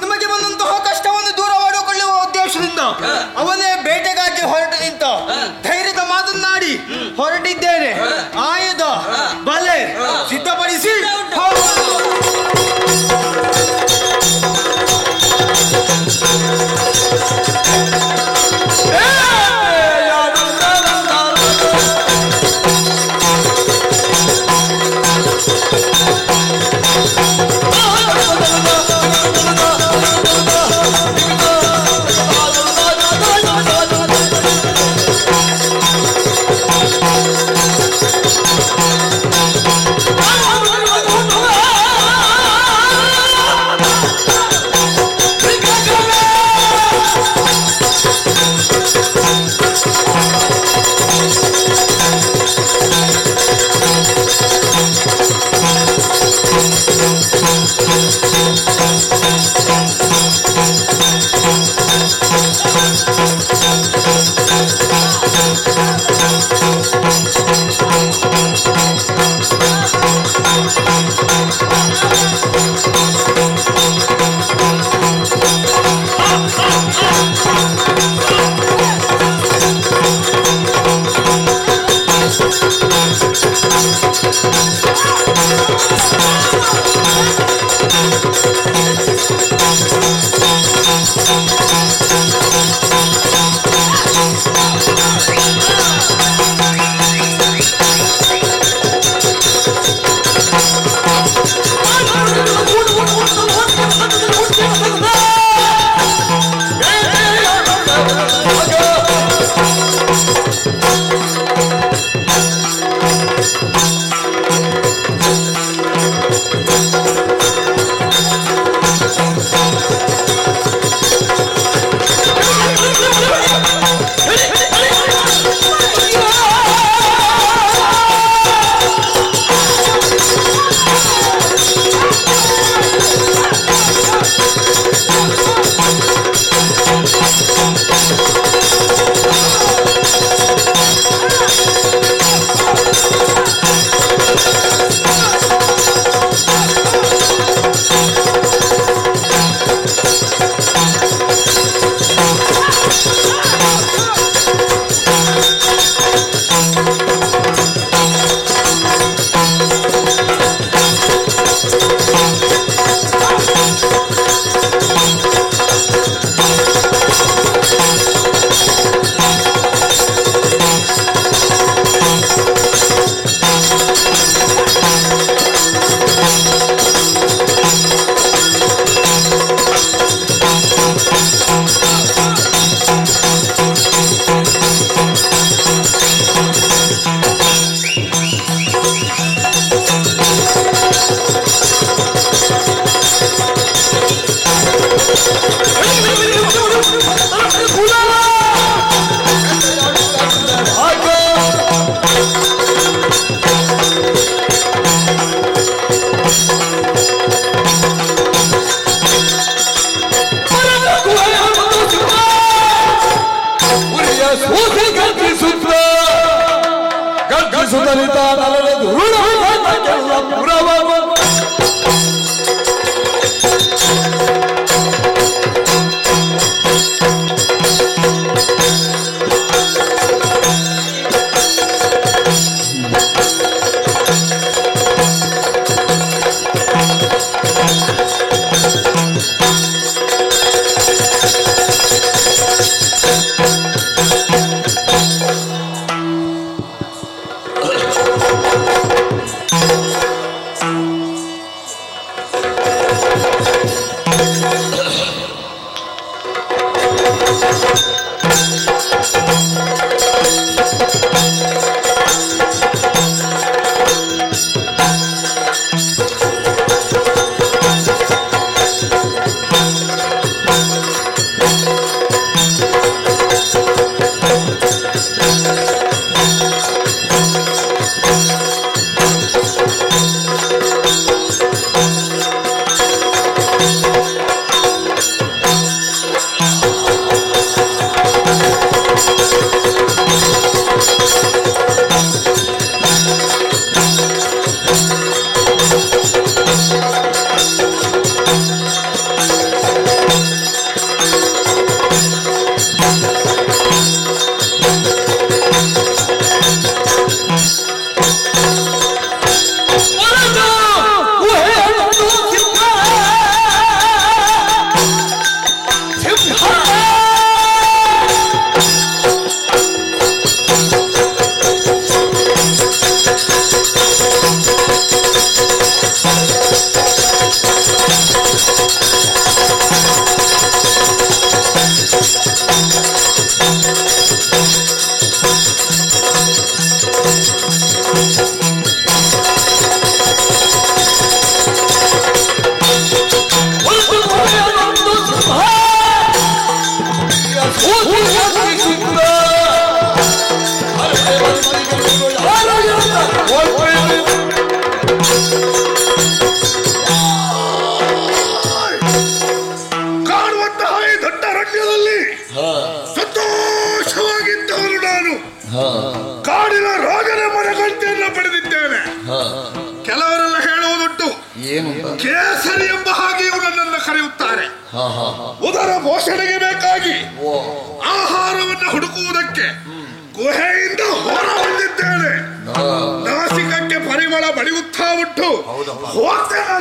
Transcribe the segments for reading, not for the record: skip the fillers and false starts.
ನಿಮಗೆ ಬಂದಂತಹ ಕಷ್ಟವನ್ನು ದೂರ ಮಾಡಿಕೊಳ್ಳುವ ಉದ್ದೇಶದಿಂದ ಅವನೇ ಬೇಟೆಗಾಗಿ ಹೊರಟು ನಿಂತ ಧೈರ್ಯದ ಮಾತನ್ನಾಡಿ ಹೊರಟಿದ್ದೇನೆ. ಆಯುಧ ಬಲೆ ಸಿದ್ಧಪಡಿಸಿ ಸಂತೋಷವಾಗಿದ್ದವನು ನಾನು. ಕಾಡಿನ ರಾಜನ ಮನಗಂಟೆಯನ್ನು ಪಡೆದಿದ್ದೇನೆ. ಕೆಲವರೆಲ್ಲ ಹೇಳುವುದುಂಟು, ಕೇಸರಿ ಎಂಬ ಹಾಗೆ ನನ್ನನ್ನು ಕರೆಯುತ್ತಾರೆ. ಉದರ ಪೋಷಣೆಗೆ ಬೇಕಾಗಿ ಆಹಾರವನ್ನು ಹುಡುಕುವುದಕ್ಕೆ ಗುಹೆಯಿಂದ ಹೊರ ಬಂದಿದ್ದೇನೆ. ನಾಸಿಕಕ್ಕೆ ಪರಿಮಳ ಬಡಿಯುತ್ತಾ ಉಂಟು. ಹೋಗ್ತೇನೆ.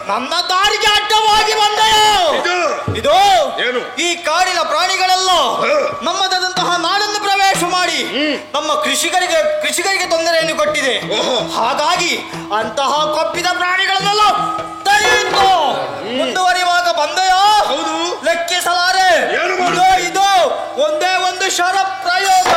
ನನ್ನ ದಾರಿಗೆ ಅಡ್ಡವಾಗಿ ಬಂದೆಯೋ? ಇದು ಈ ಕಾಡಿನ ಪ್ರಾಣಿಗಳೆಲ್ಲ ನಮ್ಮದಾದಂತಹ ನಾಡನ್ನು ಪ್ರವೇಶ ಮಾಡಿ ನಮ್ಮ ಕೃಷಿಕರಿಗೆ ತೊಂದರೆಯನ್ನು ಕೊಟ್ಟಿದೆ. ಹಾಗಾಗಿ ಅಂತಹ ಕೊಪ್ಪಿದ ಪ್ರಾಣಿಗಳನ್ನೆಲ್ಲ ತಡೆಯಿತು ಮುಂದುವರಿಯುವಾಗ ಬಂದೆಯೋ? ಲೆಕ್ಕಿಸಲಾರೆ. ಇದು ಒಂದೇ ಒಂದು ಶರ ಪ್ರಯೋಗ.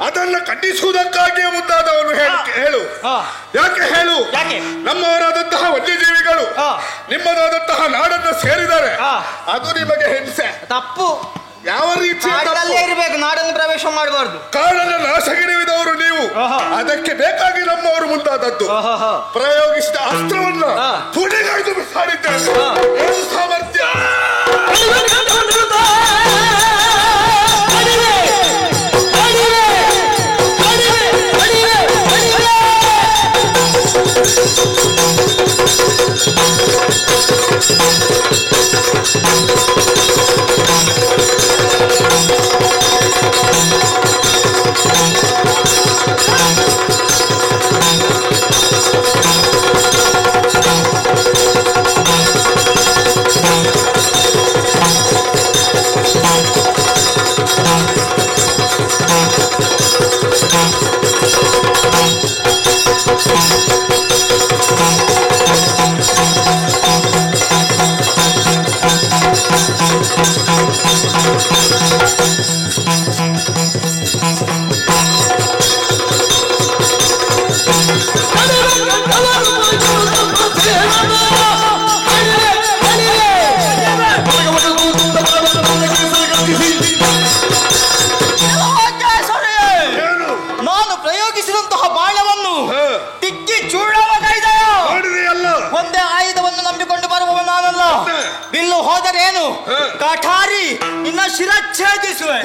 ಅದನ್ನು ಖಂಡಿಸುವುದಕ್ಕಾಗಿಯೇ ಮುಂದಾದವನು. ಹೇಳು, ಯಾಕೆ ಹೇಳು? ನಮ್ಮವರಾದಂತಹ ವನ್ಯಜೀವಿಗಳು ನಿಮ್ಮದಾದಂತಹ ನಾಡನ್ನು ಸೇರಿದರೆ ಅದು ನಿಮಗೆ ಹಿಂಸೆ. ತಪ್ಪು. ಯಾವ ರೀತಿ ಇರಬೇಕು, ನಾಡನ್ನು ಪ್ರವೇಶ ಮಾಡಬಾರ್ದು. ಕಾಡನ್ನು ನಾಶಗಿರಿದವರು ನೀವು. ಅದಕ್ಕೆ ಬೇಕಾಗಿ ನಮ್ಮವರು ಮುಂದಾದದ್ದು. ಪ್ರಯೋಗಿಸಿದ ಅಸ್ತ್ರವನ್ನ ಪುಡಿಗೈದು ಬಿಸಾಡಿದ್ದಾರೆ. ಸಾಮರ್ಥ್ಯ ಹೋದರೇನು ಕಾಠಾರಿ ನಿನ್ನ ಶಿರಚ್ಛೇದಿಸುವೆ.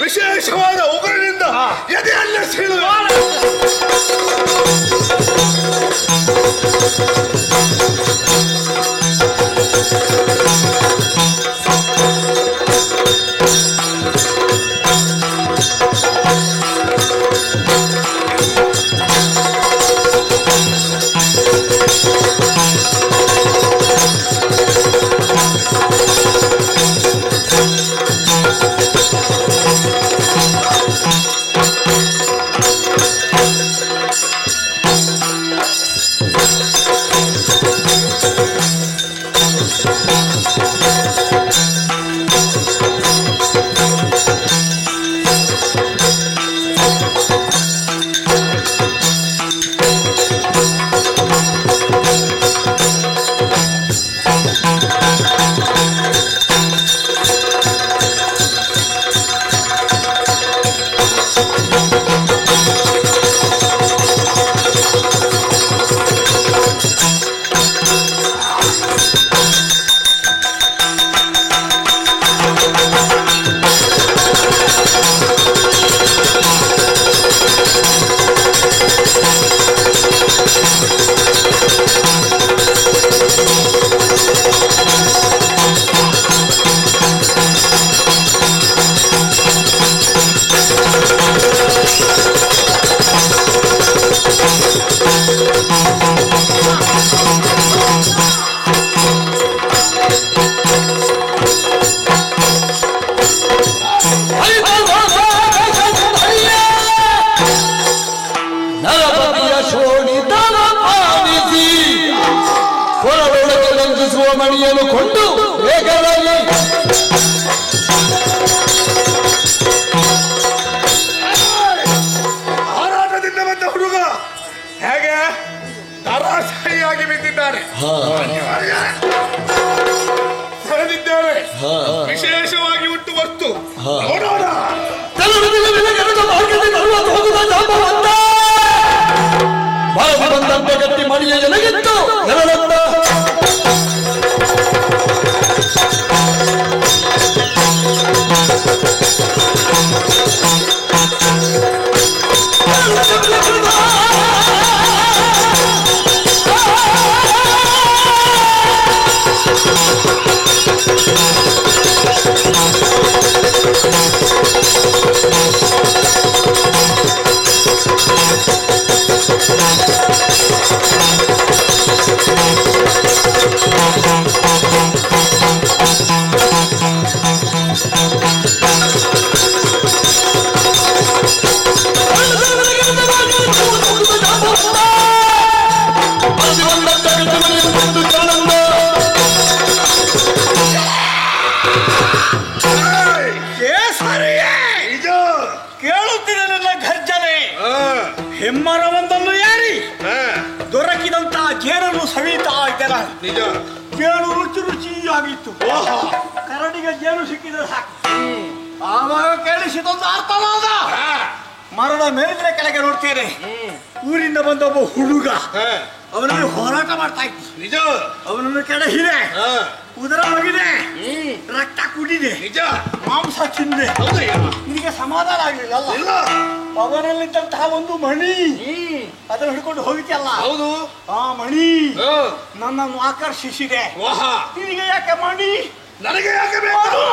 ವಿಶೇಷವಾದ ಉಗುರಿನಿಂದ ಎದೆಯಲ್ಲೇ ಸೀಳುವೆ. ಮಣಿಯನ್ನು ಕೊಂಡು ವೇಗದಲ್ಲಿ ಹಾರಾಟದಿಂದ ಬಂದ ಹುಡುಗ ಹೇಗೆ ಧರಾಶಾಯಿಯಾಗಿ ಬಿದ್ದಿದ್ದಾರೆ. ಸೆಳೆದಿದ್ದೇವೆ. ವಿಶೇಷವಾಗಿ ಉಂಟು ವಸ್ತು ನೋಡೋಣ. ಬಂದಂತೆ ಗಟ್ಟಿ ಮಣಿಯ ಎನಗಿತ್ತು ನೆರಳತ್ತ ಕೇಳುತ್ತಿದೆ ನನ್ನ ಘರ್ಜನೆ. ಹೆಮ್ಮರವೊಂದನ್ನು ಏರಿ ದೊರಕಿದಂತಹ ಜೇನನ್ನು ಸವಿತಾ ಇದ್ದೆ ನಾನು. ಜೇನು ರುಚಿ ರುಚಿಯಾಗಿತ್ತು. ಕರಡಿಗೆ ಜೇನು ಸಿಕ್ಕಿದ್ರೆ ಸಾಕು. ಆವಾಗ ಕೇಳಿಸಿದೊಂದು ಅರ್ಥವಾದ. ಮರದ ಮೇಲಿನ ಕೆಳಗೆ ನೋಡ್ತೇನೆ, ಊರಿಂದ ಬಂದ ಒಬ್ಬ ಹುಡುಗ ಅವನಲ್ಲಿ ಹೋರಾಟ ಮಾಡ್ತಾ ಇತ್ತು. ನಿಜ. ಅವನನ್ನು ಕೆಳಹಿದೆ, ಉದರ ಹೋಗಿದೆ, ರಕ್ತ ಕುಡಿದೆ, ನಿಜ. ಮಾಂಸ ತಿಂದೆ. ನಿನಗೆ ಸಮಾಧಾನ ಆಗ್ಲಿಲ್ಲ ಅಲ್ಲ? ಅವನಲ್ಲಿದ್ದಂತಹ ಒಂದು ಮಣಿ ಅದನ್ನು ಹಿಡ್ಕೊಂಡು ಹೋಗಿದ್ಯಲ್ಲ, ಹೌದು. ಆ ಮಣಿ ನನ್ನನ್ನು ಆಕರ್ಷಿಸಿದೆ. ನಿನಗೆ ಯಾಕೆ ಮಣಿ? ನನಗೆ ಯಾಕೆ ಬೇಕು?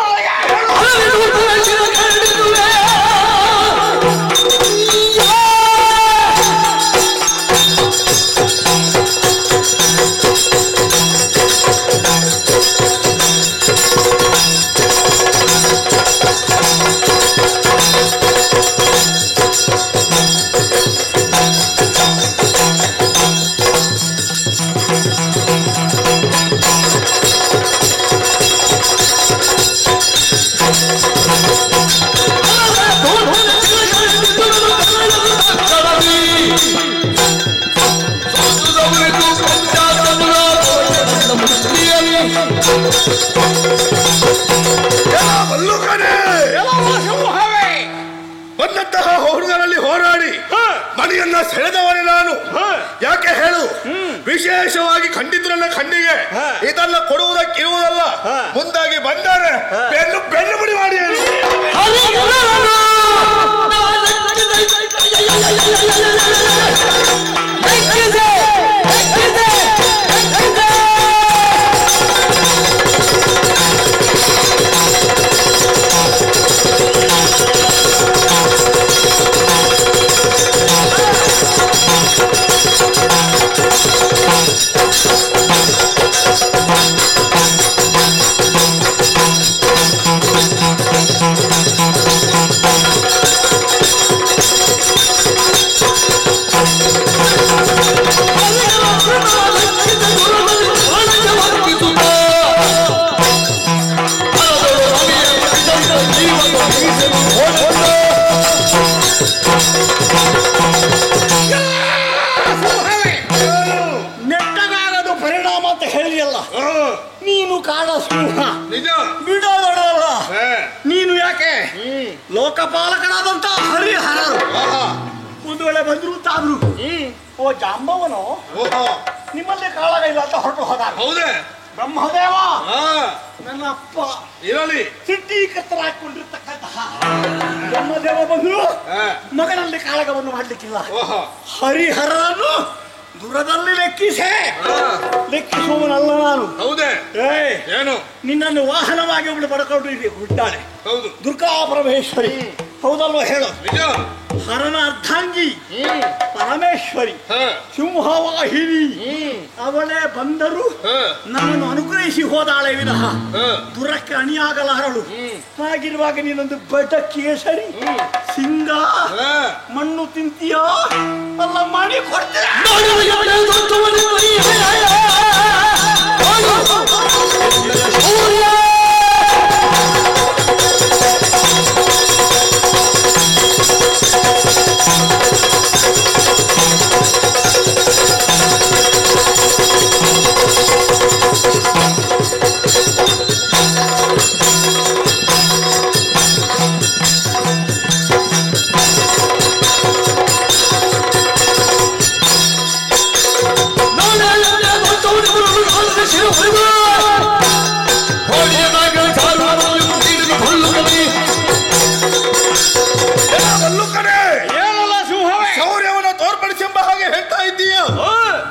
ಬಂದಂತಹ ಹುಡುಗರಲ್ಲಿ ಹೋರಾಡಿ ಮಣಿಯನ್ನ ಸೆಳೆದವನೇ ನಾನು. ಯಾಕೆ ಹೇಳು? ವಿಶೇಷವಾಗಿ ಖಂಡಿತರನ್ನ ಕಣ್ಣಿಗೆ ಇದನ್ನ ಕೊಡುವುದಕ್ಕಿರುವುದಲ್ಲ, ಮುಂದಾಗಿ ಬಂದರೆ ಬೆನ್ನು ಬೆನ್ನು ಮುಡಿ ಮಾಡಿ ಹೇಳು. ನೆಟ್ಟಗಾಗದು ಪರಿಣಾಮ ಅಂತ ಹೇಳಿಯಲ್ಲ ನೀನು. ಕಾಡ ಸಿಂಹ ನಿಜ ಬಿಡೋದಲ್ಲ ನೀನು. ಯಾಕೆ ಲೋಕಪಾಲಕರಾದಂತ ಹರಿಹರರು ಒಂದು ವೇಳೆ ಬಂದ್ರು ತಾದ್ರು ಓ ಜಾಂಬವನು ನಿಮ್ಮಲ್ಲಿ ಕಾಳಗ ಇಲ್ಲ ಅಂತ ಹೊರಟು ಹೋದ. ಹೌದೇ? ಬ್ರಹ್ಮದೇವ ನನ್ನ ಅಪ್ಪ ಇರಲಿ ಸಿಟ್ಟೀಕರ್ತರ ಹಾಕೊಂಡಿರ್ತಕ್ಕಂತಹ ಬ್ರಹ್ಮದೇವ ಬಂದ್ರು ಮಗನಲ್ಲಿ ಕಾಳಗವನ್ನು ಮಾಡ್ಲಿಕ್ಕಿಲ್ಲ. ಹರಿಹರನ್ನು ದೂರದಲ್ಲಿ ಲೆಕ್ಕಿಸುವವನಲ್ಲ ನಾನು. ಹೌದೇ? ಏನು ನಿನ್ನನ್ನು ವಾಹನವಾಗಿ ಒಬ್ಬಳು ಪಡ್ಕೊಂಡು ಹುಟ್ಟಾಳೆ. ಹೌದು, ದುರ್ಗಾ ಪರಮೇಶ್ವರಿ. ಹೌದಲ್ವ ಹೇಳು? ನಿಜ. ಹರನ ಅರ್ಧಾಂಗಿ ಪರಮೇಶ್ವರಿ, ಸಿಂಹವಾಹಿನಿ. ಅವಳೇ ಬಂದರು ನನ್ನನ್ನು ಅನುಗ್ರಹಿಸಿ ಹೋದಾಳೆ ವಿನಃ ದುರಕ್ಕೆ ಅಣಿಯಾಗಲಾರಳು. ಹಾಗಿರುವಾಗ ನೀನೊಂದು ಬಡ ಕೇಸರಿ ಸಿಂಗ ಮಣ್ಣು ತಿಂತೀಯ ಅಲ್ಲ ಮಾಡಿ ಕೊಡ್ತೀಯ.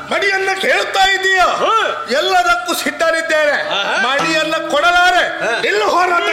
ಮಣಿಯನ್ನ ಕೇಳುತ್ತಾ ಇದ್ದೀಯ? ಎಲ್ಲದಕ್ಕೂ ಸಿದ್ಧರಿದ್ದೇನೆ. ಮಣಿಯನ್ನ ಕೊಡಲಾರೆ. ಎಲ್ಲ ಹೋರಾಟ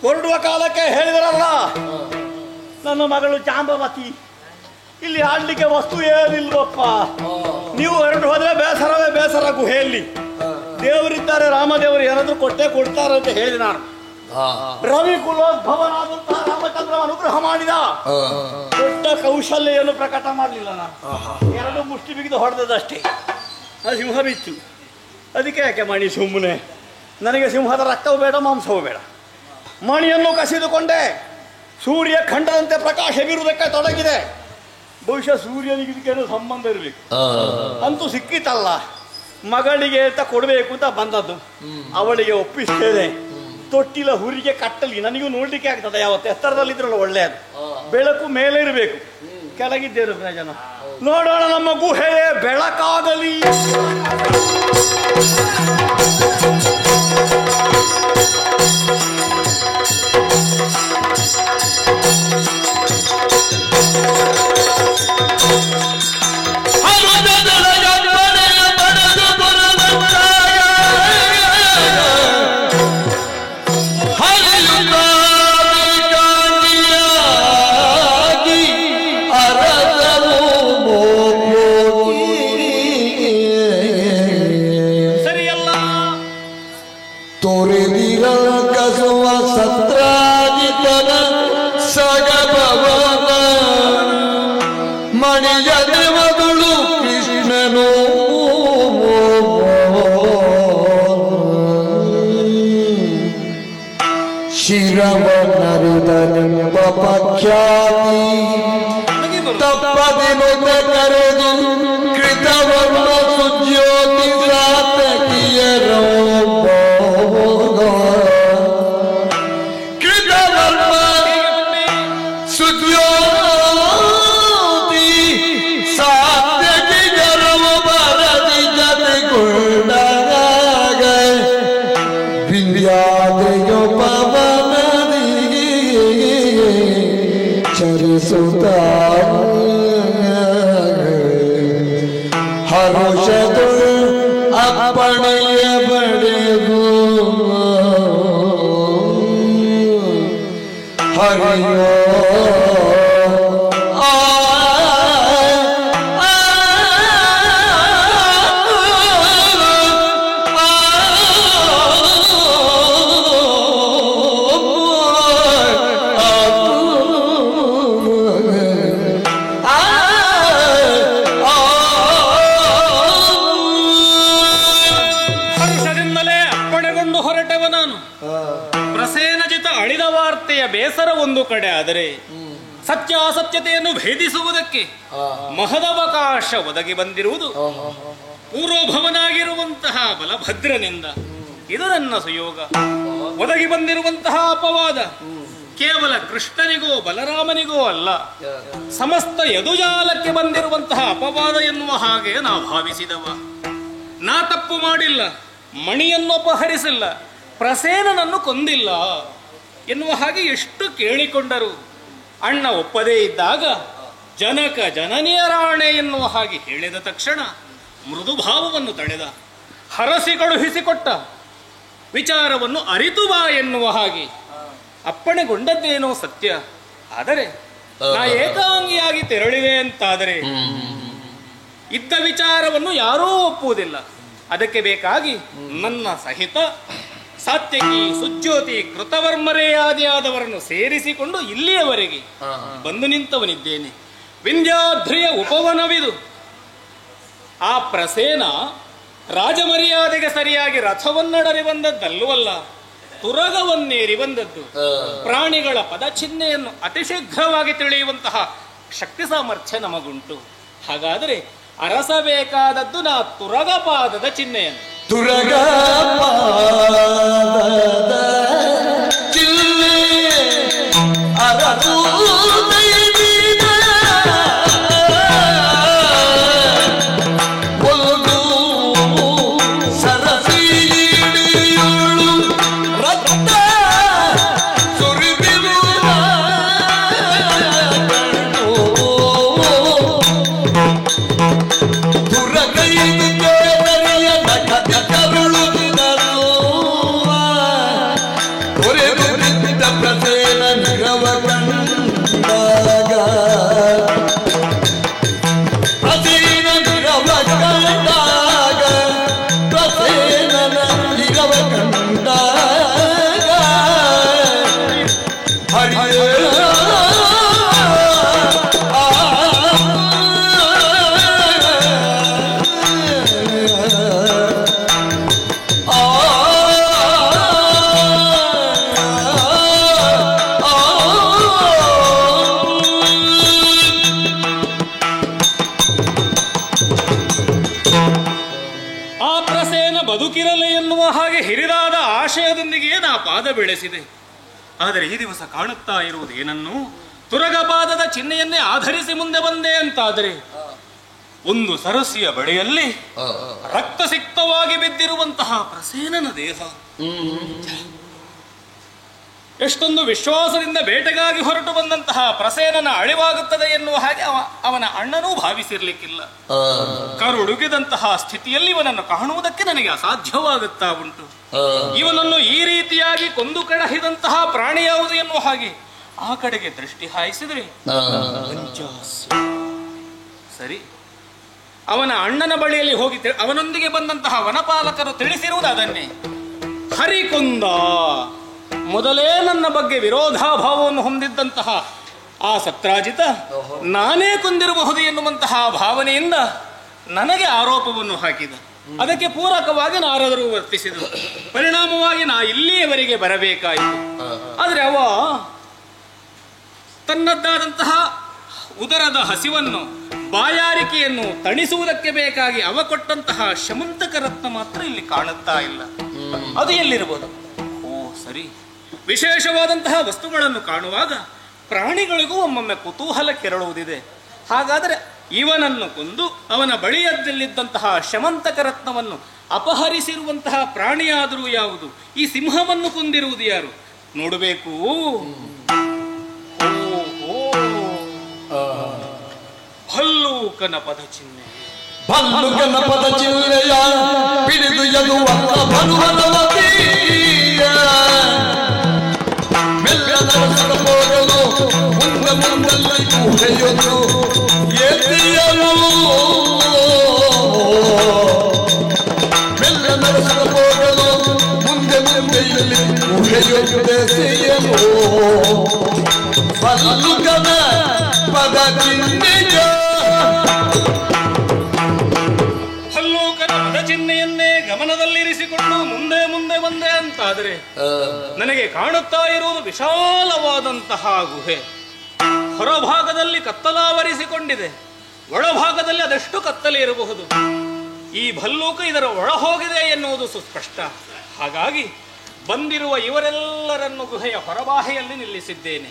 ಹೊರಡುವ ಕಾಲಕ್ಕೆ ಹೇಳಿದರಲ್ಲ, ನನ್ನ ಮಗಳು ಜಾಂಬವತಿ, ಇಲ್ಲಿ ಆಡ್ಲಿಕ್ಕೆ ವಸ್ತು ಏನಿಲ್ವಪ್ಪ, ನೀವು ಹೊರಟು ಹೋದ್ರೆ ಬೇಸರವೇ ಬೇಸರ. ಗುಹೆಯಲ್ಲಿ ದೇವರಿದ್ದಾರೆ, ರಾಮದೇವರು ಏನಾದ್ರು ಕೊಟ್ಟೆ ಕೊಡ್ತಾರೆ ಅಂತ ಹೇಳಿ ನಾನು ರವಿ ಕುಲೋದ್ಭವನಾದಂತಹ ರಾಮಚಂದ್ರ ಅನುಗ್ರಹ ಮಾಡಿದ. ದೊಡ್ಡ ಕೌಶಲ್ಯನ್ನು ಪ್ರಕಟ ಮಾಡಲಿಲ್ಲ ನಾನು, 2 ಮುಷ್ಟಿ ಬಿಗಿದು ಹೊಡೆದದಷ್ಟೇ, ಅದು ಸಿಂಹ ಬಿತ್ತು. ಅದಕ್ಕೆ ಯಾಕೆ ಮಣಿ ಸುಮ್ಮನೆ, ನನಗೆ ಸಿಂಹದ ರಕ್ತವೂ ಬೇಡ ಮಾಂಸವೂ ಬೇಡ. ಮಣಿಯನ್ನು ಕಸಿದುಕೊಂಡೆ, ಸೂರ್ಯ ಖಂಡದಂತೆ ಪ್ರಕಾಶ ಬೀರುವುದಕ್ಕೆ ತೊಡಗಿದೆ. ಬಹುಶಃ ಸೂರ್ಯನಿಗೆ ಇದಕ್ಕೇನು ಸಂಬಂಧ ಇರಬೇಕು. ಅಂತೂ ಸಿಕ್ಕಿತಲ್ಲ, ಮಗಳಿಗೆ ಅಂತ ಕೊಡಬೇಕು ಅಂತ ಬಂದದ್ದು. ಅವಳಿಗೆ ಒಪ್ಪಿಸ್ತೇನೆ. ತೊಟ್ಟಿಲ ಹುರಿಗೆ ಕಟ್ಟಲಿ, ನನಗೂ ನೋಡ್ಲಿಕ್ಕೆ ಆಗ್ತದೆ. ಯಾವತ್ತು ಎತ್ತರದಲ್ಲಿದ್ರಲ್ಲ ಒಳ್ಳೆಯದು, ಬೆಳಕು ಮೇಲೆ ಇರಬೇಕು, ಕೆಳಗಿದ್ದೇನು ಪ್ರಯೋಜನ. ನೋಡೋಣ, ನಮ್ಮ ಗುಹೆಯೇ ಬೆಳಕಾಗಲಿ. ಶಿರವನ್ನರಿದನೆಂಬ ಪಖ್ಯಾತಿ ತಪ್ಪದಿನುತ ಕರೆದು ಕೃತವರ್ಣ ಸುಜ್ಯೋತಿ ಸಾತಕಿಯರೋ ಕೃತವರ್ಣ ಸುಜ್ಯೋತಿ ಸಾತ್ಯಕಿಯರೋ ಬರದಿ ಜತೆಗೊಂಡಾಗ ವಿಂಧ್ಯಾದ್ರಿಯೋ ಚರಿಸುತ್ತ ಹರುಷದು ಅಪ್ಪಣೆಯ ಬಡೆದು ಹರಿಯೋ ಬೇಸರ ಒಂದು ಕಡೆ ಆದರೆ ಸತ್ಯಾಸತ್ಯತೆಯನ್ನು ಭೇದಿಸುವುದಕ್ಕೆ ಮಹದವಕಾಶ ಒದಗಿ ಬಂದಿರುವುದು ಪೂರ್ವಭವನಾಗಿರುವಂತಹ ಬಲಭದ್ರನಿಂದ. ಇದು ನನ್ನ ಸುಯೋಗ. ಒದಗಿ ಬಂದಿರುವಂತಹ ಅಪವಾದ ಕೇವಲ ಕೃಷ್ಣನಿಗೋ ಬಲರಾಮನಿಗೋ ಅಲ್ಲ, ಸಮಸ್ತ ಯದುಜಾಲಕ್ಕೆ ಬಂದಿರುವಂತಹ ಅಪವಾದ ಎನ್ನುವ ಹಾಗೆ ನಾ ಭಾವಿಸಿದವ. ನಾ ತಪ್ಪು ಮಾಡಿಲ್ಲ, ಮಣಿಯನ್ನು ಅಪಹರಿಸಿಲ್ಲ, ಪ್ರಸೇನನನ್ನು ಕೊಂದಿಲ್ಲ ಎನ್ನುವ ಹಾಗೆ ಎಷ್ಟು ಕೇಳಿಕೊಂಡರು. ಅಣ್ಣ ಒಪ್ಪದೇ ಇದ್ದಾಗ ಜನಕ ಜನನಿಯರಾಣೆ ಎನ್ನುವ ಹಾಗೆ ಹೇಳಿದ ತಕ್ಷಣ ಮೃದುಭಾವವನ್ನು ತಳೆದ, ಹರಸಿ ಕಳುಹಿಸಿಕೊಟ್ಟ ವಿಚಾರವನ್ನು ಅರಿತು ಬಾ ಎನ್ನುವ ಹಾಗೆ ಅಪ್ಪಣೆಗೊಂಡದ್ದೇನೋ ಸತ್ಯ. ಆದರೆ ನಾ ಏಕಾಂಗಿಯಾಗಿ ತೆರಳಿದೆ ಅಂತಾದರೆ ಇದ್ದ ವಿಚಾರವನ್ನು ಯಾರೂ ಒಪ್ಪುವುದಿಲ್ಲ. ಅದಕ್ಕೆ ಬೇಕಾಗಿ ನನ್ನ ಸಹಿತ ಸಾತ್ಯಕಿ, ಸುಜ್ಯೋತಿ, ಕೃತವರ್ಮರೇ ಆದಿಯಾದವರನ್ನು ಸೇರಿಸಿಕೊಂಡು ಇಲ್ಲಿಯವರೆಗೆ ಬಂದು ನಿಂತವನಿದ್ದೇನೆ. ವಿಂಧ್ಯಾದ್ರಿಯ ಉಪವನವಿದು. ಆ ಪ್ರಸೇನ ರಾಜಮರ್ಯಾದೆಗೆ ಸರಿಯಾಗಿ ರಥವನ್ನಡರಿ ಬಂದದ್ದಲ್ಲವಲ್ಲ, ತುರಗವನ್ನೇರಿ ಬಂದದ್ದು. ಪ್ರಾಣಿಗಳ ಪದಚಿಹ್ನೆಯನ್ನು ಅತಿಶೀಘ್ರವಾಗಿ ತಿಳಿಯುವಂತಹ ಶಕ್ತಿ ಸಾಮರ್ಥ್ಯ ನಮಗುಂಟು. ಹಾಗಾದರೆ ಅರಸಬೇಕಾದದ್ದು ನಾ ತುರಗಪಾದದ ಚಿಹ್ನೆಯನ್ನು. ತುರಗಪಾದದ ಚಿಹ್ನೆ ಅರಸು ಆ ಪ್ರಸೇನ ಬದುಕಿರಲಿ ಎನ್ನುವ ಹಾಗೆ ಹಿರಿದಾದ ಆಶಯದೊಂದಿಗೆ ನಾ ಪಾದ ಬೆಳೆಸಿದೆ. ಆದರೆ ಈ ದಿವಸ ಕಾಣುತ್ತಾ ಇರುವುದು ಏನನ್ನು, ತುರಗಪಾದದ ಚಿಹ್ನೆಯನ್ನೇ ಆಧರಿಸಿ ಮುಂದೆ ಬಂದೆ ಅಂತಾದರೆ ಒಂದು ಸರಸಿಯ ಬಳಿಯಲ್ಲಿ ರಕ್ತಸಿಕ್ತವಾಗಿ ಬಿದ್ದಿರುವಂತಹ ಪ್ರಸೇನನ ದೇಹ ಎಷ್ಟೊಂದು ವಿಶ್ವಾಸದಿಂದ ಬೇಟೆಗಾಗಿ ಹೊರಟು ಬಂದಂತಹ ಪ್ರಸೇನನ ಅಳಿವಾಗುತ್ತದೆ ಎನ್ನುವ ಹಾಗೆ ಅವನ ಅಣ್ಣನೂ ಭಾವಿಸಿರ್ಲಿಕ್ಕಿಲ್ಲ. ಕರುಡುಗಿದಂತಹ ಸ್ಥಿತಿಯಲ್ಲಿ ಇವನನ್ನು ಕಾಣುವುದಕ್ಕೆ ನನಗೆ ಅಸಾಧ್ಯವಾಗುತ್ತಾ ಉಂಟು. ಇವನನ್ನು ಈ ರೀತಿಯಾಗಿ ಕೊಂದು ಕಡಹಿದಂತಹ ಪ್ರಾಣಿ ಯಾವುದು ಎನ್ನುವ ಹಾಗೆ ಆ ಕಡೆಗೆ ದೃಷ್ಟಿ ಹಾಯಿಸಿದ್ರೆ ಸರಿ, ಅವನ ಅಣ್ಣನ ಬಳಿಯಲ್ಲಿ ಹೋಗಿ ಅವನೊಂದಿಗೆ ಬಂದಂತಹ ವನಪಾಲಕರು ತಿಳಿಸಿರುವುದು ಅದನ್ನೇ. ಹರಿಕೊಂದ ಮೊದಲೇ ನನ್ನ ಬಗ್ಗೆ ವಿರೋಧಾಭಾವವನ್ನು ಹೊಂದಿದ್ದಂತಹ ಆ ಸತ್ರಾಜಿತ ನಾನೇ ಕೊಂದಿರಬಹುದು ಎನ್ನುವಂತಹ ಭಾವನೆಯಿಂದ ನನಗೆ ಆರೋಪವನ್ನು ಹಾಕಿದ. ಅದಕ್ಕೆ ಪೂರಕವಾಗಿ ನಾರದರು ವರ್ತಿಸಿದರು. ಪರಿಣಾಮವಾಗಿ ನಾ ಇಲ್ಲಿಯವರೆಗೆ ಬರಬೇಕಾಯಿತು. ಆದರೆ ಅವ ತನ್ನದ್ದಾದಂತಹ ಉದರದ ಹಸಿವನ್ನು, ಬಾಯಾರಿಕೆಯನ್ನು ತಣಿಸುವುದಕ್ಕೆ ಬೇಕಾಗಿ ಅವ ಕೊಟ್ಟಂತಹ ಶಮಂತಕ ರತ್ನ ಮಾತ್ರ ಇಲ್ಲಿ ಕಾಣುತ್ತಾ ಇಲ್ಲ. ಅದು ಎಲ್ಲಿರಬಹುದು? ಓ ಸರಿ, ವಿಶೇಷವಾದಂತಹ ವಸ್ತುಗಳನ್ನು ಕಾಣುವಾಗ ಪ್ರಾಣಿಗಳಿಗೂ ಒಮ್ಮೊಮ್ಮೆ ಕುತೂಹಲ ಕೆರಳುವುದಿದೆ. ಹಾಗಾದರೆ ಇವನನ್ನು ಕೊಂದು ಅವನ ಬಳಿಯದಲ್ಲಿದ್ದಂತಹ ಶಮಂತಕ ರತ್ನವನ್ನು ಅಪಹರಿಸಿರುವಂತಹ ಪ್ರಾಣಿಯಾದರೂ ಯಾವುದು? ಈ ಸಿಂಹವನ್ನು ಕೊಂದಿರುವುದು ಯಾರು? ನೋಡಬೇಕು. ಭಲ್ಲೂಕನ ಪದ ಚಿಹ್ನೆ, ಭಲ್ಲುಕನ ಪದ ಚಿಹ್ನೆಯ ಪಿಡಿದು ಎದುವಂತ ಭನುವನವತೀಯ ಮೆಲ್ಲನ ಹೋಗಲು ಮುಂದೆ ಮುಂದಲ್ಲಿ ಗುಹೆಯೊಂದು ಎತ್ತಿಯಲು ಮೆಲ್ಲನ ಹೋಗಲು ಮುಂದೆ ಮುಂದೆಯಲ್ಲಿ ಗುಹೆಯೊಂದೆಸೆಯಲು ಭಲ್ಲುಕನ ಪದ ಚಿಹ್ನೆಯ ಚಿಹ್ನೆಯನ್ನೇ ಗಮನದಲ್ಲಿರಿಸಿಕೊಂಡು ಮುಂದೆ ಮುಂದೆ ಬಂದೆ ಅಂತಾದರೆ ನನಗೆ ಕಾಣುತ್ತಾ ಇರುವುದು ವಿಶಾಲವಾದಂತಹ ಗುಹೆ. ಹೊರಭಾಗದಲ್ಲಿ ಕತ್ತಲಾವರಿಸಿಕೊಂಡಿದೆ, ಒಳಭಾಗದಲ್ಲಿ ಅದೆಷ್ಟು ಕತ್ತಲೆ ಇರಬಹುದು. ಈ ಭಲ್ಲೂಕ ಇದರ ಒಳ ಹೋಗಿದೆ ಎನ್ನುವುದು ಸುಸ್ಪಷ್ಟ. ಹಾಗಾಗಿ ಬಂದಿರುವ ಇವರೆಲ್ಲರನ್ನು ಗುಹೆಯ ಹೊರಬಾಹೆಯಲ್ಲಿ ನಿಲ್ಲಿಸಿದ್ದೇನೆ.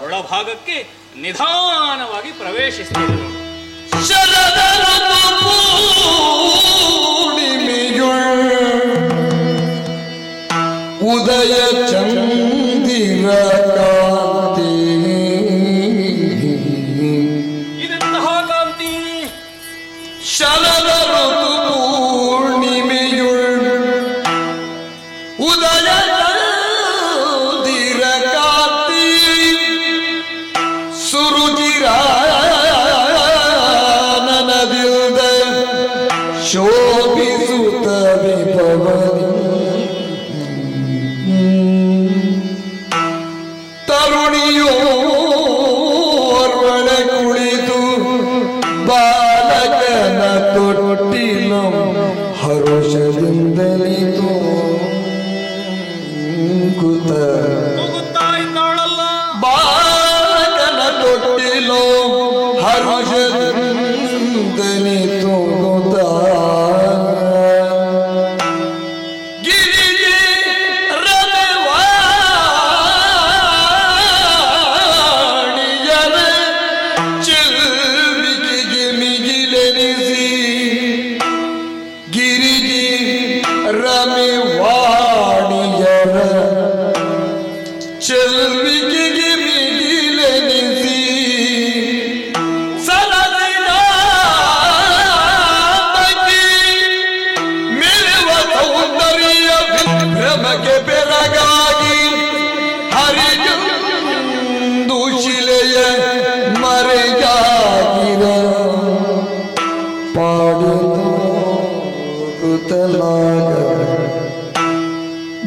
ಒಳಭಾಗಕ್ಕೆ ನಿಧಾನವಾಗಿ ಪ್ರವೇಶಿಸಿದ್ದೇನೆ. ಉದಯ ಚಂದಿರ ಕಾಂತಿ, ಇದೆಂತಹ ಕಾಂತಿ! ಶರಣ ಋತು ಪೂರ್ಣಿಮೆಯುಳ್ ಉದಯ ಚಂದಿರ ಕಾಂತಿ ಸುರುಚಿರ ನನದಿಲ್ದ ಶೋಭಿಸುತ್ತ ವಿಭವದಿ ತರುಣಿಯೋರ್ವಳೆ ಕುಳಿತು ಬಾಲಕನ ತೊಟ್ಟಿಲು ಹರುಷದಿಂದಲಿತು ಹೋಗುತ್ತಾ ಇದ್ದಾಳಲ್ಲ. ಬಾಲಕನ ತೊಟ್ಟಿಲು ಹರುಷದಿಂದಲಿತು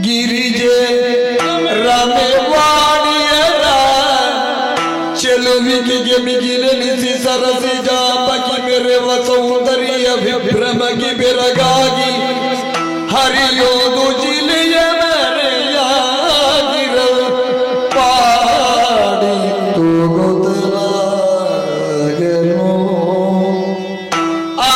ಗಿರಿಜೆ ರಮೆವಾಣಿಯರ ಚೆಲುವಿಗೆ ಮಿಗಿಲೆನಿಸಿ ಸರಸಿ ಜಾಪಕಿ ಮೆರೆವ ಸೌಂದರ್ಯ ವಿಭ್ರಮಗಿ ಬೆರಗಾಗಿ ಹರಿಯೋದು ಜಿಲೆಯ ಮರೆಯಾಗಿರ ಪಾಡಿ ತೂಗುತ್ತಲಾಗನು. ಆ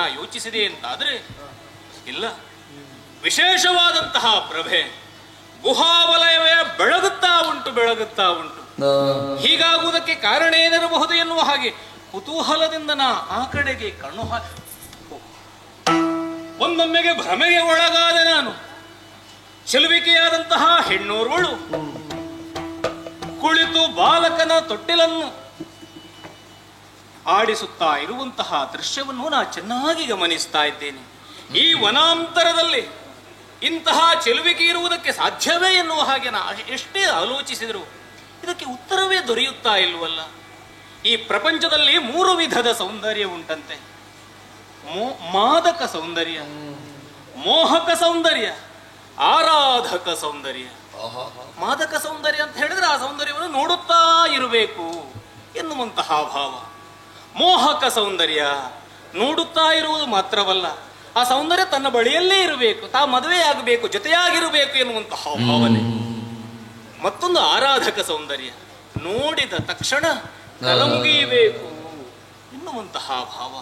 ನಾ ಯೋಚಿಸಿದೆ ಅಂತಾದ್ರೆ ಇಲ್ಲ, ವಿಶೇಷವಾದಂತಹ ಪ್ರಭೆ ಗುಹಾವಲಯವೇ ಬೆಳಗುತ್ತಾ ಉಂಟು. ಹೀಗಾಗುವುದಕ್ಕೆ ಕಾರಣ ಏನಿರಬಹುದು ಎನ್ನುವ ಹಾಗೆ ಕುತೂಹಲದಿಂದ ನಾ ಆ ಕಡೆಗೆ ಕಣ್ಣು ಒಂದೊಮ್ಮೆಗೆ ಭ್ರಮೆಗೆ ಒಳಗಾದೆ ನಾನು. ಚೆಲುವಿಕೆಯಾದಂತಹ ಹೆಣ್ಣೋರ್ವಳು ಕುಳಿತು ಬಾಲಕನ ತೊಟ್ಟಿಲನ್ನು ಆಡಿಸುತ್ತಾ ಇರುವಂತಹ ದೃಶ್ಯವನ್ನು ನಾ ಚೆನ್ನಾಗಿ ಗಮನಿಸ್ತಾ ಇದ್ದೇನೆ. ಈ ವನಾಂತರದಲ್ಲಿ ಇಂತಹ ಚೆಲುವಿಕೆ ಇರುವುದಕ್ಕೆ ಸಾಧ್ಯವೇ ಎನ್ನುವ ಹಾಗೆ ನಾ ಎಷ್ಟೇ ಆಲೋಚಿಸಿದರು ಇದಕ್ಕೆ ಉತ್ತರವೇ ದೊರೆಯುತ್ತಾ ಇಲ್ವಲ್ಲ. ಈ ಪ್ರಪಂಚದಲ್ಲಿ 3 ವಿಧದ ಸೌಂದರ್ಯ ಉಂಟಂತೆ. ಮಾದಕ ಸೌಂದರ್ಯ, ಮೋಹಕ ಸೌಂದರ್ಯ, ಆರಾಧಕ ಸೌಂದರ್ಯ. ಮಾದಕ ಸೌಂದರ್ಯ ಅಂತ ಹೇಳಿದ್ರೆ ಆ ಸೌಂದರ್ಯವನ್ನು ನೋಡುತ್ತಾ ಇರಬೇಕು ಎನ್ನುವಂತಹ ಭಾವ. ಮೋಹಕ ಸೌಂದರ್ಯ ನೋಡುತ್ತಾ ಇರುವುದು ಮಾತ್ರವಲ್ಲ, ಆ ಸೌಂದರ್ಯ ತನ್ನ ಬಳಿಯಲ್ಲೇ ಇರಬೇಕು, ತಾ ಮದುವೆಯಾಗಬೇಕು, ಜೊತೆಯಾಗಿರಬೇಕು ಎನ್ನುವಂತಹ ಭಾವನೆ. ಮತ್ತೊಂದು ಆರಾಧಕ ಸೌಂದರ್ಯ, ನೋಡಿದ ತಕ್ಷಣ ಕಲಮುಗಿಯಬೇಕು ಎನ್ನುವಂತಹ ಭಾವ.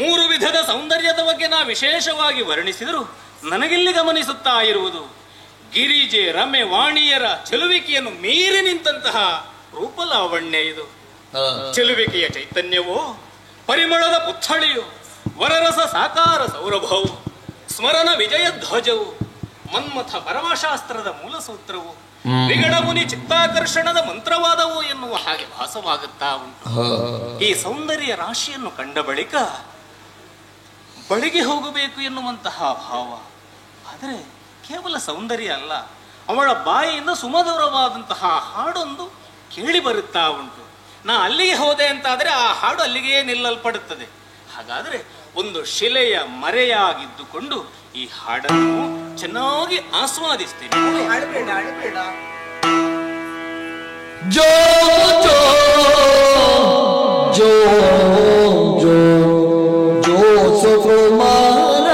3 ವಿಧದ ಸೌಂದರ್ಯದ ಬಗ್ಗೆ ನಾ ವಿಶೇಷವಾಗಿ ವರ್ಣಿಸಿದರು ನನಗಿಲ್ಲಿ ಗಮನಿಸುತ್ತಾ ಇರುವುದು ಗಿರಿಜೆ, ರಮೆ, ವಾಣಿಯರ ಚೆಲುವಿಕೆಯನ್ನು ಮೀರಿ ನಿಂತಹ ರೂಪಲಾವಣ್ಯ ಇದು. ಚೆಲುವಿಕೆಯ ಚೈತನ್ಯವೋ, ಪರಿಮಳದ ಪುತ್ಥಳಿಯು, ವರರಸ ಸಾಕಾರ ಸೌರಭವು, ಸ್ಮರಣ ವಿಜಯ ಧ್ವಜವು, ಮನ್ಮಥ ಪರಮಶಾಸ್ತ್ರದ ಮೂಲ ಸೂತ್ರವು, ವಿಗಡಮುನಿ ಚಿತ್ತಾಕರ್ಷಣದ ಮಂತ್ರವಾದವು ಎನ್ನುವ ಹಾಗೆ ಭಾಸವಾಗುತ್ತಾ ಉಂಟು. ಈ ಸೌಂದರ್ಯ ರಾಶಿಯನ್ನು ಕಂಡ ಬಳಿಕ ಬಳಿಗೆ ಹೋಗಬೇಕು ಎನ್ನುವಂತಹ ಭಾವ. ಆದರೆ ಕೇವಲ ಸೌಂದರ್ಯ ಅಲ್ಲ, ಅವಳ ಬಾಯಿಯಿಂದ ಸುಮಧುರವಾದಂತಹ ಹಾಡೊಂದು ಕೇಳಿ ಬರುತ್ತಾ ಉಂಟು. ನಾ ಅಲ್ಲಿಗೆ ಹೋದೆ ಅಂತಾದರೆ ಆ ಹಾಡು ಅಲ್ಲಿಗೆ ನಿಲ್ಲಲ್ಪಡುತ್ತದೆ. ಹಾಗಾದರೆ ಒಂದು ಶಿಲೆಯ ಮರೆಯಾಗಿದ್ದುಕೊಂಡು ಈ ಹಾಡನ್ನು ಚೆನ್ನಾಗಿ ಆಸ್ವಾದಿಸ್ತೇನೆ. ಜೋ ಜೋ ಜೋ ಜೋ ಜೋ ಸುಕುಮಾರ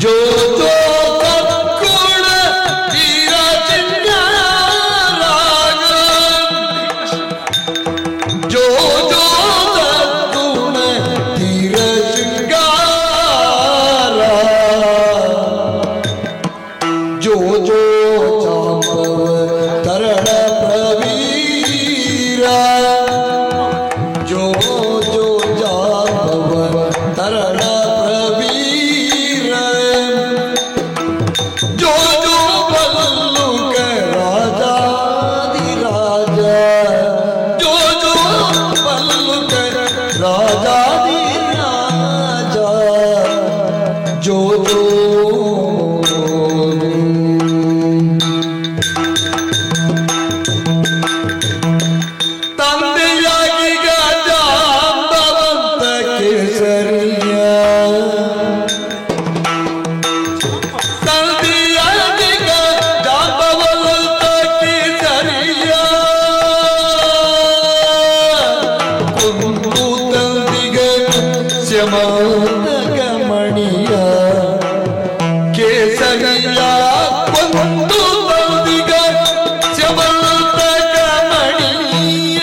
ಜೋ ಜೋ ಕಕ್ಕುಳ ತೀರ ಚಿನ್ನಾರ ಜೋ ಜೋ ಕಕ್ಕುಳ ತೀರ ಶೃಂಗಾರ ಜೋ ಜೋ ಚಾಂಬವ ತರಣ ಪ್ರವೀರ ಜೋ ಜೋ ಜಾಂಬವ ತರಣ ಪ್ರವೀರ ಜೋ ಜೋ ಬಲ್ಲುಕ ರಾಜಾದಿರಾಜ ಜೋ ಜೋ ಬಲ್ಲುಕ ರಾಜಾದಿರಾಜ ಜೋ ಜೋ ತಂದೆಯಾಗಿ ಜಾಂಬವಂತ ಕೇಸರಿಯ ತಂದೆಯಾಗಿ ಜಾಂಬವಂತ ಕೇಸರಿಯ ಕುಂದು ತಂದಿಗ ಶ್ಯಮಂತ ಗಮಣಿಯ ಕೇಸರಿಯ ಕುಂದು ತಂದಿಗ ಶ್ಯಮಂತ ಗಮಣಿಯ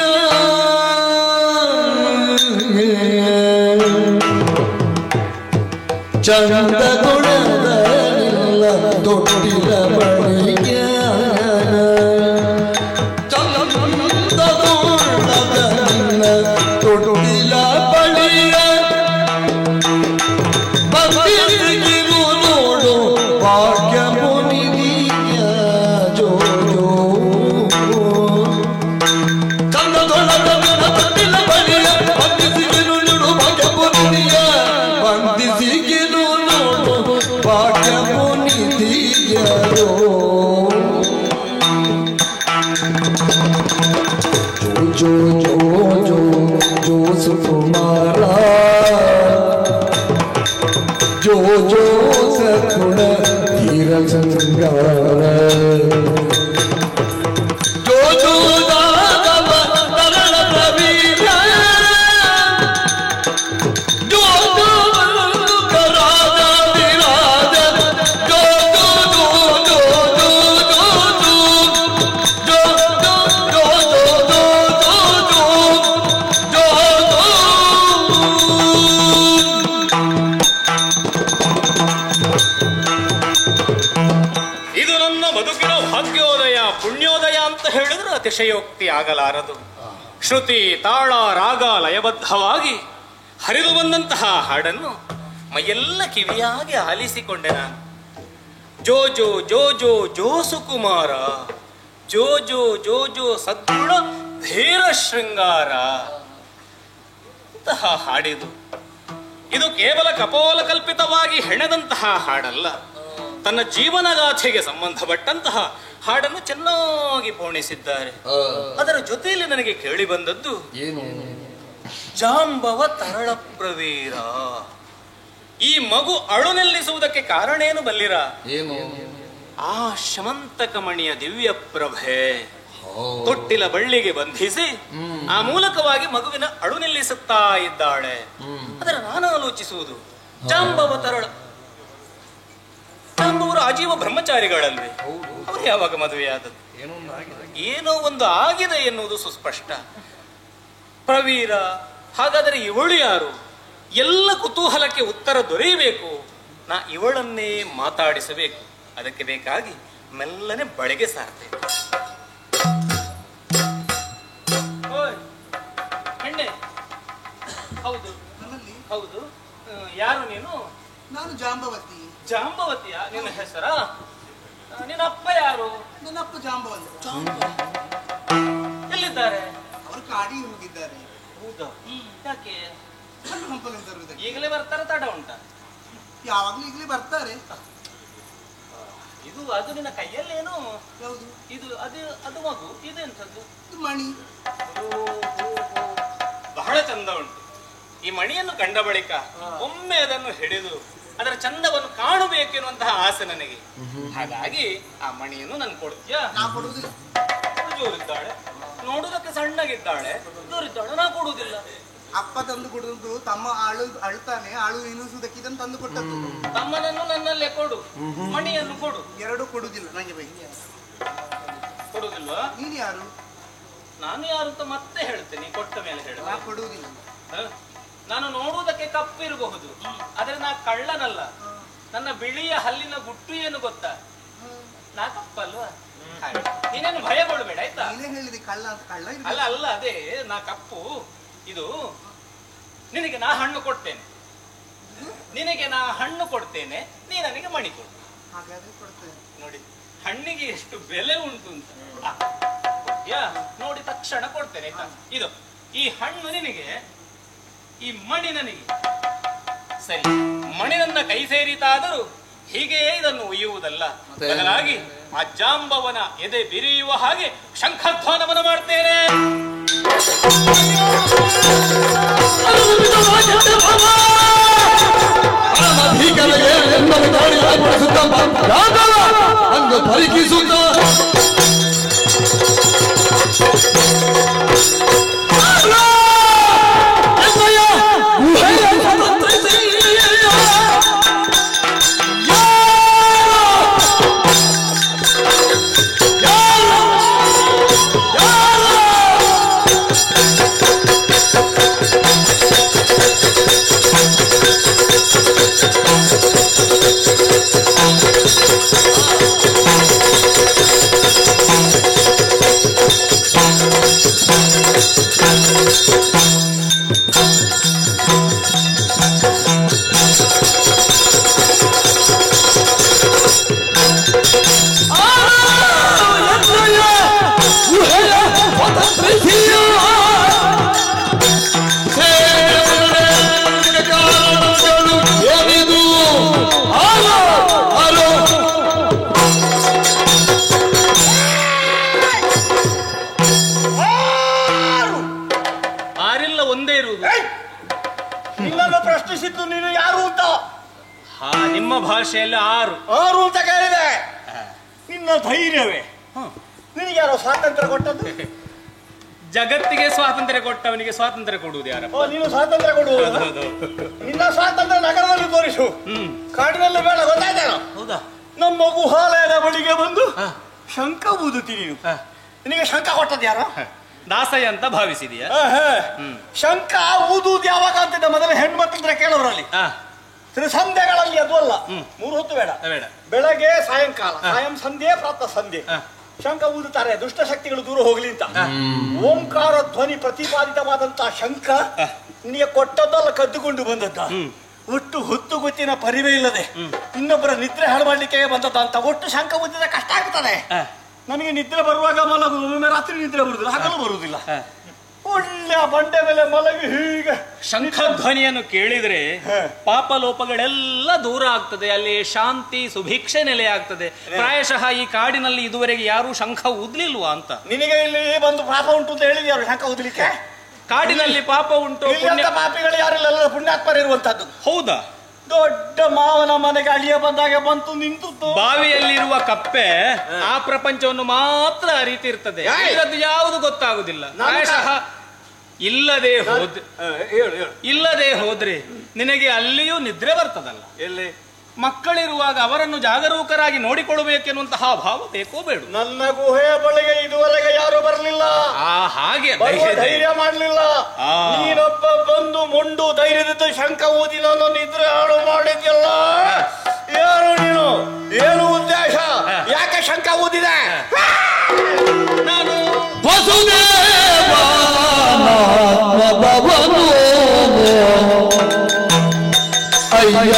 ಚಂದ ಗುಣದಲ್ಲ ತೊಟ್ಟಿಲ ಬಳಿಯ ಚಂದ ಗುಣದಲ್ಲ ತೊಟ್ಟಿಲ ಬಳಿಯ ಬಂದಿಗಿರು ನೋಡು ಭಾಗ್ಯ ಮುನಿಯ ಜೋ ಜೋ ತೊಟ್ಟಿಲ ಬಳಿಯ ಬಂದಿಗಿರು ನೋಡು ಭಾಗ್ಯ ಮುನಿಯ ಬಂದಿಸಿಗಿರು ನೋಡು ಭಾಗ್ಯ ಮುನಿಯ ಅತಿಶಯೋಕ್ತಿ ಆಗಲಾರದು. ಶ್ರುತಿ ತಾಳ ರಾಗ ಲಯಬದ್ಧವಾಗಿ ಹರಿದು ಬಂದಂತಹ ಹಾಡನ್ನು ಮೈಯೆಲ್ಲ ಕಿವಿಯಾಗಿ ಆಲಿಸಿಕೊಂಡೆ ನಾನು. ಜೋ ಜೋ ಜೋ ಜೋ ಜೋ ಸುಕುಮಾರ, ಜೋ ಜೋ ಜೋ ಜೋ ಸದ್ಗುಣ ಧೀರ ಶೃಂಗಾರ ಇಂತಹ ಹಾಡಿದು. ಇದು ಕೇವಲ ಕಪೋಲ ಕಲ್ಪಿತವಾಗಿ ಹೆಣೆದಂತಹ ಹಾಡಲ್ಲ, ತನ್ನ ಜೀವನಗಾಥೆಗೆ ಸಂಬಂಧಪಟ್ಟಂತಹ ಹಾಡನ್ನು ಚೆನ್ನಾಗಿ ಪೋಣಿಸಿದ್ದಾರೆ. ಅದರ ಜೊತೆಯಲ್ಲಿ ನನಗೆ ಕೇಳಿ ಬಂದದ್ದು ಏನು? ಜಾಂಬವ ತರಳ ಪ್ರವೀರ. ಈ ಮಗು ಅಳು ನಿಲ್ಲಿಸುವುದಕ್ಕೆ ಕಾರಣ ಏನು ಬಲ್ಲಿರ? ಏನು? ಆ ಶಮಂತಕಮಣಿಯ ದಿವ್ಯ ಪ್ರಭೆ ತೊಟ್ಟಿಲ ಬಳ್ಳಿಗೆ ಬಂಧಿಸಿ ಆ ಮೂಲಕವಾಗಿ ಮಗುವಿನ ಅಳು ನಿಲ್ಲಿಸುತ್ತಾ ಇದ್ದಾಳೆ. ಅದರ ನಾನು ಆಲೋಚಿಸುವುದು, ಜಾಂಬವ ತರಳ, ಜಾಂಬವರು ಆಜೀವ ಬ್ರಹ್ಮಚಾರಿಗಳಲ್ವೇ? ಅವರು ಯಾವಾಗ ಮದುವೆಯಾದದ್ದು? ಏನೋ ಒಂದು ಆಗಿದೆ ಎನ್ನುವುದು ಸುಸ್ಪಷ್ಟ. ಪ್ರವೀರ, ಹಾಗಾದರೆ ಇವಳು ಯಾರು? ಎಲ್ಲ ಕುತೂಹಲಕ್ಕೆ ಉತ್ತರ ದೊರೆಯಬೇಕು. ನಾ ಇವಳನ್ನೇ ಮಾತಾಡಿಸಬೇಕು. ಅದಕ್ಕೆ ಬೇಕಾಗಿ ಮೆಲ್ಲನೆ ಬಳೆಗೆ ಸಾರ್ತೇನೆ. ಹೆಣ್ಣೆ, ಹೌದು ಹೌದು, ಯಾರು ನೀನು? ನಾನು ಜಾಂಬವತಿ. ಜಾಂಬವತಿಯ? ನಿನ್ನ ಹೆಸರ? ನಿನ್ನ ಅಪ್ಪ ಯಾರು? ನನ್ನ ಅಪ್ಪ ಜಾಂಬವಂತ. ಎಲ್ಲಿದ್ದಾರೆ? ಅವರು ಕಾಡಿಗೆ ಹೋಗಿದ್ದಾರೆ. ಹೌದಾ? ಯಾಕೆ? ಹಣ್ಣು ಹಂಪಲು ತರುವುದಕ್ಕೆ. ಈಗಲೇ ಬರ್ತಾರೆ, ತಡ ಉಂಟ? ಯಾವಾಗ್ಲೂ ಈಗಲೇ ಬರ್ತಾರೆ. ಇದು ಅದು ನಿನ್ನ ಕೈಯಲ್ಲೇನು? ಯಾವುದು? ಇದು ಅದು ಅದು ಮಗು, ಇದೆಂಥದ್ದು? ಇದು ಮಣಿ. ಬಹಳ ಚಂದ ಉಂಟು. ಈ ಮಣಿಯನ್ನು ಕಂಡ ಬಳಿಕ ಒಮ್ಮೆ ಅದನ್ನು ಹಿಡಿದು ಅದರ ಚಂದವನ್ನು ಕಾಣಬೇಕೆನ್ನುವಂತಹ ಆಸೆ ನನಗೆ. ಹಾಗಾಗಿ ಆ ಮಣಿಯನ್ನು ನನ್ ಕೊಡ್ತೀಯಾ? ನಾ ಕೊಡುವುದಿಲ್ಲ. ಜೋರಿದ್ದಾಳೆ, ನೋಡುವುದಕ್ಕೆ ಸಣ್ಣಗಿದ್ದಾಳೆ, ಜೋರಿದ್ದಾಳೆ, ನಾ ಕೊಡುವುದಿಲ್ಲ. ಅಪ್ಪ ತಂದು ಕೊಡುವುದು. ತಮ್ಮ ಅಳ್ತಾನೆ, ಆಳು ಎನಿಸುವುದಕ್ಕೆ ಇದನ್ನು ತಂದು ಕೊಟ್ಟದ್ದು. ತಮ್ಮನನ್ನು ನನ್ನಲ್ಲೇ ಕೊಡು, ಮಣಿಯನ್ನು ಕೊಡು. ಎರಡು ಕೊಡುವುದಿಲ್ಲ ನನಗೆ ಬೈ. ಕೊಡುವುದಿಲ್ವಾ? ನೀನು ಯಾರು? ನಾನು ಯಾರು ಅಂತ ಮತ್ತೆ ಹೇಳ್ತೇನೆ, ಕೊಟ್ಟ ಮೇಲೆ ಹೇಳ. ನಾ ಕೊಡುವುದಿಲ್ಲ. ನಾನು ನೋಡುವುದಕ್ಕೆ ಕಪ್ಪಿರಬಹುದು, ಆದ್ರೆ ನಾ ಕಳ್ಳನಲ್ಲ. ನನ್ನ ಬಿಳಿಯ ಹಲ್ಲಿನ ಗುಟ್ಟು ಏನು ಗೊತ್ತಾ? ನಾ ಕಪ್ಪಲ್ವಾ? ನೀನೇನು ಭಯಗೊಳ್ಬೇಡ ಆಯ್ತಾ? ನೀನೇ ಹೇಳಿದೆ ಕಳ್ಳ ಅಂತ. ಕಳ್ಳ ಅಲ್ಲ ಅಲ್ಲ, ಅದೇ ನಾ ಕಪ್ಪು. ಇದು ನಿನಗೆ ನಾ ಹಣ್ಣು ಕೊಡ್ತೇನೆ, ನಿನಗೆ ನಾ ಹಣ್ಣು ಕೊಡ್ತೇನೆ, ನೀ ನನಗೆ ಮಣಿ ಕೊಡು. ಹಾಗಾದ್ರೆ ಕೊಡ್ತೇನೆ. ನೋಡಿ ಹಣ್ಣಿಗೆ ಎಷ್ಟು ಬೆಲೆ ಉಂಟು ಅಂತ. ಕೊಡ್ತೀಯಾ? ನೋಡಿ ತಕ್ಷಣ ಕೊಡ್ತೇನೆ ಆಯ್ತಾ? ಇದು ಈ ಹಣ್ಣು ನಿನಗೆ, ಈ ಮಣಿ ನನಗೆ. ಸರಿ, ಮಣಿ ನನ್ನ ಕೈ ಸೇರಿತಾದರೂ ಹೀಗೆ ಇದನ್ನು ಒಯ್ಯುವುದಲ್ಲ, ಬದಲಾಗಿ ಆ ಜಾಂಬವನ ಎದೆ ಬಿರಿಯುವ ಹಾಗೆ ಶಂಖಧ್ವಾನವನ್ನು ಮಾಡ್ತೇನೆ. ಪರಿಕಿಸುತ್ತ ನಿನ್ನನ್ನು ಪ್ರಶ್ನಿಸಿದ್ದು ನೀನು ಯಾರು ಅಂತ. ನಿಮ್ಮ ಭಾಷೆಯಲ್ಲಿ ಆರು ಆರು ಅಂತ ಕೇಳಿದೆ. ನಿನ್ನ ಧೈರ್ಯವೇ ನಿನಗೆ ಯಾರೋ ಸ್ವಾತಂತ್ರ್ಯ ಕೊಟ್ಟದ್ದು? ಜಗತ್ತಿಗೆ ಸ್ವಾತಂತ್ರ್ಯ ಕೊಟ್ಟವನಿಗೆ ಸ್ವಾತಂತ್ರ್ಯ ಕೊಡುವುದು ಯಾರಪ್ಪ? ನೀನು ಸ್ವಾತಂತ್ರ್ಯ ಕೊಡುವುದು? ನಿನ್ನ ಸ್ವಾತಂತ್ರ್ಯ ನಗರದಲ್ಲಿ ತೋರಿಸು, ಕಾಡಿನಲ್ಲಿ ಬೇಡ. ಗೊತ್ತಾಯ್ತೇನೋ? ಹೌದಾ? ನಮ್ಮ ಗುಹಾಲಯದ ಬಳಿಗೆ ಬಂದು ಶಂಕ ಊದುತ್ತಿ ನೀನು. ನಿನಗೆ ಶಂಕ ಕೊಟ್ಟದ್ದು ಯಾರು? ದಾಸಯ್ಯ ಅಂತ ಭಾವಿಸಿದೀಯಾ? ಶಂಕ ಊದುವುದು ಯಾವಾಗ ಅಂತಿದ್ದ ಮೊದಲು ಹೆಣ್ಮಕ್ಳ ಕೇಳೋರಲ್ಲಿ. ಸಂಧ್ಯೆಗಳಲ್ಲಿ ಅದು ಅಲ್ಲ, 3 ಹೊತ್ತು ಬೇಡ. ಬೇಡ. ಬೆಳಗ್ಗೆ ಸಾಯಂಕಾಲ, ಸಾಯಂ ಸಂಧ್ಯೆ ಪ್ರಾತಃ ಸಂಧ್ಯೆ ಶಂಖ ಊದುತ್ತಾರೆ ದುಷ್ಟಶಕ್ತಿಗಳು ದೂರ ಹೋಗ್ಲಿ ಅಂತ. ಓಂಕಾರ ಧ್ವನಿ ಪ್ರತಿಪಾದಿತವಾದಂತಹ ಶಂಖ ನಿನಗೆ ಕೊಟ್ಟದ್ದಲ್ಲ ಕದ್ದುಕೊಂಡು ಬಂದದ್ದ. ಒಟ್ಟು ಹೊತ್ತು ಗೊತ್ತಿನ ಪರಿವೇ ಇಲ್ಲದೆ ಇನ್ನೊಬ್ಬರ ನಿದ್ರೆ ಹಾಳು ಮಾಡ್ಲಿಕ್ಕೆ ಬಂದದ್ದ ಅಂತ ಒಟ್ಟು ಶಂಖ ಊದಿದ ಕಷ್ಟ ಆಗ್ತದೆ. ನನಗೆ ನಿದ್ರೆ ಬರುವಾಗ ಮಲಗುದು, ಒಮ್ಮೆ ರಾತ್ರಿ ನಿದ್ರೆ ಬರುದಿಲ್ಲ, ಹಗಲು ಬರುವುದಿಲ್ಲ. ಒಳ್ಳೆ ಬಂಡೆ ಮೇಲೆ ಮಲಗಿ ಹೀಗೆ ಶಂಖ ಧ್ವನಿಯನ್ನು ಕೇಳಿದ್ರೆ ಪಾಪಲೋಪಗಳೆಲ್ಲ ದೂರ ಆಗ್ತದೆ, ಅಲ್ಲಿ ಶಾಂತಿ ಸುಭಿಕ್ಷೆ ನೆಲೆ ಆಗ್ತದೆ. ಪ್ರಾಯಶಃ ಈ ಕಾಡಿನಲ್ಲಿ ಇದುವರೆಗೆ ಯಾರು ಶಂಖ ಊದ್ಲಿಲ್ವಾ ಅಂತ. ನಿನಗೆ ಇಲ್ಲಿ ಬಂದು ಪಾಪ ಉಂಟು ಅಂತ ಹೇಳಿದ್ಯಾರು ಶಂಖ ಊದ್ಲಿಕ್ಕೆ? ಕಾಡಿನಲ್ಲಿ ಪಾಪ ಉಂಟು, ಪಾಪಿಗಳು ಯಾರಿಲ್ಲ, ಪುಣ್ಯಾತ್ಮರು ಇರುವಂತದ್ದು. ಹೌದಾ? ದೊಡ್ಡ ಮಾವನ ಮನೆಗೆ ಅಳಿಯ ಬಂದಾಗ ಬಂತು ನಿಂತು ಬಾವಿಯಲ್ಲಿರುವ ಕಪ್ಪೆ ಆ ಪ್ರಪಂಚವನ್ನು ಮಾತ್ರ ಅರಿತಿರ್ತದೆ, ಅದು ಯಾವುದು ಗೊತ್ತಾಗುದಿಲ್ಲ. ಪ್ರಾಯಶಃ ಇಲ್ಲದೆ ಹೋದ್ರೆ ನಿನಗೆ ಅಲ್ಲಿಯೂ ನಿದ್ರೆ ಬರ್ತದಲ್ಲ. ಎಲ್ಲಿ ಮಕ್ಕಳಿರುವಾಗ ಅವರನ್ನು ಜಾಗರೂಕರಾಗಿ ನೋಡಿಕೊಳ್ಳಬೇಕೆನ್ನುವಂತಹ ಭಾವ ಬೇಕೋ ಬೇಡ. ನನ್ನ ಗುಹೆಯ ಬಳಿಗೆ ಇದುವರೆಗೆ ಯಾರು ಬರಲಿಲ್ಲ, ಹಾಗೆ ಧೈರ್ಯ ಮಾಡ್ಲಿಲ್ಲ. ನೀನೊಬ್ಬ ಬಂದು ಮುಂಡು ಧೈರ್ಯದ ಶಂಖ ಊದಿ ನಾನು ನಿದ್ರೆ ಹಾಳು ಮಾಡಿದ್ಯಲ್ಲ. ಯಾರು ನೀನು? ಏನು ಉದ್ದೇಶ? ಯಾಕೆ ಶಂಖ ಊದಿದೆ? ನಾನು ಅಯ್ಯ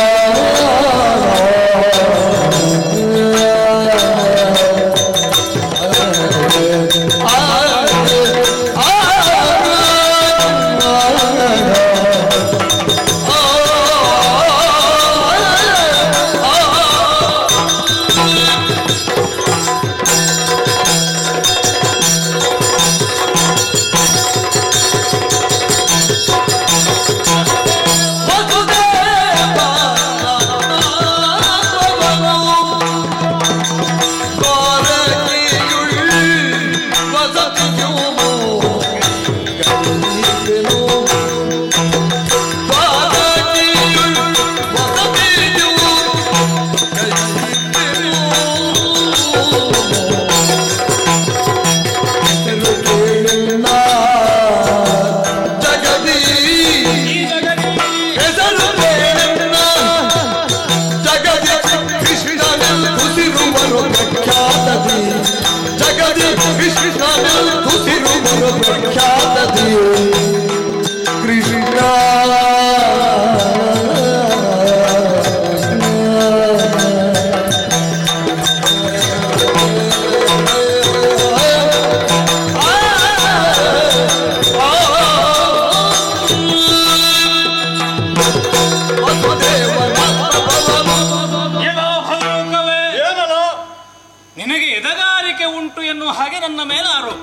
ನಿನಗೆ ಎದಗಾರಿಕೆ ಉಂಟು ಎನ್ನುವ ಹಾಗೆ ನನ್ನ ಮೇಲೆ ಆರೋಪ.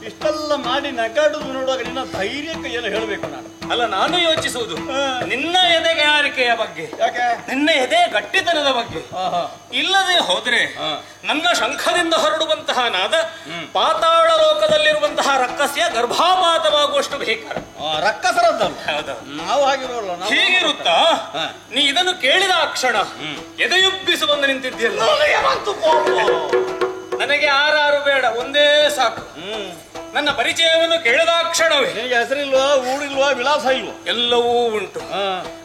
ಇಷ್ಟೆಲ್ಲ ಮಾಡಿ ನಗಾಡುದು ನೋಡುವಾಗ ನಿನ್ನ ಧೈರ್ಯಕ್ಕೆ ಏನು ಹೇಳಬೇಕು ನಾನು? ಅಲ್ಲ, ನಾನು ಯೋಚಿಸುವುದು ನಿನ್ನ ಎದೆಗಾರಿಕೆಯ ಬಗ್ಗೆ, ಯಾಕೆ? ನಿನ್ನ ಎದೆ ಗಟ್ಟಿತನದ ಬಗ್ಗೆ. ಇಲ್ಲದೆ ಹೋದ್ರೆ ನನ್ನ ಶಂಖದಿಂದ ಹೊರಡುವಂತಹ ನಾದ ಪಾತಾಳ ಲೋಕದಲ್ಲಿರುವಂತಹ ರಕ್ಕಸ್ಯ ಗರ್ಭಾಪಾತವಾಗುವಷ್ಟು ಭೀಕರ. ರಕ್ಕಸರದ್ದಲ್ಲ, ಹೌದು. ನಾವು ಆಗಿರೋಲ್ಲ. ಹೀಗಿರುತ್ತಾ ನೀ ಇದನ್ನು ಕೇಳಿದ ಕ್ಷಣ ಎದೆಯುಬ್ಬಿಸು ಬಂದು ನಿಂತಿದ್ಯಲ್ಲ. ನನಗೆ ಆರಾರು ಬೇಡ, ಒಂದೇ ಸಾಕು. ನನ್ನ ಪರಿಚಯವನ್ನು ಕೇಳಿದ ಕ್ಷಣವೇ ನಿನಗೆ ಹೆಸರಿಲ್ವಾ, ಊರಿಲ್ವಾ, ವಿಳಾಸ ಇಲ್ವಾ? ಎಲ್ಲವೂ ಉಂಟು.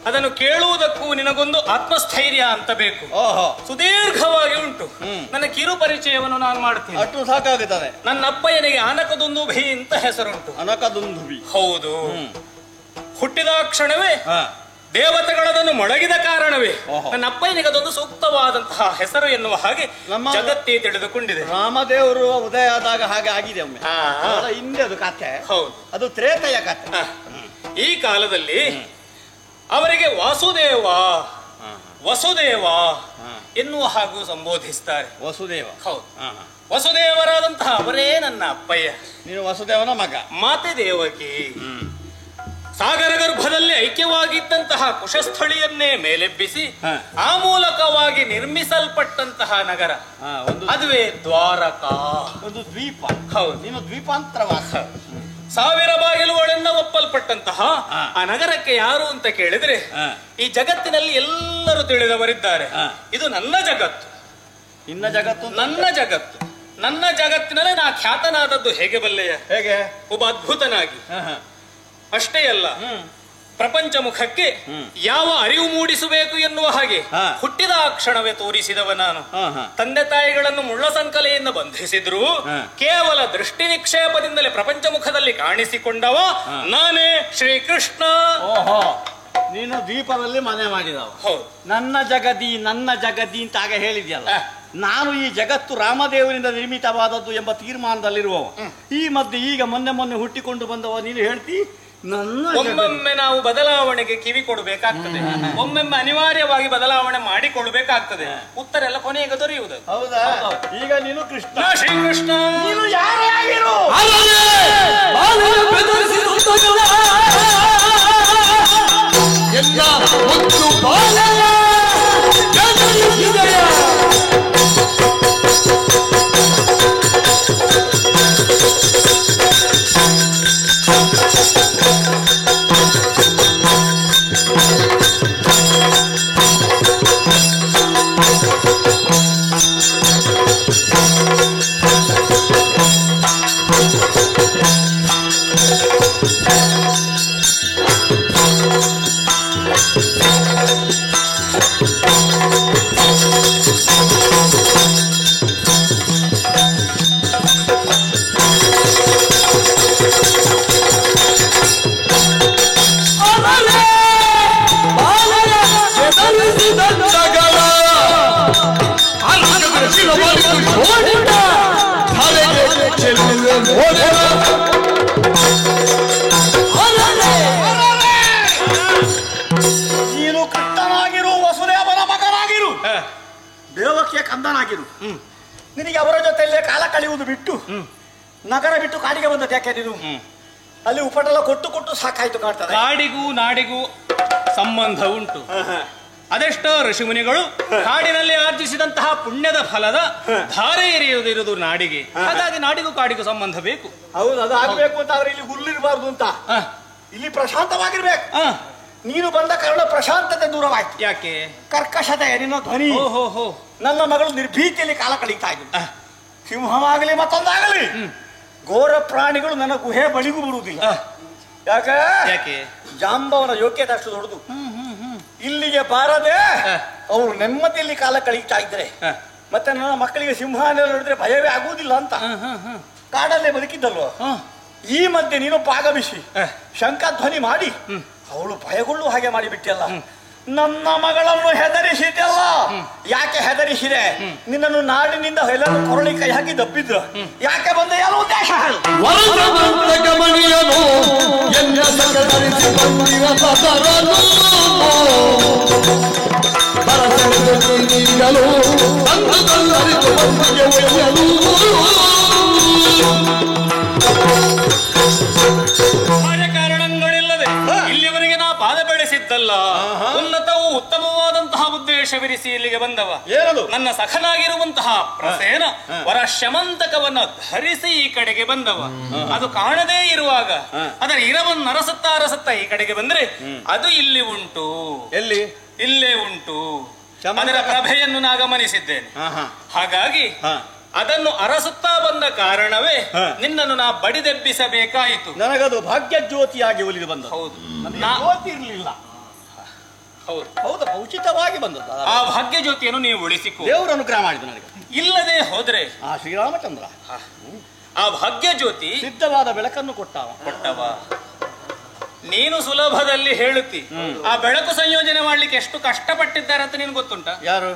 ಅದನ್ನು ಕೇಳುವುದಕ್ಕೂ ನಿನಗೊಂದು ಆತ್ಮಸ್ಥೈರ್ಯ ಅಂತ ಬೇಕು. ಸುದೀರ್ಘವಾಗಿ ಉಂಟು. ನನ್ನ ಕಿರು ಪರಿಚಯವನ್ನು ನಾನು ಮಾಡ್ತೀನಿ, ಅಷ್ಟು ಸಾಕಾಗುತ್ತದೆ. ನನ್ನ ಅಪ್ಪಯ್ಯನಿಗೆ ಆನಕದುಂದುಭಿ ಅಂತ ಹೆಸರುಂಟು. ಅನಕದುಂದುಭಿ? ಹೌದು. ಹುಟ್ಟಿದ ಕ್ಷಣವೇ ದೇವತೆಗಳದನ್ನು ಮೊಳಗಿದ ಕಾರಣವೇ ನನ್ನ ಅಪ್ಪನಿಗೆ ಅದೊಂದು ಸೂಕ್ತವಾದಂತಹ ಹೆಸರು ಎನ್ನುವ ಹಾಗೆ ಜಗತ್ತೇ ತಿಳಿದುಕೊಂಡಿದೆ. ರಾಮದೇವರು ಉದಯ ಆದಾಗ ಹಾಗೆ ಆಗಿದೆ ಒಮ್ಮೆ. ಹಿಂದೆ ಅದು ಕಥೆ. ಹೌದು, ಅದು ತ್ರೇತೆಯ ಕಥೆ. ಈ ಕಾಲದಲ್ಲಿ ಅವರಿಗೆ ವಾಸುದೇವ ವಸುದೇವ ಎನ್ನುವ ಹಾಗೂ ಸಂಬೋಧಿಸ್ತಾರೆ. ವಸುದೇವ? ಹೌದು. ವಸುದೇವರಾದಂತಹ ಅವರೇ ನನ್ನ ಅಪ್ಪಯ್ಯ. ನೀನು ವಸುದೇವನ ಮಗ. ಮಾತೆ ದೇವಕಿ ಸಾಗರ ಗರ್ಭದಲ್ಲಿ ಐಕ್ಯವಾಗಿದ್ದಂತಹ ಕುಶಸ್ಥಳಿಯನ್ನೇ ಮೇಲೆಬ್ಬಿಸಿ ಆ ಮೂಲಕವಾಗಿ ನಿರ್ಮಿಸಲ್ಪಟ್ಟಂತಹ ನಗರ, ಅದುವೇ ದ್ವಾರಕಾ. ಒಂದು ದ್ವೀಪ. ಹೌದು. ನೀನು ದ್ವೀಪಾಂತರವಾಸ. 1000 ಬಾಗಿಲುಗಳಿಂದ ಒಪ್ಪಲ್ಪಟ್ಟಂತಹ ಆ ನಗರಕ್ಕೆ ಯಾರು ಅಂತ ಕೇಳಿದ್ರೆ ಈ ಜಗತ್ತಿನಲ್ಲಿ ಎಲ್ಲರೂ ತಿಳಿದವರಿದ್ದಾರೆ. ಇದು ನನ್ನ ಜಗತ್ತು. ನಿನ್ನ ಜಗತ್ತು? ನನ್ನ ಜಗತ್ತು. ನನ್ನ ಜಗತ್ತಿನಲ್ಲಿ ನಾ ಖ್ಯಾತನಾದದ್ದು ಹೇಗೆ ಬಲ್ಲೆಯ? ಹೇಗೆ? ಒಬ್ಬ ಅದ್ಭುತನಾಗಿ. ಅಷ್ಟೇ ಅಲ್ಲ, ಪ್ರಪಂಚ ಮುಖಕ್ಕೆ ಯಾವ ಅರಿವು ಮೂಡಿಸಬೇಕು ಎನ್ನುವ ಹಾಗೆ ಹುಟ್ಟಿದ ಆ ಕ್ಷಣವೇ ತೋರಿಸಿದವ ನಾನು. ತಂದೆ ತಾಯಿಗಳನ್ನು ಮುಳ್ಳ ಸಂಕಲೆಯಿಂದ ಬಂಧಿಸಿದ್ರು ಕೇವಲ ದೃಷ್ಟಿ ನಿಕ್ಷೇಪದಿಂದಲೇ ಪ್ರಪಂಚ ಮುಖದಲ್ಲಿ ಕಾಣಿಸಿಕೊಂಡವ ನಾನೇ ಶ್ರೀಕೃಷ್ಣ. ನೀನು ದ್ವೀಪದಲ್ಲಿ ಮನೆ ಮಾಡಿದವ. ನನ್ನ ಜಗದಿ ಅಂತ ಆಗ ಹೇಳಿದ್ಯಲ್ಲ. ನಾನು ಈ ಜಗತ್ತು ರಾಮದೇವರಿಂದ ನಿರ್ಮಿತವಾದದ್ದು ಎಂಬ ತೀರ್ಮಾನದಲ್ಲಿರುವವ. ಈ ಮಧ್ಯೆ ಈಗ ಮೊನ್ನೆ ಹುಟ್ಟಿಕೊಂಡು ಬಂದವ ನೀನು ಹೇಳ್ತಿ ಒಮ್ಮೊಮ್ಮೆ ನಾವು ಬದಲಾವಣೆಗೆ ಕಿವಿ ಕೊಡಬೇಕಾಗ್ತದೆ, ಒಮ್ಮೊಮ್ಮೆ ಅನಿವಾರ್ಯವಾಗಿ ಬದಲಾವಣೆ ಮಾಡಿಕೊಳ್ಬೇಕಾಗ್ತದೆ. ಉತ್ತರ ಎಲ್ಲ ಕೊನೆಗೆ ದೊರೆಯುವುದು. ಹೌದಾ? ಈಗ ನೀನು ಕೃಷ್ಣ, ಶ್ರೀಕೃಷ್ಣ. ನೀನು ಯಾರೇ ಆಗಿರು ಎಲ್ಲ ಒಂದು ಬಾಲಯ ಗಗನವಿದೆಯ ನೀನು ಕೃಷ್ಣನಾಗಿರು, ವಸುದೇವನ ಮಗನಾಗಿರು, ದೇವಕಿಯ ಕಂದನಾಗಿರು. ನಿನಗೆ ಅವರ ಜೊತೆಯಲ್ಲೇ ಕಾಲ ಕಳೆಯುವುದು ಬಿಟ್ಟು ನಗರ ಬಿಟ್ಟು ಕಾಡಿಗೆ ಬಂದದ್ದು ಯಾಕೆ? ನೀನು ಅಲ್ಲಿ ಉಪಟಳ ಕೊಟ್ಟು ಸಾಕಾಯ್ತು ಕಾಡ್ತದೆ. ಕಾಡಿಗೂ ನಾಡಿಗೂ ಸಂಬಂಧ ಉಂಟು. ಅದೆಷ್ಟೋ ಋಷಿಮುನಿಗಳು ಕಾಡಿನಲ್ಲಿ ಆರ್ಜಿಸಿದಂತಹ ಪುಣ್ಯದ ಫಲದ ಧಾರೆ ಎರೆಯುವುದಿರುವುದು ನಾಡಿಗೆ. ಹಾಗಾಗಿ ನಾಡಿಗೂ ಕಾಡಿಗೂ ಸಂಬಂಧ ಬೇಕು. ಹೌದು, ಅದು ಆಗ್ಬೇಕು ಅಂತ ಅವ್ರು ಇಲ್ಲಿ ಹುಲ್ಲಿರಬಾರ್ದು ಅಂತ, ಇಲ್ಲಿ ಪ್ರಶಾಂತವಾಗಿರ್ಬೇಕು. ನೀನು ಬಂದ ಕಾರಣ ಪ್ರಶಾಂತತೆ ದೂರವಾಯ್ತು. ಯಾಕೆ? ಕರ್ಕಶತೆ ನಿನ್ನ ಧ್ವನಿ. ನನ್ನ ಮಗಳು ನಿರ್ಭೀತಿಯಲ್ಲಿ ಕಾಲ ಕಳೀತಾ ಇದ್ರು. ಸಿಂಹವಾಗಲಿ ಮತ್ತೊಂದಾಗಲಿ ಘೋರ ಪ್ರಾಣಿಗಳು ನನ್ನ ಗುಹೆ ಬಳಿಗೂ ಬರುವುದಿಲ್ಲ. ಯಾಕೆ? ಜಾಂಬವನ ಯೋಗ್ಯತೆ ಅಷ್ಟು ದೊಡ್ಡದು. ಇಲ್ಲಿಗೆ ಬಾರದೆ ಅವರು ನೆಮ್ಮದಿಯಲ್ಲಿ ಕಾಲ ಕಳೀತಾ ಇದ್ರೆ ಮತ್ತೆ ನನ್ನ ಮಕ್ಕಳಿಗೆ ಸಿಂಹ ನೋಡಿದ್ರೆ ಭಯವೇ ಆಗುವುದಿಲ್ಲ ಅಂತ ಕಾಡಲ್ಲೇ ಬದುಕಿದ್ದಲ್ವ. ಈ ಮಧ್ಯೆ ನೀನು ಪಾಗಮಿಸಿ ಶಂಖಧ್ವನಿ ಮಾಡಿ ಅವಳು ಭಯಗೊಳ್ಳುವ ಹಾಗೆ ಮಾಡಿಬಿಟ್ಟಿಯಲ್ಲ. ನನ್ನ ಮಗಳನ್ನು ಹೆದರಿಸಿದೆಲ್ಲ. ಯಾಕೆ ಹೆದರಿಸಿದೆ? ನಿನ್ನನ್ನು ನಾಡಿನಿಂದ ಎಲ್ಲರೂ ಕೊರಳಿ ಕೈ ಹಾಕಿ ದಬ್ಬಿದ್ರ. ಯಾಕೆ ಬಂದ? ಯಾವ ಉದ್ದೇಶ? ಕಾರಣಗಳಿಲ್ಲದೆ ಇಲ್ಲಿಯವರೆಗೆ ನಾ ಪಾದ ಬೆಳೆಸಿದ್ದಲ್ಲ. ಉನ್ನತವೂ ಉತ್ತಮವಾದಂತಹ ಉದ್ದೇಶವಿರಿಸಿ ಇಲ್ಲಿಗೆ ಬಂದವ. ನನ್ನ ಸಖನಾಗಿರುವಂತಹ ಪ್ರಸೇನ ವರ ಶಮಂತಕವನ್ನ ಧರಿಸಿ ಈ ಕಡೆಗೆ ಬಂದವ. ಅದು ಕಾಣದೇ ಇರುವಾಗ ಅದರ ಇರವನ್ನು ಅರಸುತ್ತಾ ಈ ಕಡೆಗೆ ಬಂದ್ರೆ ಅದು ಇಲ್ಲಿ ಉಂಟು. ಎಲ್ಲಿ? ಇಲ್ಲೇ ಉಂಟು. ಅದರ ಪ್ರಭೆಯನ್ನು ನಾ ಗಮನಿಸಿದ್ದೇನೆ. ಹಾಗಾಗಿ ಅದನ್ನು ಅರಸುತ್ತಾ ಬಂದ ಕಾರಣವೇ ನಿನ್ನನ್ನು ನಾ ಬಡಿದೆಬ್ಬಿಸಬೇಕಾಯಿತು. ನನಗದು ಭಾಗ್ಯ ಜ್ಯೋತಿಯಾಗಿ ಒಲಿದು ಬಂದ. ಹೌದು, ಜ್ಯೋತಿ ಇರಲಿಲ್ಲ. ಹೌದು, ಉಚಿತವಾಗಿ ಬಂದದ್ದು. ಆ ಭಾಗ್ಯ ಜ್ಯೋತಿಯನ್ನು ನೀವು ಉಳಿಸಿಕೊ. ದೇವರು ಅನುಗ್ರಹ ಮಾಡಿದ ನನಗೆ. ಇಲ್ಲದೆ ಹೋದ್ರೆ ಆ ಶ್ರೀರಾಮಚಂದ್ರ ಆ ಭಾಗ್ಯ ಜ್ಯೋತಿ ಸಿದ್ಧವಾದ ಬೆಳಕನ್ನು ಕೊಟ್ಟವ. ನೀನು ಸುಲಭದಲ್ಲಿ ಹೇಳುತ್ತಿ. ಆ ಬೆಳಕು ಸಂಯೋಜನೆ ಮಾಡ್ಲಿಕ್ಕೆ ಎಷ್ಟು ಕಷ್ಟಪಟ್ಟಿದ್ದಾರೆ ಅಂತ ನಿನ್ ಗೊತ್ತುಂಟ? ಯಾರು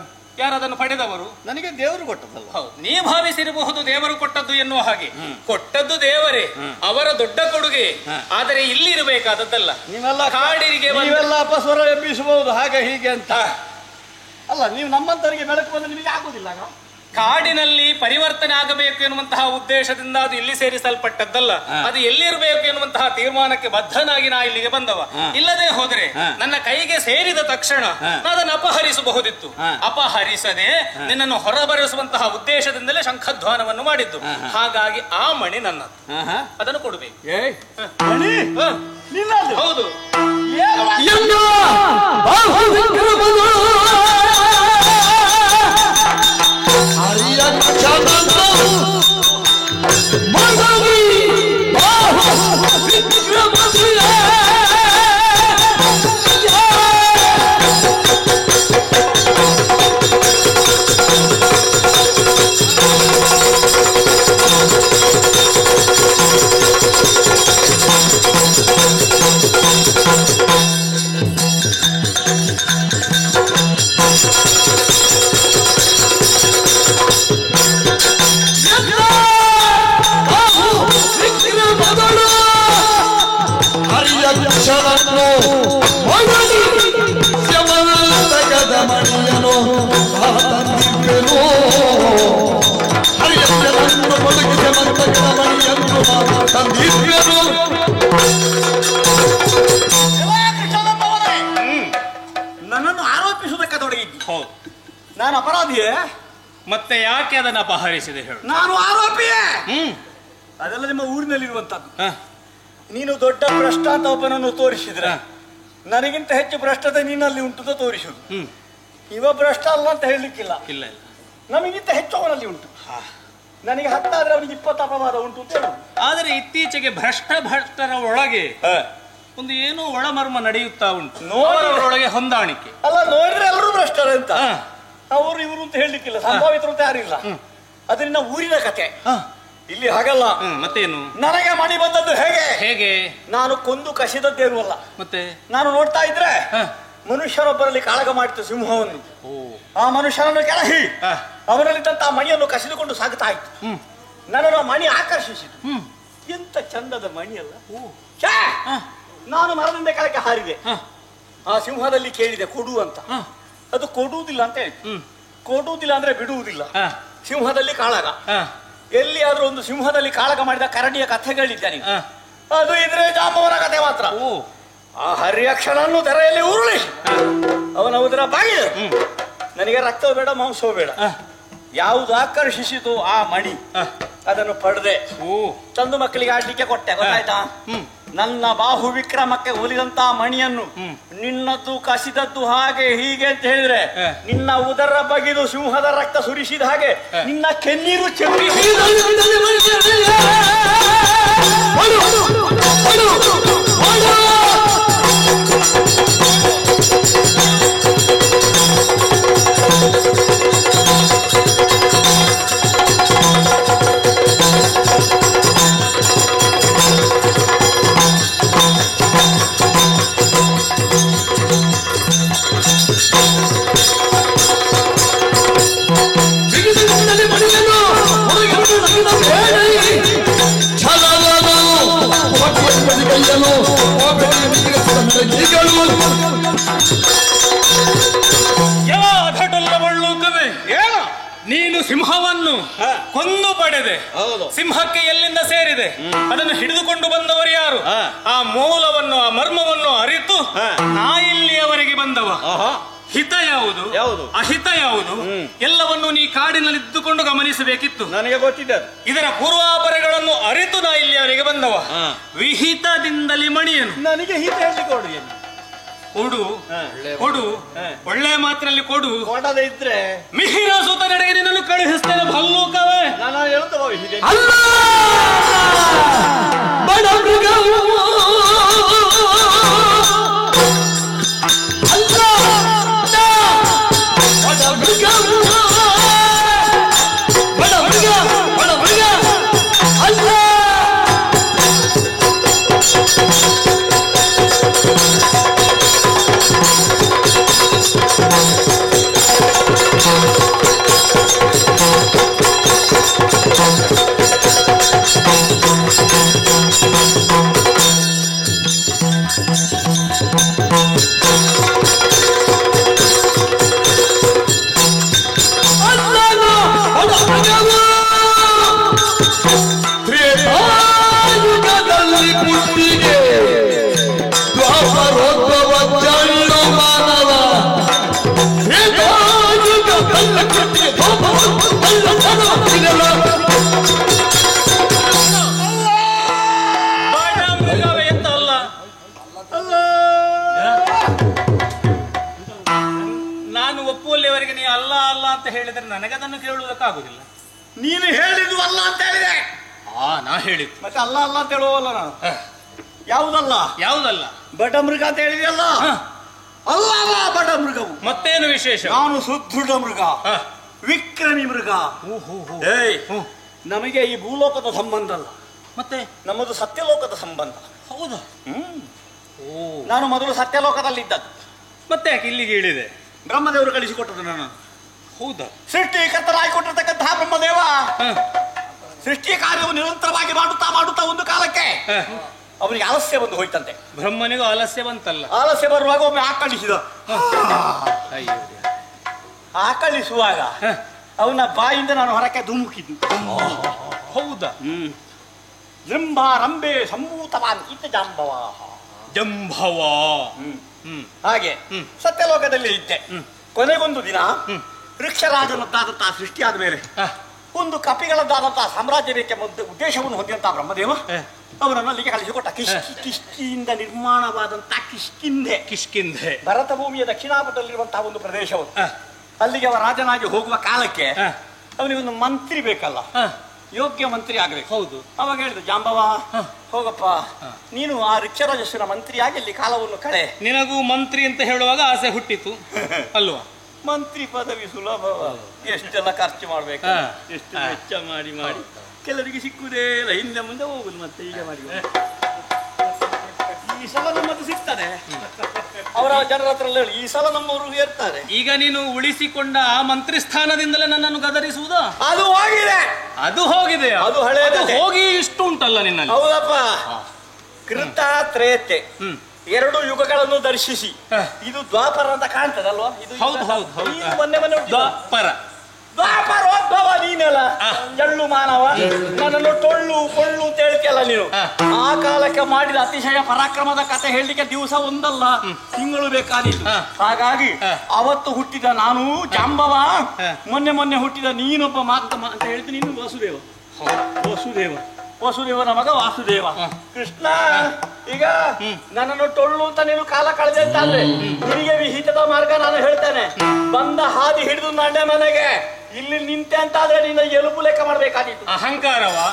ಅದನ್ನು ಪಡೆದವರು? ನನಗೆ ದೇವರು ಕೊಟ್ಟದ್ದಲ್ಲ. ಹೌದು, ನೀ ಭಾವಿಸಿರಬಹುದು ದೇವರು ಕೊಟ್ಟದ್ದು ಎನ್ನುವ ಹಾಗೆ. ಕೊಟ್ಟದ್ದು ದೇವರೇ, ಅವರ ದೊಡ್ಡ ಕೊಡುಗೆ. ಆದರೆ ಇಲ್ಲಿರಬೇಕಾದದ್ದಲ್ಲ. ನೀವೆಲ್ಲ ಕಾಡಿಗೆ ಅಪಸ್ವರ ಎಬ್ಬಿಸಬಹುದು ಹಾಗೆ ಹೀಗೆ ಅಂತ ಅಲ್ಲ. ನೀವು ನಮ್ಮಂತವರಿಗೆ ಬೆಳಕು ಬಂದ್ರೆ ನಿಮಗೆ ಆಗುದಿಲ್ಲ. ಕಾಡಿನಲ್ಲಿ ಪರಿವರ್ತನೆ ಆಗಬೇಕು ಎನ್ನುವಂತಹ ಉದ್ದೇಶದಿಂದ ಅದು ಇಲ್ಲಿ ಸೇರಿಸಲ್ಪಟ್ಟದ್ದಲ್ಲ. ಅದು ಎಲ್ಲಿರಬೇಕು ಎನ್ನುವಂತಹ ತೀರ್ಮಾನಕ್ಕೆ ಬದ್ಧನಾಗಿ ನಾ ಇಲ್ಲಿಗೆ ಬಂದವ. ಇಲ್ಲದೆ ಹೋದ್ರೆ ನನ್ನ ಕೈಗೆ ಸೇರಿದ ತಕ್ಷಣ ಅದನ್ನು ಅಪಹರಿಸಬಹುದಿತ್ತು. ಅಪಹರಿಸದೆ ನಿನ್ನನ್ನು ಹೊರಬರಿಸುವಂತಹ ಉದ್ದೇಶದಿಂದಲೇ ಶಂಖಧ್ವಾನವನ್ನು ಮಾಡಿದ್ದು. ಹಾಗಾಗಿ ಆ ಮಣಿ ನನ್ನದು, ಅದನ್ನು ಕೊಡಬೇಕು. ಹೌದು. ನನ್ನನ್ನು ಆರೋಪಿಸುವುದಕ್ಕೆ ತೊಡಗಿದ್ದಿ. ಹೌದು. ನಾನು ಅಪರಾಧಿಯೇ? ಮತ್ತೆ ಯಾಕೆ ಅದನ್ನ ಅಪಹರಿಸಿದೆ ಹೇಳು? ನಾನು ಆರೋಪಿಯೇ. ಹ್ಮ್. ಅದೆಲ್ಲ ನಿಮ್ಮ ಊರಿನಲ್ಲಿರುವಂತದ್ದು. ಹ. ನೀನು ದೊಡ್ಡ ಭ್ರಷ್ಟ ಅಂತ ಒಬ್ಬನನ್ನು ತೋರಿಸಿದ್ರೆ ನನಗಿಂತ ಹೆಚ್ಚು ಭ್ರಷ್ಟತೆ ನಿನ್ನಲ್ಲಿ ಉಂಟು ಅಂತ ತೋರಿಸುದು. ಇವ ಭ್ರಷ್ಟ ಅಲ್ಲ ಅಂತ ಹೇಳಲಿಕ್ಕಿಲ್ಲ. ಇಲ್ಲ ಇಲ್ಲ, ನಮಗಿಂತ ಹೆಚ್ಚು ಅವನಲ್ಲಿ ಉಂಟು. ನನಗೆ 10 ಆದ್ರೆ ಅವನಿಗೆ 20 ಅಪವಾದ ಉಂಟು ಅಂತ ಹೇಳುದು. ಆದರೆ ಇತ್ತೀಚೆಗೆ ಭ್ರಷ್ಟರ ಒಳಗೆ ಒಂದು ಏನೋ ಒಳಮರ್ಮ ನಡೆಯುತ್ತಾ ಉಂಟು. ಅವರೊಳಗೆ ಹೊಂದಾಣಿಕೆ. ಅಲ್ಲ, ನೋಡಿದ್ರೆ ಎಲ್ಲರೂ ಭ್ರಷ್ಟರ ಅಂತ, ಅವರು ಇವರು ಅಂತ ಹೇಳಲಿಕ್ಕಿಲ್ಲ, ಸಂಭಾವಿತರು ಅಂತ ಯಾರಿಲ್ಲ. ಅದು ನಿನ್ನ ಊರಿನ ಕತೆ. ಇಲ್ಲಿ ಹಾಗಲ್ಲ. ಮತ್ತೇನು? ನನಗೆ ಮಣಿ ಬಂದದ್ದು ಹೇಗೆ? ಹೇಗೆ? ನಾನು ಕೊಂದು ಕಸಿದದ್ದೇನು ಅಲ್ಲ. ಮತ್ತೆ ನಾನು ನೋಡ್ತಾ ಇದ್ರೆ ಮನುಷ್ಯರೊಬ್ಬರಲ್ಲಿ ಕಾಳಗ ಮಾಡಿತು ಸಿಂಹವನ್ನು. ಆ ಮನುಷ್ಯನನ್ನು ಕೆಳಹಿ ಅವರಲ್ಲಿದ್ದಂತಹ ಮಣಿಯನ್ನು ಕಸಿದುಕೊಂಡು ಸಾಗುತ್ತಾ ಇತ್ತು. ನನ್ನನ್ನು ಮಣಿ ಆಕರ್ಷಿಸಿತು. ಎಂತ ಚಂದದ ಮಣಿ ಅಲ್ಲ. ನಾನು ಮರದಿಂದ ಕೆಳಗೆ ಹಾರಿದೆ. ಆ ಸಿಂಹದಲ್ಲಿ ಕೇಳಿದೆ ಕೊಡು ಅಂತ. ಅದು ಕೊಡುವುದಿಲ್ಲ ಅಂತ ಹೇಳಿತು. ಕೊಡುವುದಿಲ್ಲ ಅಂದ್ರೆ ಬಿಡುವುದಿಲ್ಲ. ಸಿಂಹದಲ್ಲಿ ಕಾಳಗ. ಎಲ್ಲಿಯಾದ್ರೂ ಒಂದು ಸಿಂಹದಲ್ಲಿ ಕಾಳಗ ಮಾಡಿದ ಕರಡಿಯ ಕಥೆಗಳಿದ್ದಾನೆ. ಅದು ಇದ್ರೆ ಜಾಂಬವನ ಕಥೆ ಮಾತ್ರ. ಆ ಹರಿಯಕ್ಷಣನ್ನು ತೆರೆಯಲ್ಲಿ ಉರುಳಿ ಅವನ ಉದರ ಬಾಗಿದೆ. ನನಗೆ ರಕ್ತವೂ ಬೇಡ, ಮಾಂಸವೂ ಬೇಡ. ಯಾವುದು ಆಕರ್ಷಿಸಿತು ಆ ಮಣಿ ಅದನ್ನು ಪಡೆದೆ. ತಂದು ಮಕ್ಕಳಿಗೆ ಆಡ್ಲಿಕ್ಕೆ ಕೊಟ್ಟೆ. ಗೊತ್ತಾಯ್ತಾ? ನನ್ನ ಬಾಹು ವಿಕ್ರಮಕ್ಕೆ ಒಲಿದಂತ ಮಣಿಯನ್ನು ನಿನ್ನದ್ದು ಕಸಿದದ್ದು ಹಾಗೆ ಹೀಗೆ ಅಂತ ಹೇಳಿದ್ರೆ ನಿನ್ನ ಉದರ ಬಗೆದು ಸಿಂಹದ ರಕ್ತ ಸುರಿಸಿದ ಹಾಗೆ ನಿನ್ನ ಕೆನ್ನೀರು ಚೆಲ್ಲಿ ನೀನು ಸಿಂಹವನ್ನು ಕೊಂದು ಪಡೆದೆ. ಸಿಂಹಕ್ಕೆ ಎಲ್ಲಿಂದ ಸೇರಿದೆ? ಅದನ್ನು ಹಿಡಿದುಕೊಂಡು ಬಂದವರು ಯಾರು? ಆ ಮೂಲವನ್ನು, ಆ ಮರ್ಮವನ್ನು ಅರಿತು ನಾ ಇಲ್ಲಿಯವರೆಗೆ ಬಂದವ. ಹಿತ ಯಾವುದು, ಅಹಿತ ಯಾವುದು ಎಲ್ಲವನ್ನು ನೀ ಕಾಡಿನಲ್ಲಿ ಇದ್ದುಕೊಂಡು ಗಮನಿಸಬೇಕಿತ್ತು. ನನಗೆ ಗೊತ್ತಿದ್ದ ಇದರ ಪೂರ್ವಾಪರಗಳನ್ನು ಅರಿತು ನಾ ಇಲ್ಲಿಯವರೆಗೆ ಬಂದವ. ವಿಹಿತದಿಂದಲೇ ಮಣಿಯನು ನನಗೆ ಹಿತ ಹೇಳಲಿಕ್ಕೆ ಕೊಡು ಕೊಡು, ಒಳ್ಳೆ ಮಾತಿನಲ್ಲಿ ಕೊಡು. ಕೊಡದೆ ಇದ್ರೆ ಮಿಹಿರ ಸುತ ನಡೆಗೆ ನಿನ್ನನ್ನು ಕಳುಹಿಸ್ತೇನೆ. ಭಲ್ಲೂಕವೇ ನಾನು ಹೇಳುತ್ತ ಹೋಗಿದೆ. ಬಡ ಮೃಗವು ಅಲ್ಲ, ಬಡ ಮೃಗವು ಬಡ ಮೃಗ ಅಲ್ಲ. ನಾನು ಒಪ್ಪುವಲ್ಲಿವರೆಗೆ ನೀ ಅಲ್ಲ ಅಲ್ಲ ಅಂತ ಹೇಳಿದ್ರೆ ನನಗದನ್ನು ಕೇಳುವುದಕ್ಕಾಗುದಿಲ್ಲ. ನೀನು ಹೇಳಿದ್ದು ಅಲ್ಲ ಅಂತ ಹೇಳಿದೆ. ನಾ ಹೇಳಿದ್ದು ಮತ್ತೆ ಅಲ್ಲ ಅಲ್ಲ ಅಂತ ಹೇಳುವಲ್ಲ ನಾನು. ಯಾವುದಲ್ಲ? ಯಾವುದಲ್ಲ? ಬಡ ಮೃಗ ಅಂತ ಹೇಳಿದೆಯಲ್ಲ, ಅಲ್ಲ ಬಡ ಮೃಗವು. ಮತ್ತೇನು ವಿಶೇಷ? ನಾನು ಸುದೃಢ ಮೃಗ, ವಿಕ್ರಮಿ ಮೃಗ. ನಮಗೆ ಈ ಭೂಲೋಕದ ಸಂಬಂಧ ಅಲ್ಲ, ಮತ್ತೆ ನಮ್ಮದು ಸತ್ಯಲೋಕದ ಸಂಬಂಧ. ಹೌದಾ? ನಾನು ಮೊದಲು ಸತ್ಯಲೋಕದಲ್ಲಿದ್ದದ್ದು. ಮತ್ತೆ ಯಾಕೆ ಇಲ್ಲಿಗೆ ಇಳಿದೆ? ಬ್ರಹ್ಮದೇವರು ಕಳಿಸಿಕೊಟ್ಟದ್ದು ನಾನು. ಹೌದಾ? ಸೃಷ್ಟಿಕರ್ತರಾಗಿ ಕೊಟ್ಟಿರ್ತಕ್ಕಂತಹ ಬ್ರಹ್ಮದೇವ ಸೃಷ್ಟಿಯ ಕಾರ್ಯವು ನಿರಂತರವಾಗಿ ಮಾಡುತ್ತಾ ಮಾಡುತ್ತಾ ಒಂದು ಕಾಲಕ್ಕೆ ಅವನಿಗೆ ಆಲಸ್ಯ ಬಂದು ಹೋಯ್ತಂತೆ. ಬ್ರಹ್ಮನಿಗೂ ಆಲಸ್ಯ ಬಂತಲ್ಲ? ಆಲಸ್ಯ ಬರುವಾಗ ಒಮ್ಮೆ ಆಕಳಿಸಿದ. ಆಕಳಿಸುವಾಗ ಅವನ ಬಾಯಿಂದ ನಾನು ಹೊರಕ್ಕೆ ಧುಮುಕಿದ್ದು. ಹೌದಾ? ಜಂಭ ರಂಬೆ ಸಂಭೂತವಾನ್ ಇತ್ತ ಜಾಂಬವ. ಜಂಭವ ಹಾಗೆ ಸತ್ಯಲೋಕದಲ್ಲಿ ಇದ್ದೆ. ಕೊನೆಗೊಂದು ದಿನ ವೃಕ್ಷರಾಜನದ್ದಾದಂತಹ ಸೃಷ್ಟಿಯಾದ ಮೇಲೆ ಒಂದು ಕಪಿಗಳದ್ದಾದಂತಹ ಸಾಮ್ರಾಜ್ಯ ಬೇಕೆಂಬ ಉದ್ದೇಶವನ್ನು ಹೊಂದಿದಂತಹ ಬ್ರಹ್ಮದೇವ ಅವರನ್ನು ಅಲ್ಲಿಗೆ ಕಳಿಸಿಕೊಟ್ಟ. ಕಿಷ್ಕಿಯಿಂದ ನಿರ್ಮಾಣವಾದಂತಹ ಕಿಷ್ಕಿಂಧೆ ಭರತ ಭೂಮಿಯ ದಕ್ಷಿಣಾಪಟದಲ್ಲಿರುವಂತಹ ಒಂದು ಪ್ರದೇಶವು. ಅಲ್ಲಿಗೆ ಅವ ರಾಜನಾಗಿ ಹೋಗುವ ಕಾಲಕ್ಕೆ ಅವನಿಗೊಂದು ಮಂತ್ರಿ ಬೇಕಲ್ಲ, ಯೋಗ್ಯ ಮಂತ್ರಿ ಆಗಬೇಕು. ಹೌದು. ಅವಾಗ ಹೇಳಿದ ಜಾಂಬವ, ಹೋಗಪ್ಪ ನೀನು ಆ ವೃಕ್ಷರಾಜಸ್ವನ ಮಂತ್ರಿಯಾಗಿ ಅಲ್ಲಿ ಕಾಲವನ್ನು ಕಳೆ. ನಿನಗೂ ಮಂತ್ರಿ ಅಂತ ಹೇಳುವಾಗ ಆಸೆ ಹುಟ್ಟಿತು ಅಲ್ವಾ? ಮಂತ್ರಿ ಪದವಿ ಸುಲಭವ, ಎಷ್ಟೆಲ್ಲ ಖರ್ಚು ಮಾಡ್ಬೇಕು, ಎಷ್ಟು ವೆಚ್ಚ ಮಾಡಿ ಕೆಲವರಿಗೆ ಸಿಕ್ಕುದೇ ಇಲ್ಲ, ಹಿಂದೆ ಮುಂದೆ ಹೋಗುದು ಮತ್ತೆ ಈಗ ಮಾಡಿ. ಈ ಸಲ ನಮ್ಮದು ಸಿಗ್ತದೆ, ಅವರ ಜನರ ಹತ್ರ ಹೇಳಿ ಈ ಸಲ ನಮ್ಮವರು ಇರ್ತಾರೆ. ಈಗ ನೀನು ಉಳಿಸಿಕೊಂಡ ಆ ಮಂತ್ರಿ ಸ್ಥಾನದಿಂದಲೇ ನನ್ನನ್ನು ಗದರಿಸುವುದಾ? ಅದು ಹೋಗಿದೆ, ಅದು ಹಳೆಯದು ಹೋಗಿ ಇಷ್ಟು ಉಂಟಲ್ಲ ನಿನ್ನಲ್ಲಿ. ಹೌದಪ್ಪ. ಕೃತ ತ್ರೇತೆ ಎರಡು ಯುಗಗಳನ್ನು ದರ್ಶಿಸಿ ಇದು ದ್ವಾಪರ ಅಂತ ಕಾಣ್ತದಲ್ವಾ? ಇದು ಮೊನ್ನೆ ದ್ವಾಪರೋದ್ಭವ ನೀನೆಲ್ಲ ಜಳ್ಳು ಮಾನವ, ನನ್ನನ್ನು ಟೊಳ್ಳು ಕೊಳ್ಳು ಅಂತ ಹೇಳ್ತಿಯಲ್ಲ ನೀನು. ಆ ಕಾಲಕ್ಕೆ ಮಾಡಿದ ಅತಿಶಯ ಪರಾಕ್ರಮದ ಕಥೆ ಹೇಳಲಿಕ್ಕೆ ದಿವಸ ಒಂದಲ್ಲ ತಿಂಗಳು ಬೇಕಾದೀತು. ಹಾಗಾಗಿ ಅವತ್ತು ಹುಟ್ಟಿದ ನಾನು ಜಾಂಬವ, ಮೊನ್ನೆ ಹುಟ್ಟಿದ ನೀನೊಬ್ಬ ಮಾತಮ್ಮ ಅಂತ ಹೇಳಿದ್ದು ನೀನು ವಸುದೇವನ ಮಗ ವಾಸುದೇವ. ಕೃಷ್ಣ ಈಗ ನನ್ನನ್ನು ಟೊಳ್ಳು ಅಂತ ನೀನು ಕಾಲ ಕಳೆದೆ ಅಂತಾದ್ರೆ ನಿನಗೆ ವಿಹಿತದ ಮಾರ್ಗ ನಾನು ಹೇಳ್ತೇನೆ. ಬಂದ ಹಾದಿ ಹಿಡಿದು ನನ್ನ ಮನೆಗೆ ಇಲ್ಲಿ ನಿಂತೆ ಅಂತಾದ್ರೆ ನಿನ್ನ ಎಲುಬು ಲೆಕ್ಕ ಮಾಡ್ಬೇಕಾದಿತ್ತು. ಅಹಂಕಾರವಾ?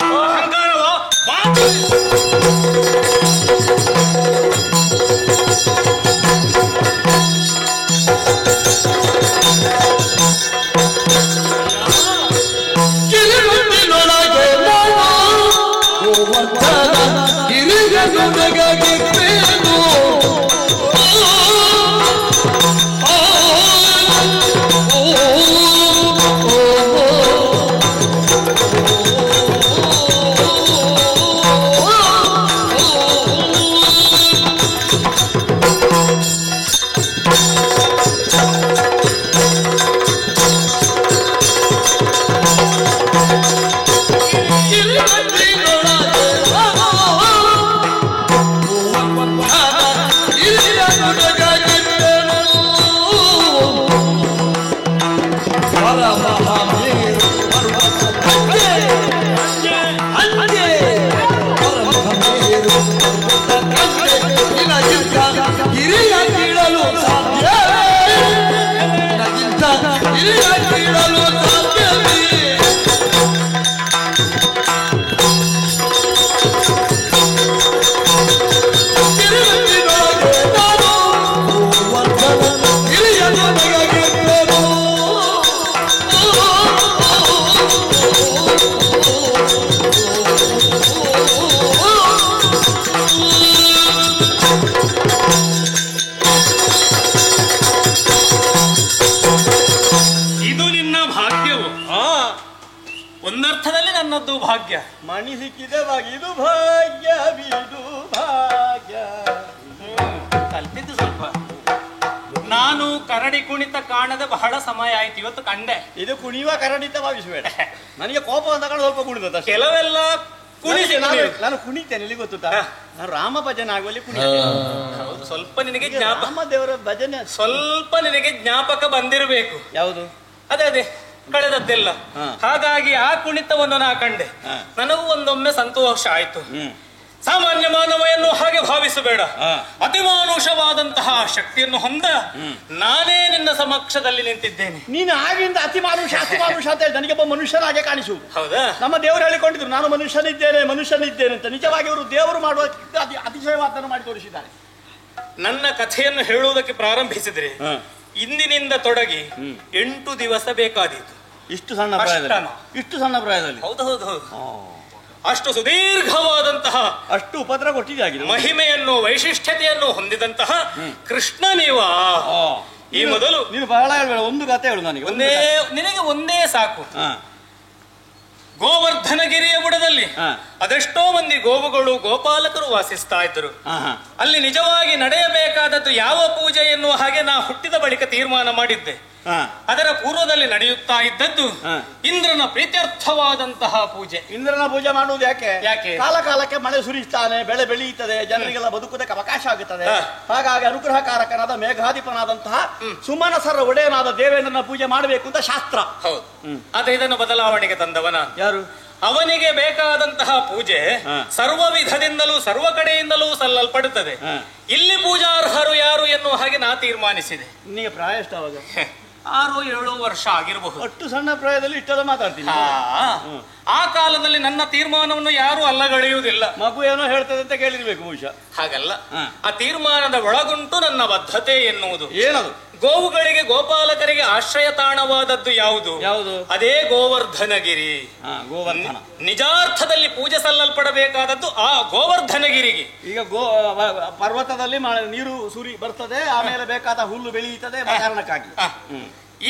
ಒಂದರ್ಥದಲ್ಲಿ ನನ್ನದ್ದು ಭಾಗ್ಯ. ಮಣಿ ಸಿಕ್ಕಿದೆ ಇದು ಭಾಗ್ಯ, ಇದು ಭಾಗ್ಯ. ಕಲ್ಪಿದ್ದು ಸ್ವಲ್ಪ. ನಾನು ಕರಡಿ ಕುಣಿತ ಕಾಣದೆ ಬಹಳ ಸಮಯ ಆಯ್ತು, ಇವತ್ತು ಕಂಡೆ. ಇದು ಕುಣಿಯುವ ಕರಡಿತ ಭಾವಿಸಬೇಡ. ನನಗೆ ಕೋಪ ಅಂತ ಕಾಣ ಸ್ವಲ್ಪ ಕುಣಿದ. ಕೆಲವೆಲ್ಲ ಕುಣಿಸಿ ನಾನು ಕುಣಿತೇನೆ, ಇಲ್ಲಿ ಗೊತ್ತುಂಟಾ? ನಾನು ರಾಮ ಭಜನೆ ಆಗುವಲ್ಲಿ ಕುಣಿ. ಹೌದು, ಸ್ವಲ್ಪ ನಿನಗೆ ಜ್ಞಾಪಕ, ರಾಮ ದೇವರ ಭಜನೆ ಸ್ವಲ್ಪ ನಿನಗೆ ಜ್ಞಾಪಕ ಬಂದಿರಬೇಕು. ಯಾವುದು? ಅದೇ ಕಳೆದದ್ದೆಲ್ಲ. ಹಾಗಾಗಿ ಆ ಕುಣಿತವನ್ನು ನಾ ಕಂಡೆ, ನನಗೂ ಒಂದೊಮ್ಮೆ ಸಂತೋಷ ಆಯ್ತು. ಸಾಮಾನ್ಯ ಮಾನವಯನ್ನು ಹಾಗೆ ಭಾವಿಸಬೇಡ, ಅತಿಮಾನುಷವಾದಂತಹ ಶಕ್ತಿಯನ್ನು ಹೊಂದ ನಾನೇ ನಿನ್ನ ಸಮಕ್ಷದಲ್ಲಿ ನಿಂತಿದ್ದೇನೆ. ನೀನು ಆಗಿಂದ ಅತಿಮಾನುಷ ಅಂತ ಹೇಳಿ ನನಗೆ ಒಬ್ಬ ಮನುಷ್ಯನಾಗೆ ಕಾಣಿಸುವುದು. ಹೌದಾ? ನಮ್ಮ ದೇವರು ಹೇಳಿಕೊಂಡಿದ್ರು ನಾನು ಮನುಷ್ಯನಿದ್ದೇನೆ ಅಂತ. ನಿಜವಾಗಿ ಅವರು ದೇವರು ಮಾಡುವ ಅತಿಶಯವಾದನ್ನು ಮಾಡಿ ತೋರಿಸಿದ್ದಾರೆ. ನನ್ನ ಕಥೆಯನ್ನು ಹೇಳುವುದಕ್ಕೆ ಪ್ರಾರಂಭಿಸಿದ್ರೆ ಇಂದಿನಿಂದ ತೊಡಗಿ 8 ದಿವಸ ಬೇಕಾದೀತು. ಇಷ್ಟು ಸಣ್ಣ ಪ್ರಾಯದಲ್ಲಿ? ಹೌದು. ಅಷ್ಟು ಸುದೀರ್ಘವಾದಂತಹ, ಅಷ್ಟು ಉಪದ್ರ ಕೊಟ್ಟಿದ್ದಾಗಿದೆ. ಮಹಿಮೆಯನ್ನು ವೈಶಿಷ್ಟ್ಯತೆಯನ್ನು ಹೊಂದಿದಂತಹ ಕೃಷ್ಣ ನೀವ. ಈ ಮೊದಲು ನೀನು ಬಹಳ ಹೇಳ್ಬೇಡ, ಒಂದು ಕಥೆ ಹೇಳು ನನಗೆ. ನಿನಗೆ ಒಂದೇ ಸಾಕು. ಗೋವರ್ಧನಗಿರಿಯ ಬುಡದಲ್ಲಿ ಅದೆಷ್ಟೋ ಮಂದಿ ಗೋವುಗಳು ಗೋಪಾಲಕರು ವಾಸಿಸ್ತಾ ಇದ್ದರು. ಅಲ್ಲಿ ನಿಜವಾಗಿ ನಡೆಯಬೇಕಾದದ್ದು ಯಾವ ಪೂಜೆ ಎನ್ನುವ ಹಾಗೆ ನಾ ಹುಟ್ಟಿದ ಬಳಿಕ ತೀರ್ಮಾನ ಮಾಡಿದ್ದೆ. ಅದರ ಪೂರ್ವದಲ್ಲಿ ನಡೆಯುತ್ತಾ ಇದ್ದದ್ದು ಇಂದ್ರನ ಪ್ರೀತ್ಯರ್ಥವಾದಂತಹ ಪೂಜೆ. ಇಂದ್ರನ ಪೂಜೆ ಮಾಡುವುದು ಯಾಕೆ? ಕಾಲ ಕಾಲಕ್ಕೆ ಮಳೆ ಸುರಿಸ್ತಾನೆ, ಬೆಳೆ ಬೆಳೆಯುತ್ತದೆ, ಜನರಿಗೆಲ್ಲ ಬದುಕುವುದಕ್ಕೆ ಅವಕಾಶ ಆಗುತ್ತದೆ. ಹಾಗಾಗಿ ಅನುಗ್ರಹಕಾರಕನಾದ ಮೇಘಾಧಿಪನಾದಂತಹ ಸುಮನಸರ ಒಡೆಯನಾದ ದೇವೇಂದ್ರನ ಪೂಜೆ ಮಾಡಬೇಕು ಅಂತ ಶಾಸ್ತ್ರ. ಹೌದು. ಆದ್ರೆ ಇದನ್ನು ಬದಲಾವಣೆಗೆ ತಂದವನ ಯಾರು? ಅವನಿಗೆ ಬೇಕಾದಂತಹ ಪೂಜೆ ಸರ್ವ ವಿಧದಿಂದಲೂ ಸರ್ವ ಕಡೆಯಿಂದಲೂ ಸಲ್ಲಲ್ಪಡುತ್ತದೆ. ಇಲ್ಲಿ ಪೂಜಾರ್ಹರು ಯಾರು ಎನ್ನುವ ಹಾಗೆ ನಾ ತೀರ್ಮಾನಿಸಿದೆ. ನಿನಗೆ ಪ್ರಾಯ ಎಷ್ಟು ಅವಾಗ? 6-7 ವರ್ಷ ಆಗಿರಬಹುದು. ಅಷ್ಟು ಸಣ್ಣ ಪ್ರಾಯದಲ್ಲಿ ಇಷ್ಟೆಲ್ಲ ಮಾತಾಡ್ತೀನಿ. ಆ ಕಾಲದಲ್ಲಿ ನನ್ನ ತೀರ್ಮಾನವನ್ನು ಯಾರು ಅಲ್ಲಗಳೆಯುವುದಿಲ್ಲ. ಮಗು ಏನೋ ಹೇಳ್ತದೆ ಅಂತ ಕೇಳಿರ್ಬೇಕು ಬಹುಶಃ. ಹಾಗಲ್ಲ, ಆ ತೀರ್ಮಾನದ ಒಳಗುಂಟು ನನ್ನ ಬದ್ಧತೆ ಎನ್ನುವುದು. ಏನದು? ಗೋವುಗಳಿಗೆ ಗೋಪಾಲಕರಿಗೆ ಆಶ್ರಯ ತಾಣವಾದದ್ದು ಯಾವುದು? ಅದೇ ಗೋವರ್ಧನಗಿರಿ. ಗೋವರ್ಧನ ನಿಜಾರ್ಥದಲ್ಲಿ ಪೂಜೆ ಸಲ್ಲಲ್ಪಡಬೇಕಾದದ್ದು ಆ ಗೋವರ್ಧನಗಿರಿಗೆ. ಈಗ ಪರ್ವತದಲ್ಲಿ ನೀರು ಸುರಿ ಬರ್ತದೆ, ಆಮೇಲೆ ಬೇಕಾದ ಹುಲ್ಲು ಬೆಳೆಯುತ್ತದೆ ಕಾರಣಕ್ಕಾಗಿ.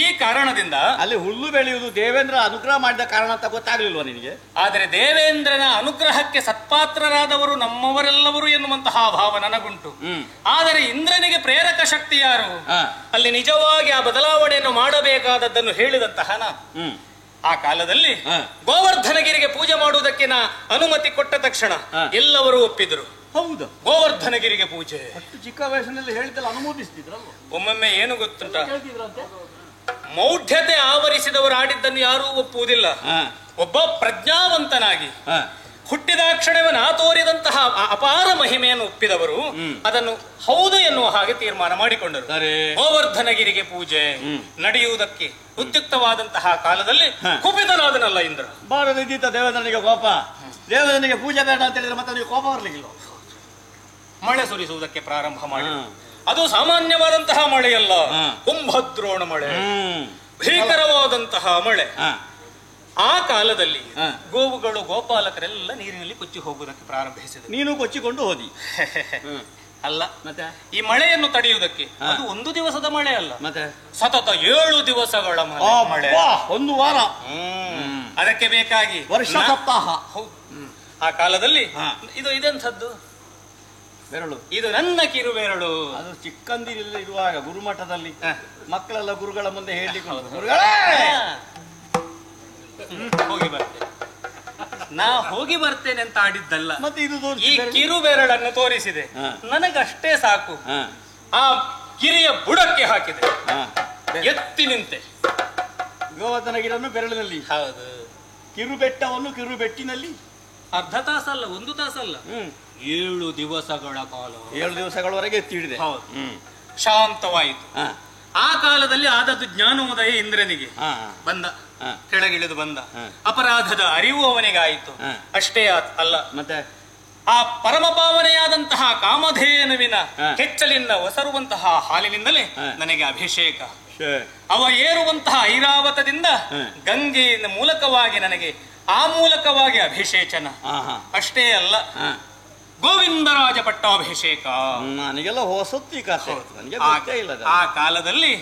ಈ ಕಾರಣದಿಂದ ಅಲ್ಲಿ ಹುಲ್ಲು ಬೆಳೆಯುವುದು ದೇವೇಂದ್ರ ಅನುಗ್ರಹ ಮಾಡಿದ ಕಾರಣ ಅಂತ ಗೊತ್ತಾಗ್ಲಿಲ್ವಾ ನಿನಗೆ? ಆದರೆ ದೇವೇಂದ್ರನ ಅನುಗ್ರಹಕ್ಕೆ ಸತ್ಪಾತ್ರರಾದವರು ನಮ್ಮವರೆಲ್ಲವರು ಎನ್ನುವಂತಹ ಭಾವ ನನಗುಂಟು. ಆದರೆ ಇಂದ್ರನಿಗೆ ಪ್ರೇರಕ ಶಕ್ತಿ ಯಾರು? ಅಲ್ಲಿ ನಿಜವಾಗಿ ಆ ಬದಲಾವಣೆಯನ್ನು ಮಾಡಬೇಕಾದದ್ದನ್ನು ಹೇಳಿದಂತಹ ನಾನು ಆ ಕಾಲದಲ್ಲಿ ಗೋವರ್ಧನಗಿರಿಗೆ ಪೂಜೆ ಮಾಡುವುದಕ್ಕೆ ನಾ ಅನುಮತಿ ಕೊಟ್ಟ ತಕ್ಷಣ ಎಲ್ಲರೂ ಒಪ್ಪಿದ್ರು. ಹೌದು, ಗೋವರ್ಧನಗಿರಿಗೆ ಪೂಜೆ ಅಷ್ಟು ಚಿಕ್ಕ ವಯಸ್ಸಿನಲ್ಲಿ ಹೇಳಿದ್ದಲ್ಲ ಅನುಮೋದಿಸ್ತಿದ್ರಲ್ಲ. ಒಮ್ಮೊಮ್ಮೆ ಏನು ಗೊತ್ತುಂಟ, ಮೌಢ್ಯತೆ ಆವರಿಸಿದವರು ಆಡಿದ್ದನ್ನು ಯಾರೂ ಒಪ್ಪುವುದಿಲ್ಲ. ಒಬ್ಬ ಪ್ರಜ್ಞಾವಂತನಾಗಿ ಹುಟ್ಟಿದಾಕ್ಷಣವೇ ನಾ ತೋರಿದಂತಹ ಅಪಾರ ಮಹಿಮೆಯನ್ನು ಒಪ್ಪಿದವರು ಅದನ್ನು ಹೌದು ಎನ್ನುವ ಹಾಗೆ ತೀರ್ಮಾನ ಮಾಡಿಕೊಂಡರು. ಗೋವರ್ಧನಗಿರಿಗೆ ಪೂಜೆ ನಡೆಯುವುದಕ್ಕೆ ಉದ್ಯುಕ್ತವಾದಂತಹ ಕಾಲದಲ್ಲಿ ಕುಪಿತನಾದನಲ್ಲ ಇಂದ್ರ. ಬಾರದಿದ್ದ ದೇವೇಂದ್ರನಿಗೆ ಕೋಪ. ದೇವೇಂದ್ರನಿಗೆ ಪೂಜೆ ಬೇಡ ಅಂತ ಹೇಳಿದ್ರೆ ಮತ್ತೆ ಕೋಪ ಬರಲಿಲ್ಲ. ಮಳೆ ಸುರಿಸುವುದಕ್ಕೆ ಪ್ರಾರಂಭ ಮಾಡಿ. ಅದು ಸಾಮಾನ್ಯವಾದಂತಹ ಮಳೆಯಲ್ಲ, ಕುಂಭದ್ರೋಣ ಮಳೆ, ಭೀಕರವಾದಂತಹ ಮಳೆ. ಆ ಕಾಲದಲ್ಲಿ ಗೋವುಗಳು ಗೋಪಾಲಕರೆಲ್ಲ ನೀರಿನಲ್ಲಿ ಕೊಚ್ಚಿ ಹೋಗುವುದಕ್ಕೆ ಪ್ರಾರಂಭಿಸಿದೆ. ನೀನು ಕೊಚ್ಚಿಕೊಂಡು ಹೋದಿ? ಅಲ್ಲ, ಮತ್ತೆ ಈ ಮಳೆಯನ್ನು ತಡೆಯುವುದಕ್ಕೆ ಅದು ಒಂದು ದಿವಸದ ಮಳೆ ಅಲ್ಲ, ಮತ್ತೆ ಸತತ 7 ದಿವಸಗಳ ಮಳೆ, 1 ವಾರ. ಅದಕ್ಕೆ ಬೇಕಾಗಿ ವರ್ಷ ಸಪ್ತಾಹ. ಆ ಕಾಲದಲ್ಲಿ ಇದೆಂಥದ್ದು ಬೆರಳು? ಇದು ನನ್ನ ಕಿರು ಬೆರಳು. ಅದು ಚಿಕ್ಕಂದಿರಲ್ಲ ಇರುವಾಗ ಗುರುಮಠದಲ್ಲಿ ಮಕ್ಕಳೆಲ್ಲ ಗುರುಗಳ ಮುಂದೆ ಹೇಳಿಕೊಂಡು ಹೋಗಿ ಬರ್ತೇನೆ, ನಾ ಹೋಗಿ ಬರ್ತೇನೆ ಅಂತ ಆಡಿದ್ದಲ್ಲ. ಮತ್ತೆ ಇದು ಈ ಕಿರು ಬೆರಳನ್ನು ತೋರಿಸಿದೆ, ನನಗಷ್ಟೇ ಸಾಕು. ಆ ಕಿರಿಯ ಬುಡಕ್ಕೆ ಹಾಕಿದೆ, ಎತ್ತಿ ನಿಂತೆ. ಗೋವರ್ಧನಗಿರನ್ನು ಬೆರಳಿನಲ್ಲಿ. ಹೌದು. ಕಿರು ಬೆಟ್ಟವನ್ನು ಕಿರು ಬೆಟ್ಟಿನಲ್ಲಿ ಅರ್ಧ ತಾಸಲ್ಲ, 1 ತಾಸಲ್ಲ, 7 ದಿವಸಗಳ ಕಾಲ, 7 ದಿವಸಗಳವರೆಗೆ ಎತ್ತಿ ಹಿಡಿದೆ. ಶಾಂತವಾಯಿತು. ಆ ಕಾಲದಲ್ಲಿ ಆದದ್ದು ಜ್ಞಾನೋದಯ ಇಂದ್ರನಿಗೆ. ಬಂದ, ಕೆಳಗಿಳಿದು ಬಂದ. ಅಪರಾಧದ ಅರಿವು ಅವನಿಗಾಯಿತು. ಅಷ್ಟೇ ಅಲ್ಲ, ಮತ್ತೆ ಆ ಪರಮ ಪಾವನೆಯಾದಂತಹ ಕಾಮಧೇನುವಿನ ಕೆಚ್ಚಲಿಂದ ಒಸರುವಂತಹ ಹಾಲಿನಿಂದಲೇ ನನಗೆ ಅಭಿಷೇಕ. ಅವ ಏರುವಂತಹ ಐರಾವತದಿಂದ ಗಂಗೆಯ ಮೂಲಕವಾಗಿ ನನಗೆ ಆ ಮೂಲಕವಾಗಿ ಅಭಿಷೇಚನ. ಅಷ್ಟೇ ಅಲ್ಲ, ಗೋವಿಂದರಾಜ ಪಟ್ಟಾಭಿಷೇಕ. ನನಗೆಲ್ಲ ಹೊಸತ್ತಿ ಕಥೆ. ಆ ಕಾಲದಲ್ಲಿ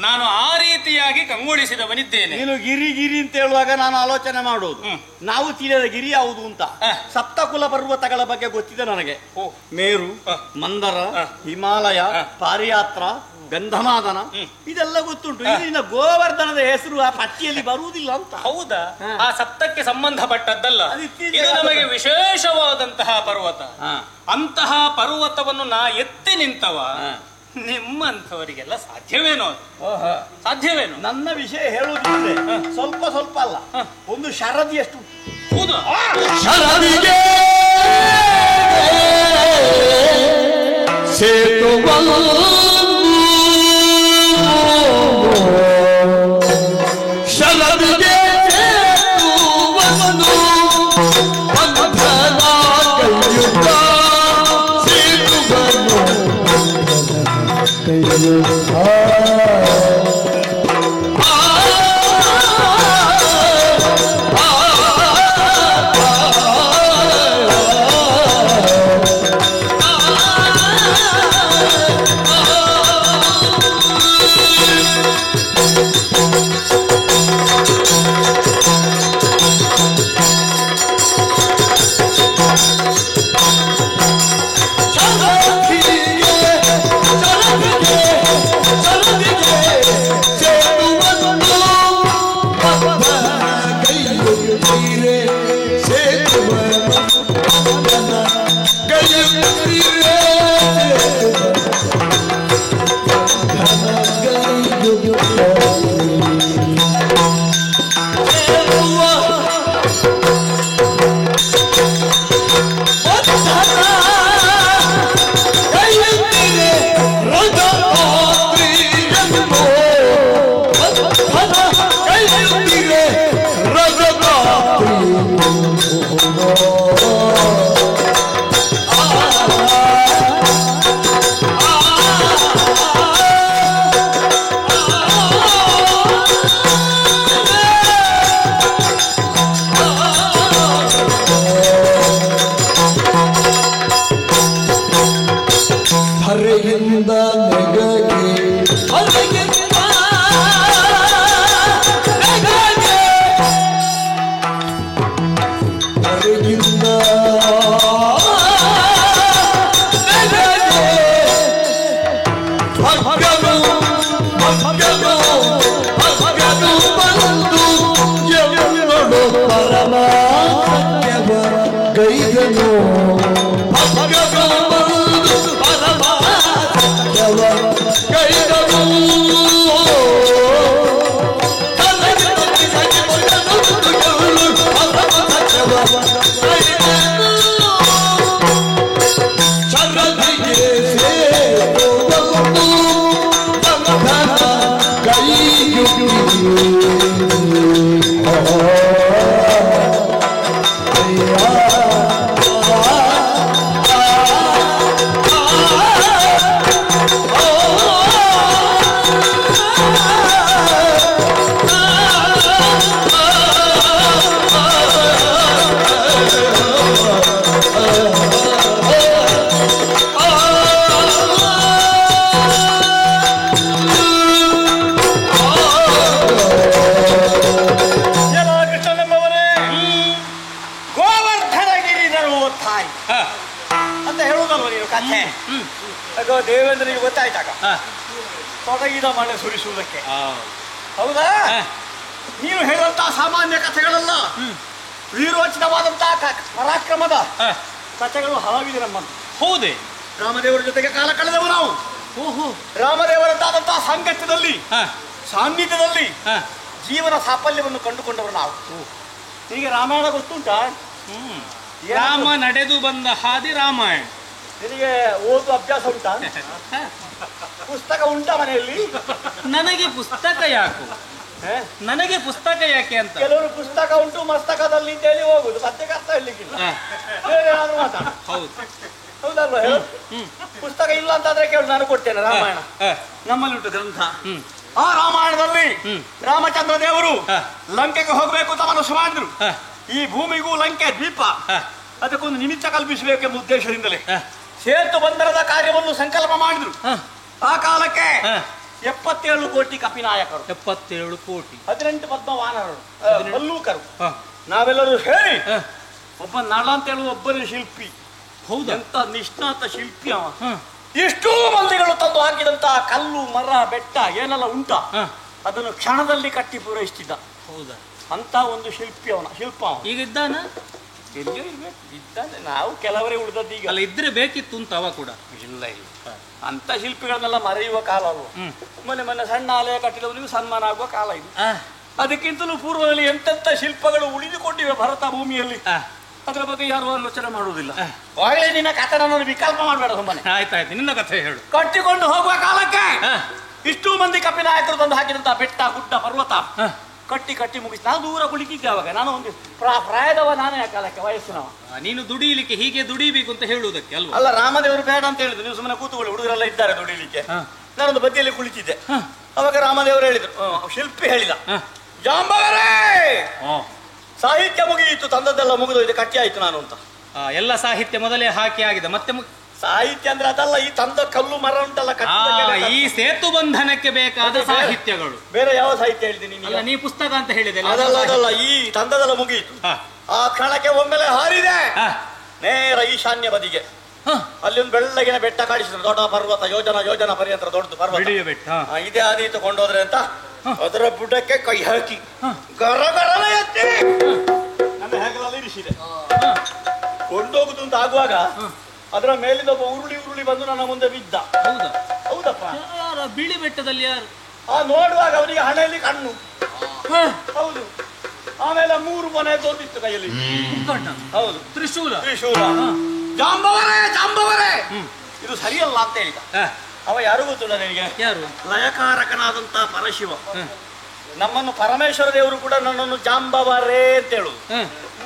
ನಾನು ಆ ರೀತಿಯಾಗಿ ಕಂಗೊಳಿಸಿದವನಿದ್ದೇನೆ. ನೀನು ಗಿರಿ ಗಿರಿ ಅಂತ ಹೇಳುವಾಗ ನಾನು ಆಲೋಚನೆ ಮಾಡುವುದು, ನಾವು ತಿಳಿಯದ ಗಿರಿ ಯಾವುದು ಅಂತ. ಸಪ್ತಕುಲ ಪರ್ವತಗಳ ಬಗ್ಗೆ ಗೊತ್ತಿದೆ ನನಗೆ. ಮೇರು, ಮಂದರ, ಹಿಮಾಲಯ, ಪಾರಿಯಾತ್ರ, ಗಂಧಮಾದನ, ಇದೆಲ್ಲ ಗೊತ್ತುಂಟು. ಇನ್ನು ಗೋವರ್ಧನದ ಹೆಸರು ಆ ಪಟ್ಟಿಯಲ್ಲಿ ಬರುವುದಿಲ್ಲ ಅಂತ. ಹೌದಾ? ಆ ಸಪ್ತಕ್ಕೆ ಸಂಬಂಧಪಟ್ಟದ್ದಲ್ಲ, ಇದು ನಮಗೆ ವಿಶೇಷವಾದಂತಹ ಪರ್ವತ. ಅಂತಹ ಪರ್ವತವನ್ನು ನಾ ಎತ್ತಿ ನಿಂತವ. ನಿಮ್ಮಂಥವರಿಗೆಲ್ಲ ಸಾಧ್ಯವೇನೋ? ಸಾಧ್ಯವೇನೋ? ನನ್ನ ವಿಷಯ ಹೇಳುವುದಿದ್ರೆ ಸ್ವಲ್ಪ ಸ್ವಲ್ಪ ಅಲ್ಲ, ಒಂದು ಶರದಿ ಎಷ್ಟು. ಹೌದಾ? ಶರದಿಗೆ ಶರದಿಗೆ ದೇವೇಂದ್ರನಿಗೆ ಗೊತ್ತಾಯ್ತಾಗ ತೊಡಗಿದ ಮಳೆ ಸುರಿಸುವುದಕ್ಕೆ. ಹೌದಾ? ನೀನು ಹೇಳುವಂತಹ ಸಾಮಾನ್ಯ ಕಥೆಗಳಲ್ಲ, ವೀರೋಚಿತವಾದಂತಹ ಪರಾಕ್ರಮದ ಕಥೆಗಳು ಹಲವಿದೆ ನಮ್ಮನ್ನು. ಹೌದೇ? ರಾಮದೇವರ ಜೊತೆಗೆ ಕಾಲ ಕಳೆದವು ನಾವು. ರಾಮದೇವರಂತಾದಂತಹ ಸಾಂಗತ್ಯದಲ್ಲಿ ಸಾನ್ನಿಧ್ಯದಲ್ಲಿ ಜೀವನ ಸಾಫಲ್ಯವನ್ನು ಕಂಡುಕೊಂಡವರು ನಾವು. ಈಗ ರಾಮಾಯಣ ಗೊತ್ತುಂಟಾ? ರಾಮ ನಡೆದು ಬಂದ ಹಾದಿ ರಾಮಾಯಣ. ನಿನಗೆ ಓದುವ ಅಭ್ಯಾಸ ಉಂಟಾ? ಪುಸ್ತಕ ಉಂಟಾ ಮನೆಯಲ್ಲಿ? ನನಗೆ ಪುಸ್ತಕ ಯಾಕು? ನನಗೆ ಪುಸ್ತಕ ಯಾಕೆ ಅಂತ. ಕೆಲವರು ಪುಸ್ತಕ ಉಂಟು ಮಸ್ತಕದಲ್ಲಿ ಅಂತೇಳಿ ಹೋಗುದು, ಮತ್ತೆ ಅರ್ಥ ಹೇಳಲಿಕ್ಕಿಲ್ಲ. ಬೇರೆ ಏನಾದ್ರು ಮಾತಾಡ. ಹೌದಲ್ವ? ಪುಸ್ತಕ ಇಲ್ಲ ಅಂತಾದ್ರೆ ಕೇಳು, ನಾನು ಕೊಡ್ತೇನೆ. ರಾಮಾಯಣ ನಮ್ಮಲ್ಲಿ ಉಂಟು ಗ್ರಂಥ. ಆ ರಾಮಾಯಣದಲ್ಲಿ ರಾಮಚಂದ್ರ ದೇವರು ಲಂಕೆಗೆ ಹೋಗ್ಬೇಕು ಅಂತ ಮನಸ್ಸು ಮಾಡಿದ್ರು. ಈ ಭೂಮಿಗೂ ಲಂಕೆ ದ್ವೀಪ, ಅದಕ್ಕೊಂದು ನಿಮಿತ್ತ ಕಲ್ಪಿಸಬೇಕೆಂಬ ಉದ್ದೇಶದಿಂದಲೇ ಸೇತು ಬಂದರದ ಕಾರ್ಯವನ್ನು ಸಂಕಲ್ಪ ಮಾಡಿದ್ರು. ಆ ಕಾಲಕ್ಕೆ 77 ಕೋಟಿ ಕಪಿನಾಯಕರು, 77 ಕೋಟಿ, 18 ಪದ್ಮವಾನರು, ಮಲ್ಲೂಕರು, ನಾವೆಲ್ಲರೂ ಹೇಳಿ ಒಬ್ಬ ನಳ ಅಂತ ಹೇಳುವ ಒಬ್ಬನೇ ಶಿಲ್ಪಿ. ಹೌದು, ಎಂತ ನಿಷ್ಣಾತ ಶಿಲ್ಪಿ ಅವ. ಇಷ್ಟೂ ಮಂದಿಗಳು ತಂದು ಹಾಕಿದಂತಹ ಕಲ್ಲು ಮರ ಬೆಟ್ಟ ಏನೆಲ್ಲ ಉಂಟ ಅದನ್ನು ಕ್ಷಣದಲ್ಲಿ ಕಟ್ಟಿ ಪೂರೈಸ್ತಿದ್ದ. ಹೌದಾ? ಅಂತ ಒಂದು ಶಿಲ್ಪಿ ಅವನ ಶಿಲ್ಪ. ಈಗ ಇದ್ದಾನ? ಇದ್ದಾನೆ. ನಾವು ಕೆಲವರೇ ಉಳಿದದ್ದು ಈಗ. ಅಲ್ಲ, ಇದ್ರೆ ಬೇಕಿತ್ತು ಅಂತ ಅವ ಕೂಡ ಇಲ್ಲ ಇಲ್ಲ. ಅಂತ ಶಿಲ್ಪಿಗಳನ್ನೆಲ್ಲ ಮರೆಯುವ ಕಾಲ ಅಲ್ವ. ಮೊನ್ನೆ ಸಣ್ಣ ಆಲಯ ಕಟ್ಟಿದವನಿಗೂ ಸನ್ಮಾನ ಆಗುವ ಕಾಲ ಇದು. ಅದಕ್ಕಿಂತಲೂ ಪೂರ್ವದಲ್ಲಿ ಎಂತೆಂತ ಶಿಲ್ಪಗಳು ಉಳಿದುಕೊಂಡಿವೆ ಭಾರತ ಭೂಮಿಯಲ್ಲಿ. ಅದರ ಬಗ್ಗೆ ಯಾರು ಆಲೋಚನೆ ಮಾಡುವುದಿಲ್ಲ. ಒಳ್ಳೆ ನಿನ್ನ ಕಥೆ ನನ್ನನ್ನು ವಿಕಲ್ಪ ಮಾಡಬೇಡ ಸುಮ್ಮನೆ. ಆಯ್ತಾಯ್ತು, ನಿನ್ನ ಕಥೆ ಹೇಳು. ಕಟ್ಟಿಕೊಂಡು ಹೋಗುವ ಕಾಲಕ್ಕೆ ಇಷ್ಟೂ ಮಂದಿ ಕಪಿನಾಯಕರು ತಂದು ಹಾಕಿದಂತ ಬೆಟ್ಟ ಗುಡ್ಡ ಪರ್ವತ ಕಟ್ಟಿ ಕಟ್ಟಿ ಮುಗಿಸಿ ನಾನು ದೂರ ಕುಳಿತಿದ್ದೆ. ಅವಾಗ ನಾನು ಒಂದು ಪ್ರಾಯದವ ನಾನೇ ಆ ಕಾಲಕ್ಕೆ, ವಯಸ್ಸಿನವ. ನೀನು ದುಡಿಲಿಕ್ಕೆ ಹೀಗೆ ದುಡಿಬೇಕು ಅಂತ ಹೇಳುವುದಕ್ಕೆ ಅಲ್ವಾ? ಅಲ್ಲ, ರಾಮದೇವರು ಬೇಡ ಅಂತ ಹೇಳಿದ್ರು. ನೀವು ಸುಮ್ಮನೆ ಕೂತ್ಕೊಳ್ಳಿ, ಹುಡುಗರೆಲ್ಲ ಇದ್ದಾರೆ ದುಡಿಲಿಕ್ಕೆ. ನಾನೊಂದು ಬದಿಯಲ್ಲಿ ಕುಳಿತಿದ್ದೆ. ಅವಾಗ ರಾಮದೇವರು ಹೇಳಿದ್ರು, ಶಿಲ್ಪಿ ಹೇಳಿದ, ಜಾಂಬವರೇ ಸಾಹಿತ್ಯ ಮುಗಿಯಿತು, ತಂದದ್ದೆಲ್ಲ ಮುಗಿದೋಯ್ತು, ಕಟ್ಟಿ ಆಯ್ತು ನಾನು ಅಂತ. ಎಲ್ಲ ಸಾಹಿತ್ಯ ಮೊದಲೇ ಹಾಕಿ ಆಗಿದೆ, ಮತ್ತೆ ಸಾಹಿತ್ಯ ಅಂದ್ರೆ ಅದಲ್ಲ, ಈ ತಂದ ಕಲ್ಲು ಮರ ಉಂಟಲ್ಲ, ಈ ಸೇತು ಬಂಧನಕ್ಕೆ ಬೇಕಾದ ಸಾಹಿತ್ಯಗಳು. ಬೇರೆ ಯಾವ ಸಾಹಿತ್ಯ ಹೇಳಿದ್ದೀನಿ? ಅಲ್ಲ, ನೀ ಪುಸ್ತಕ ಅಂತ ಹೇಳಿದೆ. ಅದಲ್ಲ, ಈ ತಂದದೆಲ್ಲ ಮುಗಿಯಿತು. ಆ ಕ್ಷಣಕ್ಕೆ ಒಮ್ಮೆಲೆ ಹಾರಿದೆ ನೇರ ಈಶಾನ್ಯ ಬದಿಗೆ. ಅಲ್ಲಿ ಒಂದು ಬೆಳ್ಳಗಿನ ಬೆಟ್ಟ ಕಾಣಿಸಿದ್ರು, ದೊಡ್ಡ ಪರ್ವತ, ಯೋಜನ ಪರ್ಯಂತರ ದೊಡ್ಡದು ಪರ್ವತ ಬೆಟ್ಟ. ಇದೇ ಆದೀತು ಕೊಂಡೋದ್ರೆ ಅಂತ ಅದರ ಬುಡಕ್ಕೆ ಕೈ ಹಾಕಿ ಗರಗರನ ಎತ್ತಿ ನನ್ನ ಹೆಗಲಲ್ಲಿ ಇರಿಸಿದೆ. ಕೊಂಡೋಗುದು ಅಂತ ಆಗುವಾಗ ಅದರ ಮೇಲಿಂದ ಒಬ್ಬ ಉರುಳಿ ಬಂದು ನನ್ನ ಮುಂದೆ ಬಿದ್ದ. ಹೌದಾ? ಹೌದಪ್ಪ. ಬಿಳಿ ಬೆಟ್ಟದಲ್ಲಿ ಯಾರು? ಆ ನೋಡುವಾಗ ಅವನಿಗೆ ಹಣೆಯಲ್ಲಿ ಕಣ್ಣು. ಹೌದು. ಆಮೇಲೆ 3 ಮನೆ ತೋತಿತ್ತು ಕೈಯಲ್ಲಿ. ಹೌದು. ತ್ರಿಶೂಲ. ಜಾಂಬವರೇ ಜಾಂಬವರೇ, ಇದು ಸರಿಯಲ್ಲ ಅಂತ ಹೇಳಿದ. ಅವ ಯಾರು ಗೊತ್ತಿಲ್ಲ ನಿನಗೆ? ಯಾರು? ಲಯಕಾರಕನಾದಂತ ಪರಶಿವ. ನಮ್ಮನ್ನು ಪರಮೇಶ್ವರ ದೇವರು ಕೂಡ ನನ್ನನ್ನು ಜಾಂಬವರೇ ಅಂತ ಹೇಳುದು.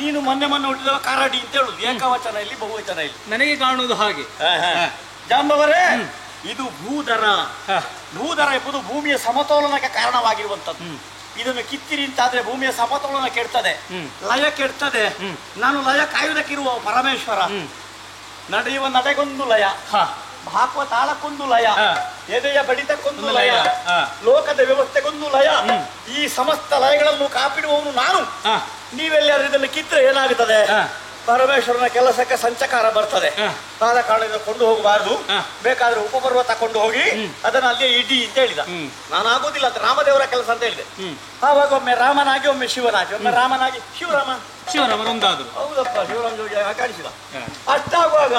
ನೀನು ಮೊನ್ನೆ ಹುಟ್ಟಿದವ ಕಾರಡಿ ಅಂತ ಹೇಳುದು. ಏಕವಚನ ಇಲ್ಲಿ, ಬಹುವಚನ ಇಲ್ಲಿ. ನನಗೆ ಕಾಣುವುದು ಹಾಗೆ. ಜಾಂಬವರೇ, ಇದು ಭೂಧರ. ಭೂಧರ ಎಂಬುದು ಭೂಮಿಯ ಸಮತೋಲನಕ್ಕೆ ಕಾರಣವಾಗಿರುವಂತದ್ದು. ಇದನ್ನು ಕಿತ್ತಿರಿ ಅಂತಾದ್ರೆ ಭೂಮಿಯ ಸಮತೋಲನ ಕೆಡ್ತದೆ, ಲಯ ಕೆಡ್ತದೆ. ನಾನು ಲಯ ಕಾಯುವುದಕ್ಕಿರುವ ಪರಮೇಶ್ವರ. ನಡೆಯುವ ನಡೆಗೊಂದು ಲಯ, ಹಾಕುವ ತಾಳಕ್ಕೊಂದು ಲಯ, ಎದೆಯ ಬಡಿತಕ್ಕೊಂದು ಲಯ, ಲೋಕದ ವ್ಯವಸ್ಥೆಗೊಂದು ಲಯ. ಈ ಸಮಸ್ತ ಲಯಗಳನ್ನು ಕಾಪಿಡುವವನು ನಾನು. ನೀವೆಲ್ಲರೂ ಇದನ್ನು ಕಿತ್ತರೆ ಏನಾಗುತ್ತದೆ? ಪರಮೇಶ್ವರನ ಕೆಲಸಕ್ಕೆ ಸಂಚಕಾರ ಬರ್ತದೆ. ಆದ ಕಾರಣದಿಂದ ಕೊಂಡು ಹೋಗಬಾರದು. ಬೇಕಾದ್ರೆ ಉಪಪರ್ವತ ಕೊಂಡು ಹೋಗಿ ಅದನ್ನ ಅಲ್ಲಿಯೇ ಇಡಿ ಅಂತ ಹೇಳಿದ. ನಾನು ಆಗೋದಿಲ್ಲ ಅಂತ, ರಾಮದೇವರ ಕೆಲಸ ಅಂತ ಹೇಳಿದೆ. ಆವಾಗ ಒಮ್ಮೆ ರಾಮನಾಗಿ, ಒಮ್ಮೆ ಶಿವನಾಗಿ, ಒಮ್ಮೆ ರಾಮನಾಗಿ ಶಿವರಾಮರೊಂದಾದ್ರು. ಹೌದಪ್ಪ, ಶಿವರಾಮ ಜೋಗಿ ಕಾಣಿಸಿದ. ಅಷ್ಟಾಗುವಾಗ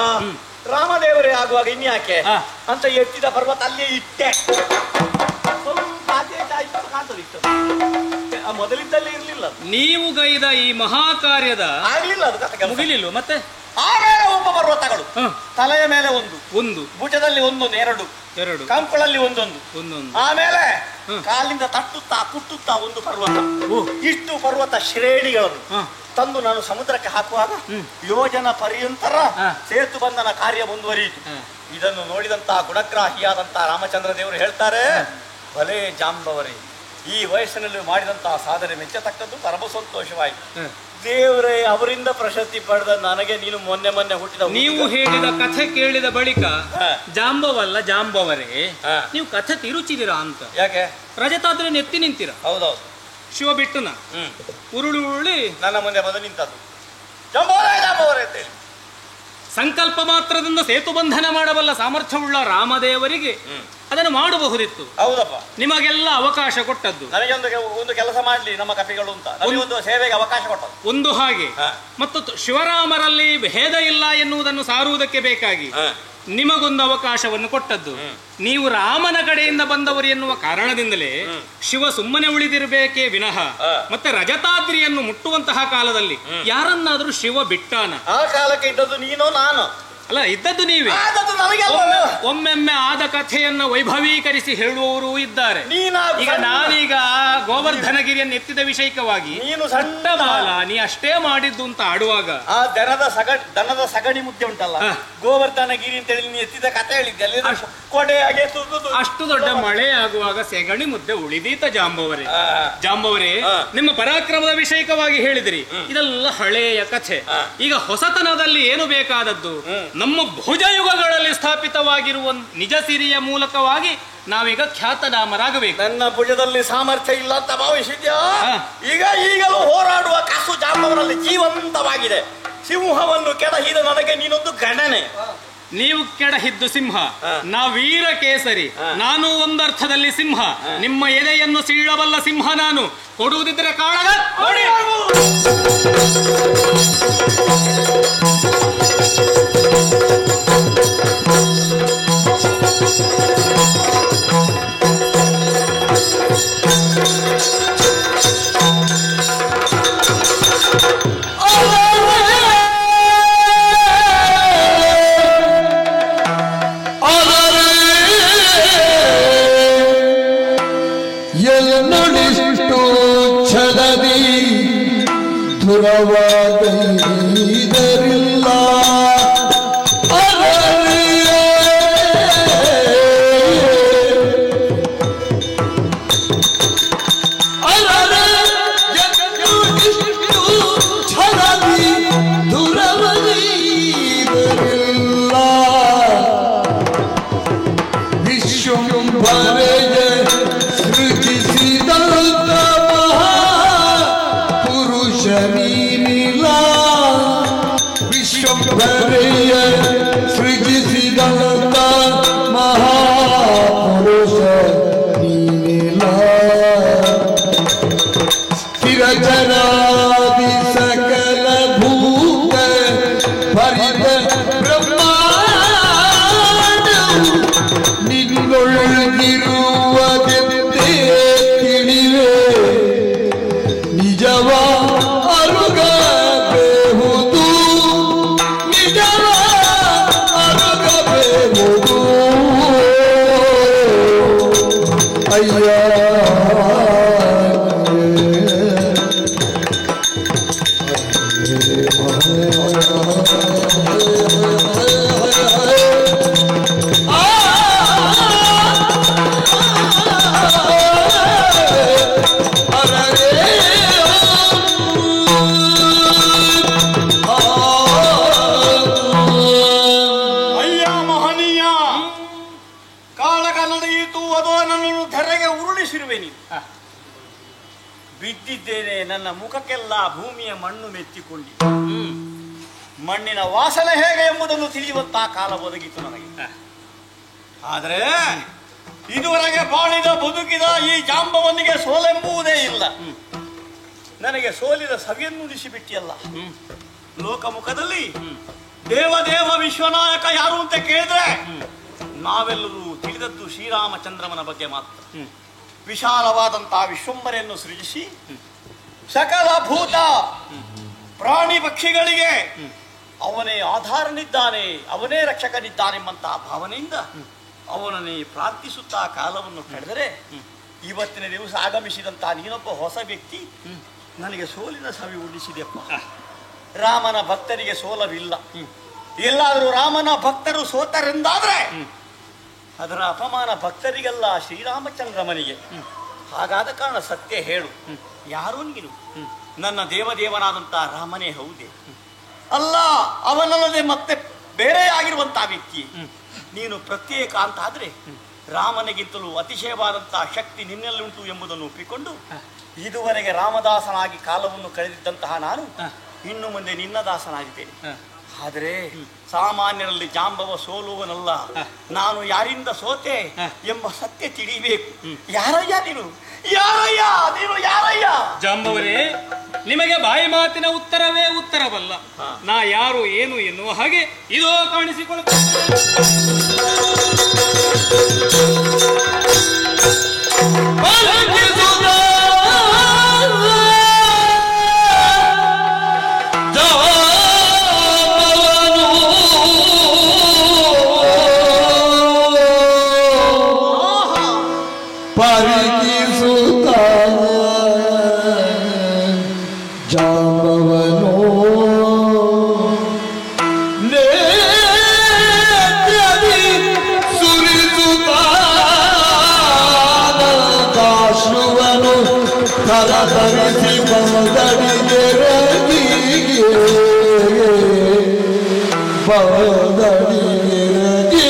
ರಾಮದೇವರೇ ಆಗುವಾಗ ಇನ್ಯಾಕೆ ಅಂತ ಎತ್ತಿದ ಪರ್ವತ ಅಲ್ಲಿಯೇ ಇಟ್ಟೆ. ಸ್ವಲ್ಪ ಆಯ್ತು ಕಾಣ್ತದೆ. ಇತ್ತು ಮೊದಲಿದ್ದಲ್ಲಿ ಇರ್ಲಿಲ್ಲ. ನೀವು ಗೈದ ಈ ಮಹಾ ಕಾರ್ಯದ ಆಗ್ಲಿಲ್ಲ, ಅದು ಮುಗಿಲಿಲ್ಲ. ಮತ್ತೆ ಆಮೇಲೆ ಉಪಪರ್ವತಗಳು ತಲೆಯ ಮೇಲೆ ಒಂದು, ಭುಜದಲ್ಲಿ ಒಂದೊಂದು, ಎರಡು, ಕಂಕುಳಲ್ಲಿ ಒಂದೊಂದು. ಆಮೇಲೆ ಕಾಲಿಂದ ತಟ್ಟುತ್ತಾ ಕುಟ್ಟುತ್ತಾ ಒಂದು ಪರ್ವತ. ಇಷ್ಟು ಪರ್ವತ ಶ್ರೇಣಿಗಳನ್ನು ತಂದು ನಾನು ಸಮುದ್ರಕ್ಕೆ ಹಾಕುವಾಗ ಯೋಜನ ಪರ್ಯಂತರ ಸೇತು ಬಂಧನ ಕಾರ್ಯ ಮುಂದುವರಿಯಿತು. ಇದನ್ನು ನೋಡಿದಂತಹ ಗುಣಗ್ರಾಹಿಯಾದಂತಹ ರಾಮಚಂದ್ರ ದೇವರು ಹೇಳ್ತಾರೆ, ಭಲೇ ಜಾಂಬವರೇ, ಈ ವಯಸ್ಸಿನಲ್ಲಿ ಮಾಡಿದಂತಹ ಸಾಧನೆ ಮೆಚ್ಚತಕ್ಕದ್ದು, ಪರಮ ಸಂತೋಷವಾಯಿತು. ದೇವರೇ, ಅವರಿಂದ ಪ್ರಶಸ್ತಿ ಪಡೆದ ನನಗೆ ನೀನು ಮೊನ್ನೆ ಹುಟ್ಟಿದ. ನೀವು ಹೇಳಿದ ಕಥೆ ಕೇಳಿದ ಬಳಿಕ ಜಾಂಬವಲ್ಲ ಜಾಂಬವರೇ, ನೀವು ಕಥೆ ತಿರುಚಿದಿರಾ ಅಂತ. ಯಾಕೆ? ರಜತಾದ್ರೆ ನೆತ್ತಿ ನಿಂತೀರ. ಹೌದೌದು. ಶಿವ ಬಿಟ್ಟುನ ಉರುಳಿ ನನ್ನ ಮುಂದೆ ಬಂದು ನಿಂತದ್ದು ಜಾಂಬವರೇ ಅಂತ ಹೇಳಿ. ಸಂಕಲ್ಪ ಮಾತ್ರದಿಂದ ಸೇತು ಬಂಧನ ಮಾಡಬಲ್ಲ ಸಾಮರ್ಥ್ಯವುಳ್ಳ ರಾಮದೇವರಿಗೆ ಅದನ್ನು ಮಾಡಬಹುದಿತ್ತು. ಹೌದಪ್ಪ, ನಿಮಗೆಲ್ಲ ಅವಕಾಶ ಕೊಟ್ಟದ್ದು. ನನಗೆ ಒಂದು ಕೆಲಸ ಮಾಡ್ಲಿ ನಮ್ಮ ಕಪಿಗಳು ಅಂತ, ಒಂದು ಸೇವೆಗೆ ಅವಕಾಶ ಕೊಟ್ಟದ್ದು ಒಂದು ಹಾಗೆ. ಮತ್ತು ಶಿವರಾಮರಲ್ಲಿ ಭೇದ ಇಲ್ಲ ಎನ್ನುವುದನ್ನು ಸಾರುವುದಕ್ಕೆ ಬೇಕಾಗಿ ನಿಮಗೊಂದು ಅವಕಾಶವನ್ನು ಕೊಟ್ಟದ್ದು. ನೀವು ರಾಮನ ಕಡೆಯಿಂದ ಬಂದವರು ಎನ್ನುವ ಕಾರಣದಿಂದಲೇ ಶಿವ ಸುಮ್ಮನೆ ಉಳಿದಿರಬೇಕೇ ವಿನಃ ಮತ್ತೆ ರಜತಾದ್ರಿಯನ್ನು ಮುಟ್ಟುವಂತಹ ಕಾಲದಲ್ಲಿ ಯಾರನ್ನಾದ್ರೂ ಶಿವ ಬಿಟ್ಟಾನ? ಆ ಕಾಲಕ್ಕೆ ಇದ್ದದ್ದು ನೀನೋ ನಾನು ಅಲ್ಲ, ಇದ್ದದ್ದು ನೀವೇ. ಒಮ್ಮೆಮ್ಮೆ ಆದ ಕಥೆಯನ್ನ ವೈಭವೀಕರಿಸಿ ಹೇಳುವವರು ಇದ್ದಾರೆ. ಈಗ ನಾನೀಗ ಗೋವರ್ಧನಗಿರಿಯನ್ನು ಎತ್ತಿದ ವಿಷಯಕವಾಗಿ ನೀನು ಸಣ್ಣ ಬಾಲ, ನೀ ಅಷ್ಟೇ ಮಾಡಿದ್ದು ಅಂತ ಆಡುವಾಗ ಆ ದನದ ಸಗಣಿ ಮುದ್ದೆ ಉಂಟಲ್ಲ, ಗೋವರ್ಧನಗಿರಿ ಅಂತ ಹೇಳಿ ನೀ ಎತ್ತಿದ ಕಥೆ ಹೇಳಿದ್ದೆ. ಕೊಡೆ ಅಷ್ಟು ದೊಡ್ಡ ಮಳೆ ಆಗುವಾಗ ಸೆಗಣಿ ಮುದ್ದೆ ಉಳಿದೀತ ಜಾಂಬವರೇ, ನಿಮ್ಮ ಪರಾಕ್ರಮದ ವಿಷಯಕವಾಗಿ ಹೇಳಿದ್ರಿ. ಇದೆಲ್ಲ ಹಳೆಯ ಕಥೆ. ಈಗ ಹೊಸತನದಲ್ಲಿ ಏನು ಬೇಕಾದದ್ದು? ನಮ್ಮ ಭುಜಯುಗಗಳಲ್ಲಿ ಸ್ಥಾಪಿತವಾಗಿರುವ ನಿಜ ಸಿರಿಯ ಮೂಲಕವಾಗಿ ನಾವೀಗ ಖ್ಯಾತನಾಮರಾಗಬೇಕು. ನನ್ನ ಭುಜದಲ್ಲಿ ಸಾಮರ್ಥ್ಯ ಇಲ್ಲ ಅಂತ ಭಾವಿಸಿದ್ಯಾ? ಈಗಲೂ ಹೋರಾಡುವ ಕಸು ಜಾಂಬವರಲ್ಲಿ ಜೀವಂತವಾಗಿದೆ. ಸಿಂಹವನ್ನು ಕೆಡಹಿದ ನನಗೆ ನೀನೊಂದು ಗಣನೆ. ನೀವು ಕೆಡಹಿದ್ದು ಸಿಂಹ, ನಾ ವೀರ ಕೇಸರಿ. ನಾನು ಒಂದರ್ಥದಲ್ಲಿ ಸಿಂಹ, ನಿಮ್ಮ ಎದೆಯನ್ನು ಸೀಳಬಲ್ಲ ಸಿಂಹ ನಾನು. ಕೊಡುವುದಿದ್ರೆ ಕಾಳಗ ಕೊಡಿ. ಧುರವಾದರಿಲ್ಲ ಕಾಣಿಸಿರುವೆ ನೀನು. ಬಿದ್ದಿದ್ದೇನೆ, ನನ್ನ ಮುಖಕ್ಕೆಲ್ಲ ಭೂಮಿಯ ಮಣ್ಣು ಮೆತ್ತಿಕೊಂಡಿ. ಮಣ್ಣಿನ ವಾಸನೆ ಹೇಗೆ ಎಂಬುದನ್ನು ತಿಳಿಯುವಂತಹ ಕಾಲ ಒದಗಿತು ನನಗೆ. ಆದರೆ ಇದುವರೆಗೆ ಬಾಳಿದ ಬದುಕಿದ ಈ ಜಾಂಬವನಿಗೆ ಸೋಲೆಂಬುವುದೇ ಇಲ್ಲ. ನನಗೆ ಸೋಲಿದ ಸವಿಯನ್ನು ಉಳಿಸಿಬಿಟ್ಟಿಯಲ್ಲ. ಲೋಕಮುಖದಲ್ಲಿ ದೇವದೇವ ವಿಶ್ವನಾಯಕ ಯಾರು ಅಂತ ಕೇಳಿದ್ರೆ ನಾವೆಲ್ಲರೂ ತಿಳಿದದ್ದು ಶ್ರೀರಾಮಚಂದ್ರಮನ ಬಗ್ಗೆ ಮಾತ್ರ. ವಿಶಾಲವಾದಂತಹ ವಿಶ್ವಂಬರೆಯನ್ನು ಸೃಜಿಸಿ ಸಕಲ ಭೂತ ಪ್ರಾಣಿ ಪಕ್ಷಿಗಳಿಗೆ ಅವನೇ ಆಧಾರನಿದ್ದಾನೆ, ಅವನೇ ರಕ್ಷಕನಿದ್ದಾನೆಂಬಂತಹ ಭಾವನೆಯಿಂದ ಅವನನ್ನೇ ಪ್ರಾರ್ಥಿಸುತ್ತಾ ಕಾಲವನ್ನು ಕಳೆದರೆ ಇವತ್ತಿನ ದಿವಸ ಆಗಮಿಸಿದಂತಹ ನೀನೊಬ್ಬ ಹೊಸ ವ್ಯಕ್ತಿ ನನಗೆ ಸೋಲಿನ ಸವಿ ಉಳಿಸಿದೆಪ್ಪ. ರಾಮನ ಭಕ್ತರಿಗೆ ಸೋಲವಿಲ್ಲ. ಎಲ್ಲಾದರೂ ರಾಮನ ಭಕ್ತರು ಸೋತರೆಂದಾದ್ರೆ ಅದರ ಅಪಮಾನ ಭಕ್ತರಿಗೆಲ್ಲ ಶ್ರೀರಾಮಚಂದ್ರಮನಿಗೆ. ಹಾಗಾದ ಕಾರಣ ಸತ್ಯ ಹೇಳು, ಯಾರು ನೀನು? ನನ್ನ ದೇವದೇವನಾದಂತಹ ರಾಮನೇ ಹೌದೇ? ಅಲ್ಲ, ಅವನಲ್ಲದೆ ಮತ್ತೆ ಬೇರೆಯಾಗಿರುವಂತಹ ವ್ಯಕ್ತಿ ನೀನು. ಪ್ರತ್ಯೇಕ ಅಂತ ಆದ್ರೆ ರಾಮನಿಗಿಂತಲೂ ಅತಿಶಯವಾದಂತಹ ಶಕ್ತಿ ನಿನ್ನಲ್ಲುಂಟು ಎಂಬುದನ್ನು ಒಪ್ಪಿಕೊಂಡು ಇದುವರೆಗೆ ರಾಮದಾಸನಾಗಿ ಕಾಲವನ್ನು ಕಳೆದಿದ್ದಂತಹ ನಾನು ಇನ್ನು ಮುಂದೆ ನಿನ್ನ ದಾಸನಾಗಿದ್ದೇನೆ. ಆದರೆ ಸಾಮಾನ್ಯರಲ್ಲಿ ಜಾಂಬವ ಸೋಲುವನಲ್ಲ, ನಾನು ಯಾರಿಂದ ಸೋತೆ ಎಂಬ ಸತ್ಯ ತಿಳಿಯಬೇಕು. ಯಾರಯ್ಯ ನೀನು? ಯಾರಯ್ಯ ನೀನು? ಯಾರಯ್ಯ? ಜಾಂಬವರೇ, ನಿಮಗೆ ಬಾಯಿ ಮಾತಿನ ಉತ್ತರವೇ ಉತ್ತರವಲ್ಲ. ನಾ ಯಾರು ಏನು ಎನ್ನುವ ಹಾಗೆ ಇದೋ ಕಾಣಿಸಿಕೊಳ್ಳುತ್ತೆ. ಜಾಂಬವನೋ ನೇತ್ರದಿ ಸುರಿಸುತ್ತಾಶ್ರುವನು ತರತರಿಸಿ ಬದಡಿಗೆರಗಿ ಬದಡಿಗೆರಗಿ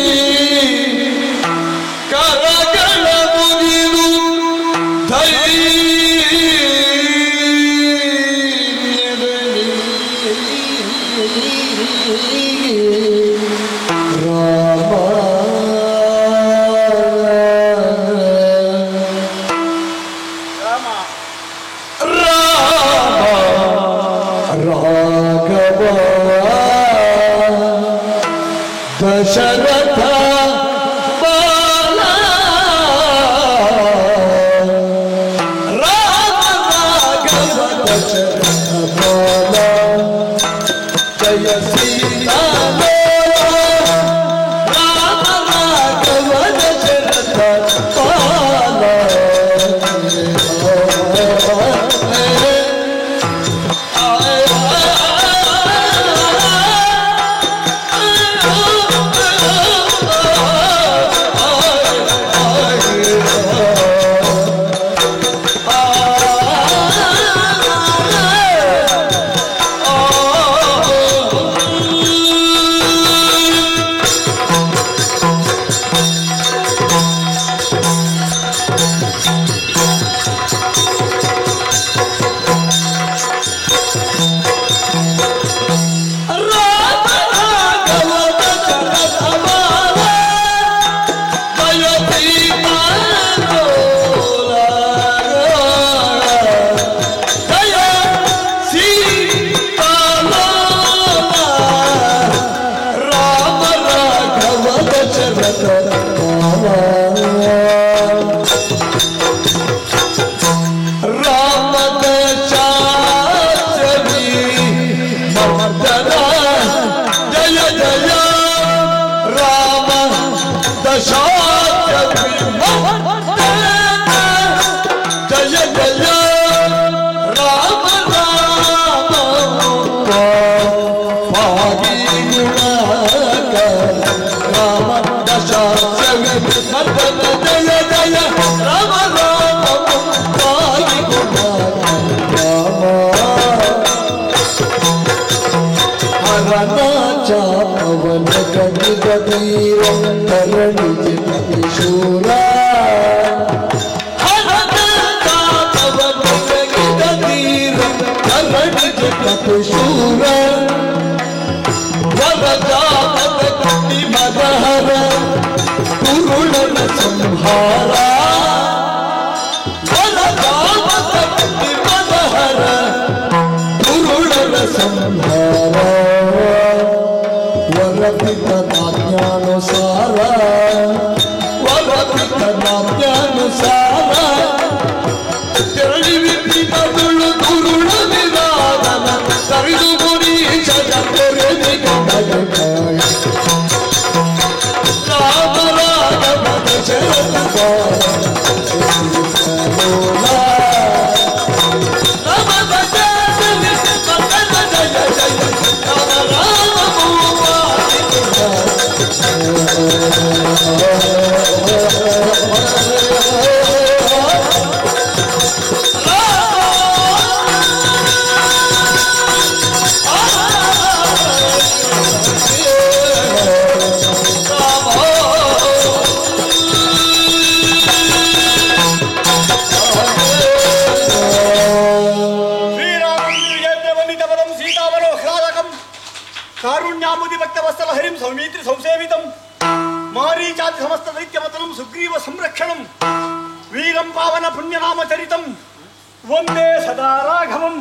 ಕರಗಳ ಮುಗಿದು ದಶರಥ ಬಾಲ ರಾಮ ರಾಘವ ದಶರಥ ಬಾಲ ಜಯ ಶ್ರೀರಾಮ ರಾಮ ರಾಘವ ದಶರಥ ಬಾಲ. Oh ಹರಿಂ ಸೌಮೀತ್ರಿ ಸಂಸೇವಿತಂ ಮಾರೀಚಾದಿ ಸಮಸ್ತ ದೈತ್ಯಮತನಂ ಸುಗ್ರೀವ ಸಂರಕ್ಷಣಂ ವೀರಂ ಪಾವನ ಪುಣ್ಯನಾಮಚರಿತಂ ವಂದೇ ಸದಾ ರಾಘವಂ.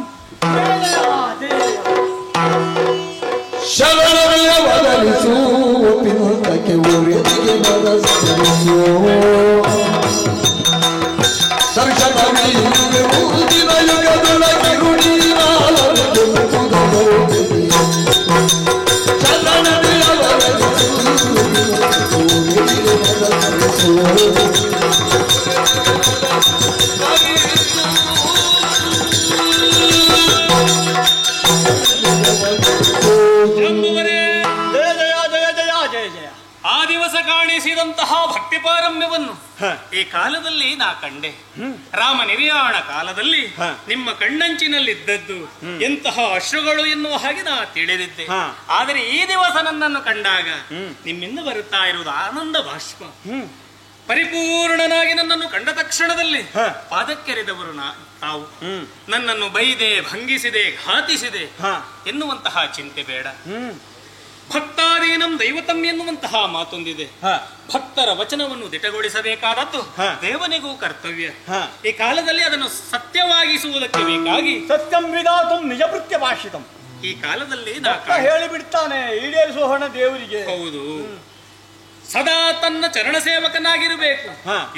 ಜಯ ಜಯ ಶರಣರ ಬದಲಿಸು ಪಿಂತಕ್ಕೆ ಊರಿಗೆ ಬದಲಿಸು ದರ್ಶನವೇ ಊದಿನ ಯುಗದೊಳಗೆ ಆ ದಿವಸ ಕಾಣಿಸಿದಂತಹ ಭಕ್ತಿ ಪಾರಮ್ಯವನ್ನು ಈ ಕಾಲದಲ್ಲಿ ನಾ ಕಂಡೆ. ರಾಮ ನಿರ್ಯಾಣ ಕಾಲದಲ್ಲಿ ನಿಮ್ಮ ಕಣ್ಣಂಚಿನಲ್ಲಿದ್ದದ್ದು ಎಂತಹ ಅಶ್ರುಗಳು ಎನ್ನುವ ಹಾಗೆ ನಾ ತಿಳಿದಿದ್ದೆ. ಆದರೆ ಈ ದಿವಸ ನನ್ನನ್ನು ಕಂಡಾಗ ನಿಮ್ಮಿಂದ ಬರುತ್ತಾ ಇರುವುದು ಆನಂದ ಬಾಷ್ಪ. ಪರಿಪೂರ್ಣನಾಗಿ ನನ್ನನ್ನು ಕಂಡ ತಕ್ಷಣದಲ್ಲಿ ಪಾದಕ್ಕೆರೆದವರು ತಾವು. ನನ್ನನ್ನು ಬೈದೆ, ಭಂಗಿಸಿದೆ, ಘಾತಿಸಿದೆ ಎನ್ನುವಂತಹ ಚಿಂತೆ ಬೇಡ. ಭಕ್ತಾದೀನಂ ದೈವತಂ ಎನ್ನುವಂತಹ ಮಾತೊಂದಿದೆ. ಭಕ್ತರ ವಚನವನ್ನು ದಿಟಗೊಳಿಸಬೇಕಾದದ್ದು ದೇವನಿಗೂ ಕರ್ತವ್ಯ. ಈ ಕಾಲದಲ್ಲಿ ಅದನ್ನು ಸತ್ಯವಾಗಿಸುವುದಕ್ಕೆ ಬೇಕಾಗಿ ಸತ್ಯಂ ವಿಧಾತುಂ ನಿಜಭೃತ್ಯ ಭಾಷಿತಂ. ಈ ಕಾಲದಲ್ಲಿ ಹೇಳಿ ಬಿಡ್ತಾನೆ, ಈಡೇರಿಸೋಣ ದೇವರಿಗೆ. ಹೌದು, ಸದಾ ತನ್ನ ಚರಣ ಸೇವಕನಾಗಿರಬೇಕು,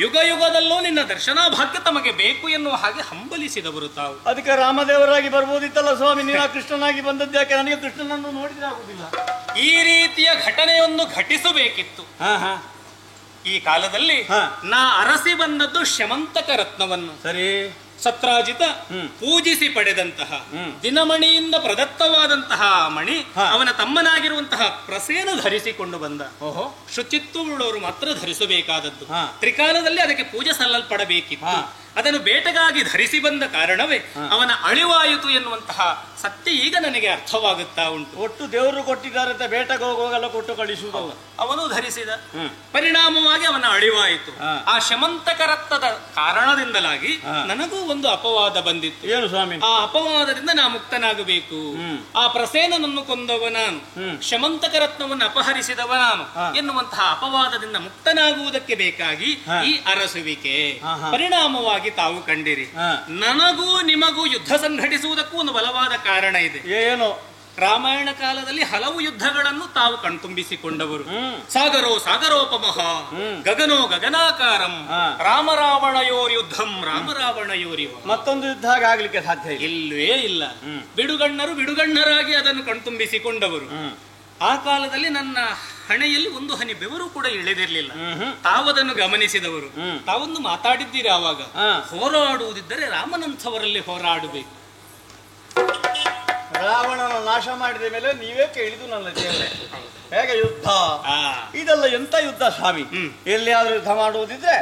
ಯುಗ ಯುಗದಲ್ಲೂ ನಿನ್ನ ದರ್ಶನ ಭಾಗ್ಯ ತಮಗೆ ಬೇಕು ಎನ್ನುವ ಹಾಗೆ ಹಂಬಲಿಸಿದವರು ತಾವು. ಅದಕ್ಕೆ ರಾಮದೇವರಾಗಿ ಬರ್ಬೋದಿತ್ತಲ್ಲ ಸ್ವಾಮಿ, ನೀನು ಕೃಷ್ಣನಾಗಿ ಬಂದದ್ಯಾಕೆ? ನನಗೆ ಕೃಷ್ಣನನ್ನು ನೋಡಿದ್ರೆ ಆಗುದಿಲ್ಲ. ಈ ರೀತಿಯ ಘಟನೆಯನ್ನು ಘಟಿಸಬೇಕಿತ್ತು. ಈ ಕಾಲದಲ್ಲಿ ನಾ ಅರಸಿ ಬಂದದ್ದು ಶಮಂತಕ ರತ್ನವನ್ನು. ಸರಿ, ಸತ್ರಾಜಿತ ಪೂಜಿಸಿ ಪಡೆದಂತಹ ದಿನಮಣಿಯಿಂದ ಪ್ರದತ್ತವಾದಂತಹ ಮಣಿ ಅವನ ತಮ್ಮನಾಗಿರುವಂತಹ ಪ್ರಸೇನ ಧರಿಸಿಕೊಂಡು ಬಂದ. ಶುಚಿತ್ವವುಳ್ಳವರು ಮಾತ್ರ ಧರಿಸಬೇಕಾದದ್ದು. ತ್ರಿಕಾಲದಲ್ಲಿ ಅದಕ್ಕೆ ಪೂಜೆ ಸಲ್ಲಲ್ಪಡಬೇಕಿತ್ತು. ಅದನ್ನು ಬೇಟೆಗಾಗಿ ಧರಿಸಿ ಬಂದ ಕಾರಣವೇ ಅವನ ಅಳಿವಾಯಿತು ಎನ್ನುವಂತಹ ಸತ್ಯ ಈಗ ನನಗೆ ಅರ್ಥವಾಗುತ್ತಾ ಉಂಟು. ಒಟ್ಟು ದೇವರು ಕೊಟ್ಟಿದ್ದಾರೆ ಅಂತ ಬೇಟೆಗೆ ಹೋಗುವಾಗೆಲ್ಲ ಕೊಟ್ಟು ಕಳಿಸುವುದು. ಅವನು ಧರಿಸಿದ ಪರಿಣಾಮವಾಗಿ ಅವನ ಅಳಿವಾಯಿತು. ಆ ಶಮಂತಕ ರಕ್ತದ ಕಾರಣದಿಂದಲಾಗಿ ನನಗೂ ಒಂದು ಅಪವಾದ ಬಂದಿತ್ತು. ಏನು ಸ್ವಾಮಿ? ಆ ಅಪವಾದದಿಂದ ನಾ ಮುಕ್ತನಾಗಬೇಕು. ಆ ಪ್ರಸೇನನನ್ನು ಕೊಂದವ ನಾನು, ಶಮಂತಕ ರತ್ನವನ್ನು ಅಪಹರಿಸಿದವ ನಾನು ಎನ್ನುವಂತಹ ಅಪವಾದದಿಂದ ಮುಕ್ತನಾಗುವುದಕ್ಕೆ ಬೇಕಾಗಿ ಈ ಅರಸುವಿಕೆ. ಪರಿಣಾಮವಾಗಿ ತಾವು ಕಂಡಿರಿ. ನನಗೂ ನಿಮಗೂ ಯುದ್ಧ ಸಂಘಟಿಸುವುದಕ್ಕೂ ಒಂದು ಬಲವಾದ ಕಾರಣ ಇದೆ. ಏನು? ರಾಮಾಯಣ ಕಾಲದಲ್ಲಿ ಹಲವು ಯುದ್ಧಗಳನ್ನು ತಾವು ಕಣ್ತುಂಬಿಸಿಕೊಂಡವರು. ಸಾಗರೋ ಸಾಗರೋಪಮಃ, ಗಗನೋ ಗಗನಾಕಾರಂ, ರಾಮ ರಾವಣಯೋರ್ ಯುದ್ಧಂ ರಾಮ ರಾವಣಯೋರಿವ. ಮತ್ತೊಂದು ಯುದ್ಧ ಆಗ್ಲಿಕ್ಕೆ ಸಾಧ್ಯ ಇಲ್ಲವೇ ಇಲ್ಲ. ಬಿಡುಗಣ್ಣರು ಬಿಡುಗಣ್ಣರಾಗಿ ಅದನ್ನು ಕಣ್ತುಂಬಿಸಿಕೊಂಡವರು. ಆ ಕಾಲದಲ್ಲಿ ನನ್ನ ಹಣೆಯಲ್ಲಿ ಒಂದು ಹನಿ ಬೆವರು ಕೂಡ ಇಳಿದಿರಲಿಲ್ಲ. ತಾವದನ್ನು ಗಮನಿಸಿದವರು. ತಾವೊಂದು ಮಾತಾಡಿದ್ದೀರಿ ಆವಾಗ, ಹೋರಾಡುವುದಿದ್ದರೆ ರಾಮನಂಥವರಲ್ಲಿ ಹೋರಾಡಬೇಕು. ರಾವಣನ ನಾಶ ಮಾಡಿದ ಮೇಲೆ ನೀವೇ ಕೇಳಿದು ನನ್ನ ದೇವರೇ, ಹೇಗೆ ಯುದ್ಧ? ಇದೆಲ್ಲ ಎಂತ ಯುದ್ಧ ಸ್ವಾಮಿ? ಎಲ್ಲಿಯಾದ್ರೂ ಯುದ್ಧ ಮಾಡುವುದಿದ್ರೆ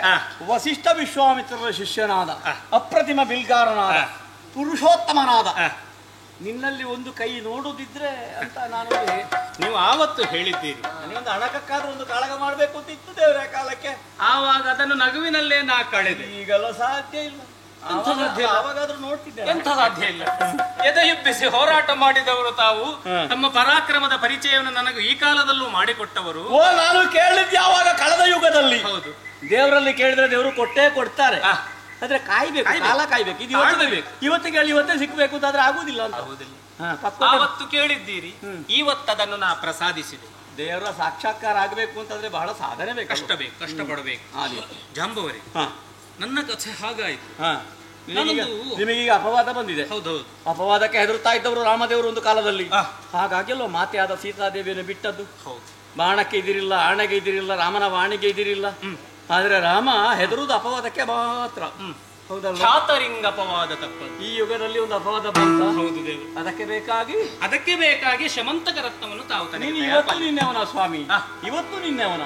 ವಸಿಷ್ಠ ವಿಶ್ವಾಮಿತ್ರರ ಶಿಷ್ಯನಾದ, ಅಪ್ರತಿಮ ಬಿಲ್ಗಾರನಾದ, ಪುರುಷೋತ್ತಮನಾದ ನಿನ್ನಲ್ಲಿ ಒಂದು ಕೈ ನೋಡುದಿದ್ರೆ ಅಂತ ನಾನು. ನೀವು ಆವತ್ತು ಹೇಳಿದ್ದೀರಿ ನನಗೊಂದು ಹಣಕ್ಕಾದ್ರೂ ಒಂದು ಕಾಳಗ ಮಾಡ್ಬೇಕು ಅಂತ ಇತ್ತು ದೇವರ ಕಾಲಕ್ಕೆ. ಆವಾಗ ಅದನ್ನು ನಗುವಿನಲ್ಲೇ ನಾ ಕಳೆದೆ. ಈಗೆಲ್ಲ ಸಾಧ್ಯ ಇಲ್ಲ. ಆವಾಗಾದ್ರೂ ನೋಡ್ತಿದ್ದೆ. ಎಂಥ ಸಾಧ್ಯ ಇಲ್ಲ. ಎದೆಯುಬ್ಬಿಸಿ ಹೋರಾಟ ಮಾಡಿದವರು ತಾವು. ತಮ್ಮ ಪರಾಕ್ರಮದ ಪರಿಚಯವನ್ನು ನನಗೆ ಈ ಕಾಲದಲ್ಲೂ ಮಾಡಿಕೊಟ್ಟವರು. ನಾನು ಕೇಳಿದ್ದೆ ಯಾವಾಗ? ಕಳೆದ ಯುಗದಲ್ಲಿ. ಹೌದು, ದೇವರಲ್ಲಿ ಕೇಳಿದ್ರೆ ದೇವರು ಕೊಟ್ಟೇ ಕೊಡ್ತಾರೆ. ಆದ್ರೆ ಕಾಯ್ಬೇಕು, ಕಾಲ ಕಾಯ್ಬೇಕು. ಇದು ಇವತ್ತಿಗೆ ಹೇಳಿ ಇವತ್ತೇ ಸಿಕ್ಬೇಕು ಅಂತಾದ್ರೆ ಆಗುದಿಲ್ಲ ಅಂತ. ಆವತ್ತು ಕೇಳಿದ್ದೀರಿ, ಇವತ್ತದನ್ನು ನಾ ಪ್ರಸಾದಿಸಿದೆ. ದೇವರ ಸಾಕ್ಷಾತ್ಕಾರ ಆಗ್ಬೇಕು ಅಂತಂದ್ರೆ ಬಹಳ ಸಾಧನೆ ಬೇಕು, ಕಷ್ಟಪಡಬೇಕು. ಜಾಂಬವರೇ, ನನ್ನ ಕಥೆ ಹಾಗಾಯ್ತು. ನಿಮಗೀಗ ಅಪವಾದ ಬಂದಿದೆ. ಹೌದೌದು, ಅಪವಾದಕ್ಕೆ ಹೆದರುತ್ತಾ ಇದ್ದವರು ರಾಮದೇವರು ಒಂದು ಕಾಲದಲ್ಲಿ. ಹಾಗಾಗಿ ಅಲ್ಲೋ ಮಾತೆ ಆದ ಸೀತಾದೇವಿಯನ್ನು ಬಿಟ್ಟದ್ದು. ಬಾಣಕ್ಕೆ ಇದಿರಿಲ್ಲ, ಆಣೆಗೆ ಇದಿರಿಲ್ಲ, ರಾಮನ ವಾಣಿಗೆ ಇದಿರಿಲ್ಲ. ಆದ್ರೆ ರಾಮ ಹೆದರುವುದು ಅಪವಾದಕ್ಕೆ ಮಾತ್ರ. ಖ್ಯಾತರಿಂಗ ಅಪವಾದ ತಪ್ಪದು. ಈ ಯುಗದಲ್ಲಿ ಒಂದು ಅಪವಾದ ಬಂತ. ಹೌದು ದೇವರು. ಅದಕ್ಕೆ ಬೇಕಾಗಿ ಶಮಂತಕ ರತ್ನವನ್ನು ತಾವು ತಂದಿದ್ದೀರಿ. ಇವತ್ತು ನಿನ್ನೆವನ ಸ್ವಾಮಿ, ಇವತ್ತು ನಿನ್ನೆವನ.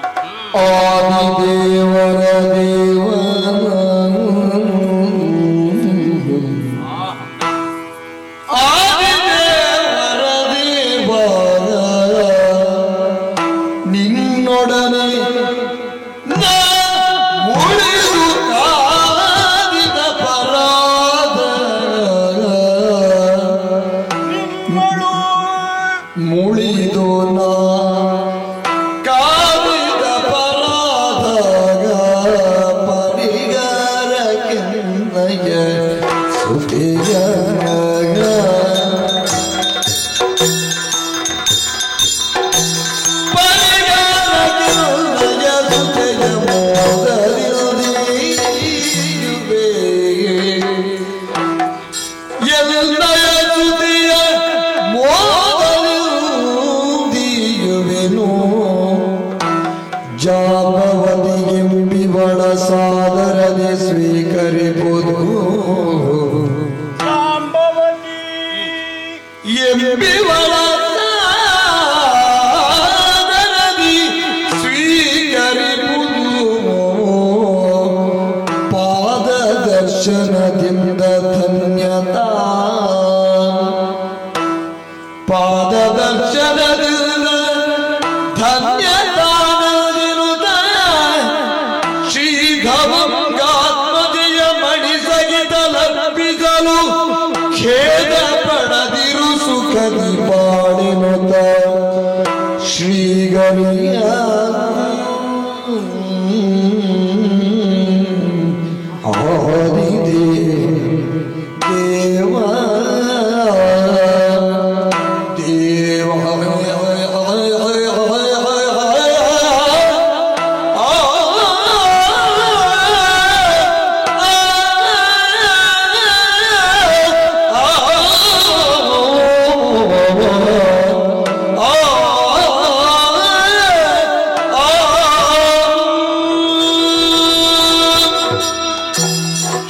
ನಿನ್ನೊಡನೆ ಮುಳಿದು ನಾ ಸುಖಿಯ ಜಾಂಬವತಿಗೆಂಬಿವಳ ಸಾದರದೆ ಸ್ವೀಕರಿಪುದು ಜಾಂಬವತಿ ಎಂಬಿವಳ ಸಾದರದಿ ಸ್ವೀಕರಿಪುದು ಪಾದ ದರ್ಶನದಿಂದ ಧನ್ಯತಾ ಪಾದ ದರ್ಶನದಿಂದ ಧನ್ಯತಾ ಶ್ರೀಧವಂಗಾತ್ಮಜೆಯ ಮಣಿಸಗಿದ ಲಭಿಸಲು ಖೇದ ಪಡದಿರು ಸುಖದಿ ಪಾಡಿನುತ ಶ್ರೀಗರಿಯ ಆದಿದೆ ದೇವ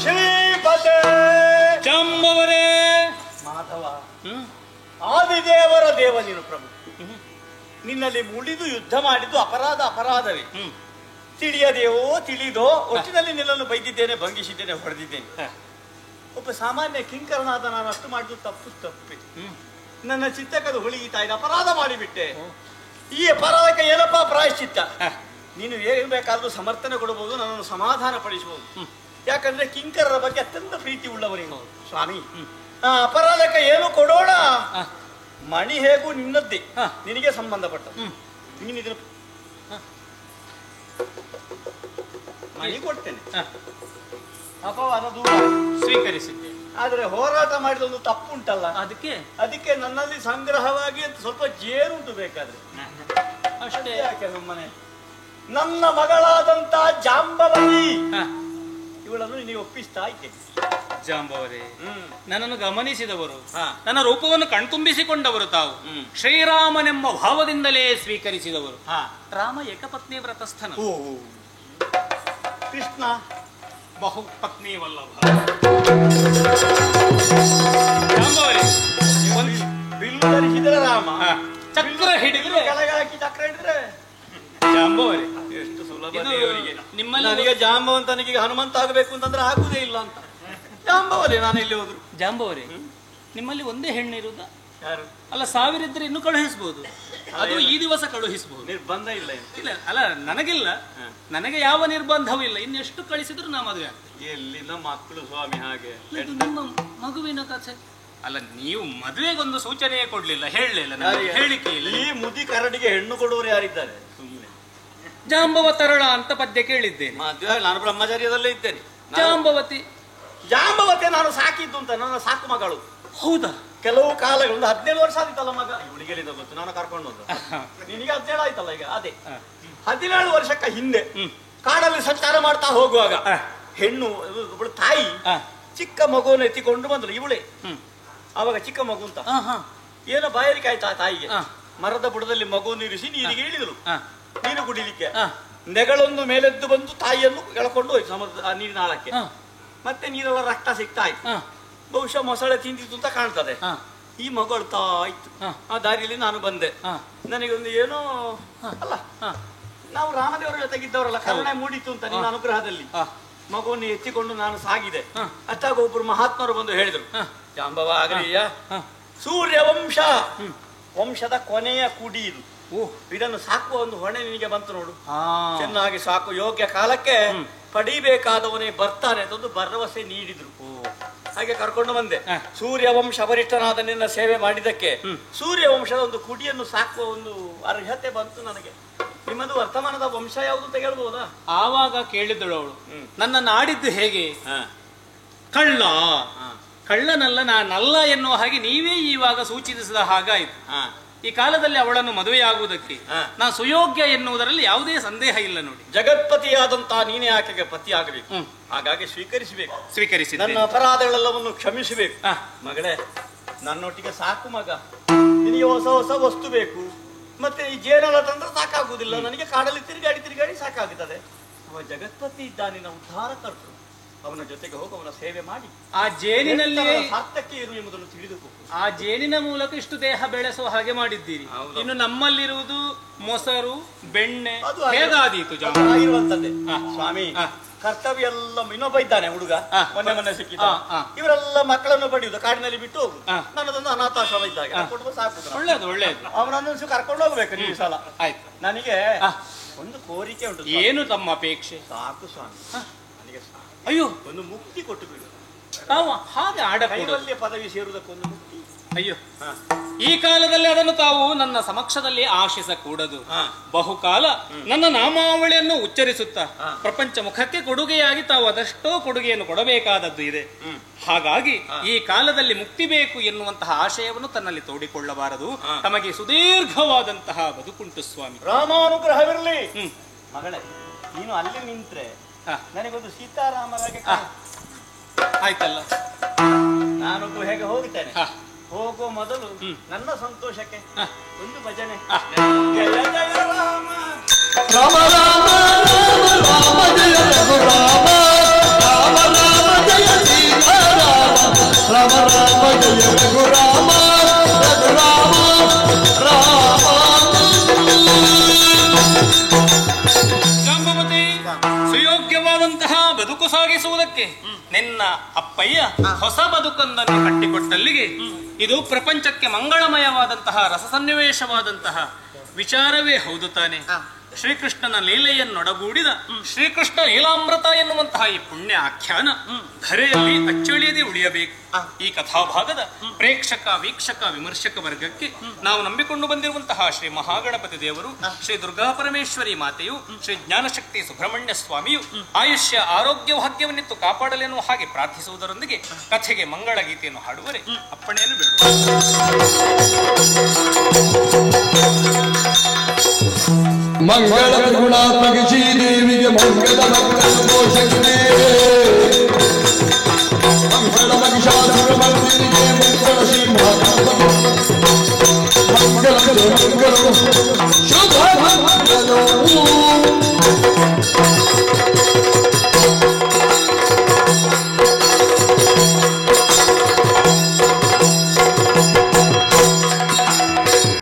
ಶ್ರೀಪತೆ ಜಾಂಬವರೇ. ಮಾಧವ, ಆದಿದೇವರ ದೇವ ನೀನು ಪ್ರಭು. ನಿನ್ನಲ್ಲಿ ಮುಳಿದು ಯುದ್ಧ ಮಾಡಿದ್ದು ಅಪರಾಧವೇ. ತಿಳಿಯದೆಯೋ ತಿಳಿದೋ ಒಟ್ಟಿನಲ್ಲಿ ನಿನ್ನನ್ನು ಬೈದಿದ್ದೇನೆ, ಭಂಗಿಸಿದ್ದೇನೆ, ಹೊಡೆದಿದ್ದೇನೆ. ಒಬ್ಬ ಸಾಮಾನ್ಯ ಕಿಂಕರನಾದ ನಾನು ಅಷ್ಟು ಮಾಡಿದ್ದು ತಪ್ಪೆ. ನನ್ನ ಚಿತ್ತಕದ ಹೊಳಿತಾ ಇದೆ, ಅಪರಾಧ ಮಾಡಿಬಿಟ್ಟೆ. ಈ ಅಪರಾಧಕ್ಕೆ ಏನಪ್ಪ ಪ್ರಾಯಶ್ಚಿತ್ತ? ನೀನು ಏನು ಬೇಕಾದ್ರೂ ಸಮರ್ಥನೆ ಕೊಡಬಹುದು, ನನ್ನನ್ನು ಸಮಾಧಾನ ಪಡಿಸಬಹುದು. ಯಾಕಂದ್ರೆ ಕಿಂಕರರ ಬಗ್ಗೆ ಅತ್ಯಂತ ಪ್ರೀತಿ ಉಳ್ಳವರೇನು ಸ್ವಾಮಿ. ಅಪರಾಧಕ್ಕೆ ಏನು ಕೊಡೋಣ? ಮಣಿ ಹೇಗೂ ನಿನ್ನದ್ದೇ, ನಿನಗೆ ಸಂಬಂಧಪಟ್ಟ. ನೀನು ಇದನ್ನು ಮಣಿ ಕೊಡ್ತೇನೆ, ಅಪವಾದ ದೂರ ಸ್ವೀಕರಿಸಿದ್ದೆ. ಆದ್ರೆ ಹೋರಾಟ ಮಾಡಿದ ಒಂದು ತಪ್ಪುಂಟಲ್ಲ, ಅದಕ್ಕೆ ನನ್ನಲ್ಲಿ ಸಂಗ್ರಹವಾಗಿ ಅಂತ ಸ್ವಲ್ಪ ಜೇನುಂಟು ಬೇಕಾದ್ರೆ. ಅಷ್ಟೇ. ಯಾಕೆ ಸುಮ್ಮನೆ ನನ್ನ ಮಗಳಾದಂತ ಜಾಂಬವತಿ ಇವಳನ್ನು ನಿನಗೆ ಒಪ್ಪಿಸ್ತಾ ಇದ್ದೆ. ಜಾಂಬವರೇ, ನನ್ನನ್ನು ಗಮನಿಸಿದವರು, ನನ್ನ ರೂಪವನ್ನು ಕಣ್ತುಂಬಿಸಿಕೊಂಡವರು ತಾವು. ಶ್ರೀರಾಮನೆಂಬ ಭಾವದಿಂದಲೇ ಸ್ವೀಕರಿಸಿದವರು. ರಾಮ ಏಕಪತ್ನಿ ವ್ರತಸ್ಥನ, ಕೃಷ್ಣ ಬಹುಪತ್ನಿ ವಲ್ಲಭ. ಜಾಂಬವರೇ, ಬಿಲ್ಲು ಧರಿಸಿದರೆ ರಾಮ, ಚಕ್ರ ಹಿಡಿದ್ರೆ ಕೆಳಗೆ ಹಾಕಿ ಚಕ್ರ ಹಿಡಿದ್ರೆ ಜಾಂಬವರೇ. ಎಷ್ಟು ಸುಲಭ ಇದು ದೇವರಿಗೆ. ನಿಮ್ಮಲ್ಲಿ ನನಗೆ ಜಾಂಬವಂತನಿಗೆ ಹನುಮಂತ ಆಗಬೇಕು ಅಂತಂದ್ರೆ ಆಗುದೇ ಇಲ್ಲ ಅಂತ. ಜಾಂಬವರೇ, ನಾನು ಎಲ್ಲಿ ಹೋದ್ರು? ಜಾಂಬವರೇ, ನಿಮ್ಮಲ್ಲಿ ಒಂದೇ ಹೆಣ್ಣು ಇರುವುದಾ? ಯಾರು? ಅಲ್ಲ, 1000 ಇದ್ರೆ ಇನ್ನು ಕಳುಹಿಸಬಹುದು. ಅದು ಈ ದಿವಸ ಕಳುಹಿಸಬಹುದು. ನಿರ್ಬಂಧ ಇಲ್ಲ. ಇಲ್ಲ, ಅಲ್ಲ, ನನಗಿಲ್ಲ, ನನಗೆ ಯಾವ ನಿರ್ಬಂಧವೂ ಇಲ್ಲ. ಇನ್ನೆಷ್ಟು ಕಳಿಸಿದ್ರು ನಾ ಮದುವೆ ಆಗ್ತದೆ. ಎಲ್ಲಿನ ಮಕ್ಕಳು ಸ್ವಾಮಿ ಹಾಗೆ. ಇದು ನಿಮ್ಮ ಮಗುವಿನ ಕಥೆ ಅಲ್ಲ. ನೀವು ಮದುವೆಗೊಂದು ಸೂಚನೆಯೇ ಕೊಡ್ಲಿಲ್ಲ, ಹೇಳಲಿಲ್ಲ, ಹೇಳಿಕೆ ಇಲ್ಲ. ಈ ಮುದಿ ಕರಡಿಗೆ ಹೆಣ್ಣು ಕೊಡುವವರು ಯಾರಿದ್ದಾರೆ? ಸುಮ್ಮನೆ ಜಾಂಬವ ತರಳ ಅಂತ ಪದ್ಯ ಕೇಳಿದ್ದೇನೆ. ಮದುವೆ ನಾನು ಬ್ರಹ್ಮಚರ್ಯದಲ್ಲೇ ಇದ್ದೇನೆ. ಜಾಂಬವತಿ ನಾನು ಸಾಕಿದ್ದು ಅಂತ, ನನ್ನ ಸಾಕು ಮಗಳು. ಹೌದಾ? ಕೆಲವು ಕಾಲಗಳು 17 ವರ್ಷ ಆದಿತ್ತಲ್ಲ ಮಗ. ಇವಳಿಗೆ ಗೊತ್ತು, ನಾನು ಕರ್ಕೊಂಡು ಹೋದ. ನಿನಗೆ 17 ಆಯ್ತಲ್ಲ ಈಗ. ಅದೇ 17 ವರ್ಷಕ್ಕ ಹಿಂದೆ ಕಾಡಲ್ಲಿ ಸಂಚಾರ ಮಾಡ್ತಾ ಹೋಗುವಾಗ ಹೆಣ್ಣು ಒಬ್ಬಳು ತಾಯಿ ಚಿಕ್ಕ ಮಗುವನ್ನು ಎತ್ತಿಕೊಂಡು ಬಂದಳು. ಇವಳೇ ಅವಾಗ ಚಿಕ್ಕ ಮಗು ಅಂತ ಏನೋ ಬಾಯಾರಿಕೆ ಆಯ್ತಾ ತಾಯಿಗೆ. ಮರದ ಬುಡದಲ್ಲಿ ಮಗುವನ್ನು ಇರಿಸಿ ನೀರಿಗೆ ಇಳಿದಳು ನೀರು ಕುಡಿಲಿಕ್ಕೆ. ನೆಗಳೊಂದು ಮೇಲೆದ್ದು ಬಂದು ತಾಯಿಯನ್ನು ಎಳ್ಕೊಂಡು ಹೋಯ್ತು ಸಮುದ್ರ ನೀರಿನ ಆಳಕ್ಕೆ. ಮತ್ತೆ ನೀರೆಲ್ಲ ರಕ್ತ ಸಿಗ್ತಾ ಇತ್ತು. ಬಹುಶಃ ಮೊಸಳೆ ತಿಂದಿತ್ತು ಅಂತ ಕಾಣ್ತದೆ. ಈ ಮಗು ಅಳ್ತಾ ಇತ್ತು. ಆ ದಾರಿಯಲ್ಲಿ ನಾನು ಬಂದೆ. ನನಗೊಂದು ಏನೋ ಅಲ್ಲ, ನಾವು ರಾಮದೇವರ ಜೊತೆಗಿದ್ದವರಲ್ಲ, ಕರುಣೆ ಮೂಡಿತ್ತು ಅಂತ ನಿನ್ನ ಅನುಗ್ರಹದಲ್ಲಿ. ಮಗುವನ್ನು ಎತ್ತಿಕೊಂಡು ನಾನು ಸಾಗಿದೆ. ಅಷ್ಟಾಗ ಒಬ್ಬರು ಮಹಾತ್ಮರು ಬಂದು ಹೇಳಿದ್ರು, ಜಾಂಬವ ಆಗ್ರಿಯ, ಸೂರ್ಯವಂಶ ವಂಶದ ಕೊನೆಯ ಕುಡಿ ಇದು. ಇದನ್ನು ಸಾಕುವ ಒಂದು ಹೊಣೆ ನಿನಗೆ ಬಂತು ನೋಡು. ಚೆನ್ನಾಗಿ ಸಾಕು, ಯೋಗ್ಯ ಕಾಲಕ್ಕೆ ಪಡಿಬೇಕಾದವನೇ ಬರ್ತಾನೆ ಅಂತ ಒಂದು ಭರವಸೆ ನೀಡಿದ್ರು. ಹಾಗೆ ಕರ್ಕೊಂಡು ಬಂದೆ. ಸೂರ್ಯವಂಶ ವರಿಷ್ಠನಾದ ನಿನ್ನ ಸೇವೆ ಮಾಡಿದ್ದಕ್ಕೆ ಸೂರ್ಯವಂಶದ ಒಂದು ಕುಡಿಯನ್ನು ಸಾಕುವ ಒಂದು ಅರ್ಹತೆ ಬಂತು ನನಗೆ. ನಿಮ್ಮದು ವರ್ತಮಾನದ ವಂಶ ಯಾವುದು ಅಂತ ಹೇಳ್ಬಹುದಾ? ಆವಾಗ ಕೇಳಿದ್ದಳು ಅವಳು, ನನ್ನ ನಾಡಿದ್ದು ಹೇಗೆ? ಕಳ್ಳ ಕಳ್ಳನಲ್ಲ, ನಾನಲ್ಲ ಎನ್ನುವ ಹಾಗೆ ನೀವೇ ಇವಾಗ ಸೂಚಿಸಿದ ಹಾಗಾಯಿತು. ಈ ಕಾಲದಲ್ಲಿ ಅವಳನ್ನು ಮದುವೆಯಾಗುವುದಕ್ಕೆ ನಾ ಸುಯೋಗ್ಯ ಎನ್ನುವುದರಲ್ಲಿ ಯಾವುದೇ ಸಂದೇಹ ಇಲ್ಲ. ನೋಡಿ, ಜಗತ್ಪತಿಯಾದಂತಹ ನೀನೇ ಆಕೆಗೆ ಪತಿ ಆಗಬೇಕು. ಹಾಗಾಗಿ ಸ್ವೀಕರಿಸಬೇಕು. ಸ್ವೀಕರಿಸಿ ನನ್ನ ಅಪರಾಧಗಳೆಲ್ಲವನ್ನು ಕ್ಷಮಿಸಬೇಕು. ಮಗಳೇ, ನನ್ನೊಟ್ಟಿಗೆ ಸಾಕು ಮಗ. ನಿನಗೆ ಹೊಸ ಹೊಸ ವಸ್ತು ಬೇಕು. ಮತ್ತೆ ಈ ಜೇನೆಲ್ಲ ತಂದ್ರೆ ಸಾಕಾಗುವುದಿಲ್ಲ ನನಗೆ. ಕಾಡಲ್ಲಿ ತಿರುಗಾಡಿ ಸಾಕಾಗುತ್ತದೆ. ಅವ ಜಗತ್ಪತಿ ಇದ್ದಾನಿನ ಉದ್ಧಾರಕರ್ತೃ. ಅವನ ಜೊತೆಗೆ ಹೋಗಿ ಅವನ ಸೇವೆ ಮಾಡಿ ಆ ಜೇನಿನಲ್ಲಿ ಸಾರ್ಥಕ್ಕೆ ಏನು ಎಂಬುದನ್ನು ತಿಳಿದುಕೋ. ಆ ಜೇನಿನ ಮೂಲಕ ಇಷ್ಟು ದೇಹ ಬೆಳೆಸುವ ಹಾಗೆ ಮಾಡಿದ್ದೀರಿ. ಇನ್ನು ನಮ್ಮಲ್ಲಿರುವುದು ಮೊಸರು, ಬೆಣ್ಣೆ, ಹೇಗಾದೀತು ಇರುವಂತದ್ದೇ. ಸ್ವಾಮಿ, ಕರ್ತವ್ಯ ಎಲ್ಲ ಇನ್ನೊಬ್ಬ ಇದ್ದಾನೆ ಹುಡುಗ, ಮೊನ್ನೆ ಸಿಕ್ಕಿದ. ಇವರೆಲ್ಲ ಮಕ್ಕಳನ್ನು ಪಡೆಯುವುದು, ಕಾಡಿನಲ್ಲಿ ಬಿಟ್ಟು ಹೋಗುದು. ನನ್ನದೊಂದು ಅನಾಥಾಶ್ರಮ ಇದ್ದಾಗ ಕರ್ಕೊಂಡು ಸಾಕು. ಒಳ್ಳೇದು. ಅವನನ್ನು ಕರ್ಕೊಂಡು ಹೋಗ್ಬೇಕು ನೀವು ಸಲ. ಆಯ್ತು. ನನಗೆ ಒಂದು ಕೋರಿಕೆ ಉಂಟು. ಏನು ತಮ್ಮ ಅಪೇಕ್ಷೆ? ಸಾಕು ಸ್ವಾಮಿ, ನನಗೆ ಅಯ್ಯೋ ಒಂದು ಮುಕ್ತಿ ಕೊಟ್ಟು ಬಿಡು. ತಾವು ಹಾಗೆ ಕೈವಲ್ಯ ಪದವಿ ಸೇರುವುದಕ್ಕೊಂದು ಮುಕ್ತಿ. ಅಯ್ಯೋ, ಈ ಕಾಲದಲ್ಲಿ ಅದನ್ನು ತಾವು ನನ್ನ ಸಮಕ್ಷದಲ್ಲಿ ಆಶಿಸಕೂಡದು. ಬಹುಕಾಲ ನನ್ನ ನಾಮಾವಳಿಯನ್ನು ಉಚ್ಚರಿಸುತ್ತಾ ಪ್ರಪಂಚ ಮುಖಕ್ಕೆ ಕೊಡುಗೆಯಾಗಿ ತಾವು ಅದೆಷ್ಟೋ ಕೊಡುಗೆಯನ್ನು ಕೊಡಬೇಕಾದದ್ದು ಇದೆ. ಹಾಗಾಗಿ ಈ ಕಾಲದಲ್ಲಿ ಮುಕ್ತಿ ಬೇಕು ಎನ್ನುವಂತಹ ಆಶಯವನ್ನು ತನ್ನಲ್ಲಿ ತೋಡಿಕೊಳ್ಳಬಾರದು. ತಮಗೆ ಸುದೀರ್ಘವಾದಂತಹ ಬದುಕುಂಟು ಸ್ವಾಮಿ. ರಾಮಾನುಗ್ರಹವಿರಲಿ. ಮಗಳೇ, ನೀನು ಅಲ್ಲಿ ನಿಂತ್ರೆ ನನಗೊಂದು ಸೀತಾರಾಮರಾಗೆ ಆಯ್ತಲ್ಲ. ನಾನು ಹೇಗೆ ಹೋಗುತ್ತೇನೆ. ಹೋಗುವ ಮೊದಲು ನನ್ನ ಸಂತೋಷಕ್ಕೆ ಒಂದು ಭಜನೆ. ಜಯ ಜಯ ರಾಮ ರಾಮ ರಾಮ ರಾಮ ಜಯ ರಘುರಾಮ, ರಾಮ ರಾಮ ಜಯ ಸೀತಾರಾಮ, ರಾಮ ರಾಮ ಜಯ ರಘುರಾಮ, ರಘುರಾಮ ರಾಮ. ಜಾಂಬವತಿ, ಸುಯೋಗ್ಯವಾದಂತಹ ಬದುಕು ಸಾಗಿಸುವುದಕ್ಕೆ ನಿನ್ನ ಅಪ್ಪಯ್ಯ ಹೊಸ ಬದುಕೊಂದನ್ನು ಕಟ್ಟಿಕೊಟ್ಟಲ್ಲಿಗೆ ಇದು ಪ್ರಪಂಚಕ್ಕೆ ಮಂಗಳಮಯವಾದಂತಹ ರಸಸನ್ನಿವೇಶವಾದಂತಹ ವಿಚಾರವೇ ಹೌದು ತಾನೆ. ಶ್ರೀಕೃಷ್ಣನ ಲೀಲೆಯನ್ನೊಡಗೂಡಿದ ಶ್ರೀಕೃಷ್ಣ ಲೀಲಾಮೃತ ಎನ್ನುವಂತಹ ಈ ಪುಣ್ಯ ಆಖ್ಯಾನ ಧರೆಯಲ್ಲಿ ಅಚ್ಚಳಿಯದೆ ಉಳಿಯಬೇಕು. ಈ ಕಥಾಭಾಗದ ಪ್ರೇಕ್ಷಕ, ವೀಕ್ಷಕ, ವಿಮರ್ಶಕ ವರ್ಗಕ್ಕೆ ನಾವು ನಂಬಿಕೊಂಡು ಬಂದಿರುವಂತಹ ಶ್ರೀ ಮಹಾಗಣಪತಿ ದೇವರು, ಶ್ರೀ ದುರ್ಗಾ ಪರಮೇಶ್ವರಿ ಮಾತೆಯು, ಶ್ರೀ ಜ್ಞಾನಶಕ್ತಿ ಸುಬ್ರಹ್ಮಣ್ಯ ಸ್ವಾಮಿಯು ಆಯುಷ್ಯ ಆರೋಗ್ಯ ಭಾಗ್ಯವನ್ನಿತ್ತು ಕಾಪಾಡಲೆನ್ನುವ ಹಾಗೆ ಪ್ರಾರ್ಥಿಸುವುದರೊಂದಿಗೆ ಕಥೆಗೆ ಮಂಗಳ ಗೀತೆಯನ್ನು ಹಾಡುವರೆ ಅಪ್ಪಣೆಯನ್ನು ಬೇಡ. ಮಂಗಳ ಗುಣಾತ್ಮಕ ಶ್ರೀ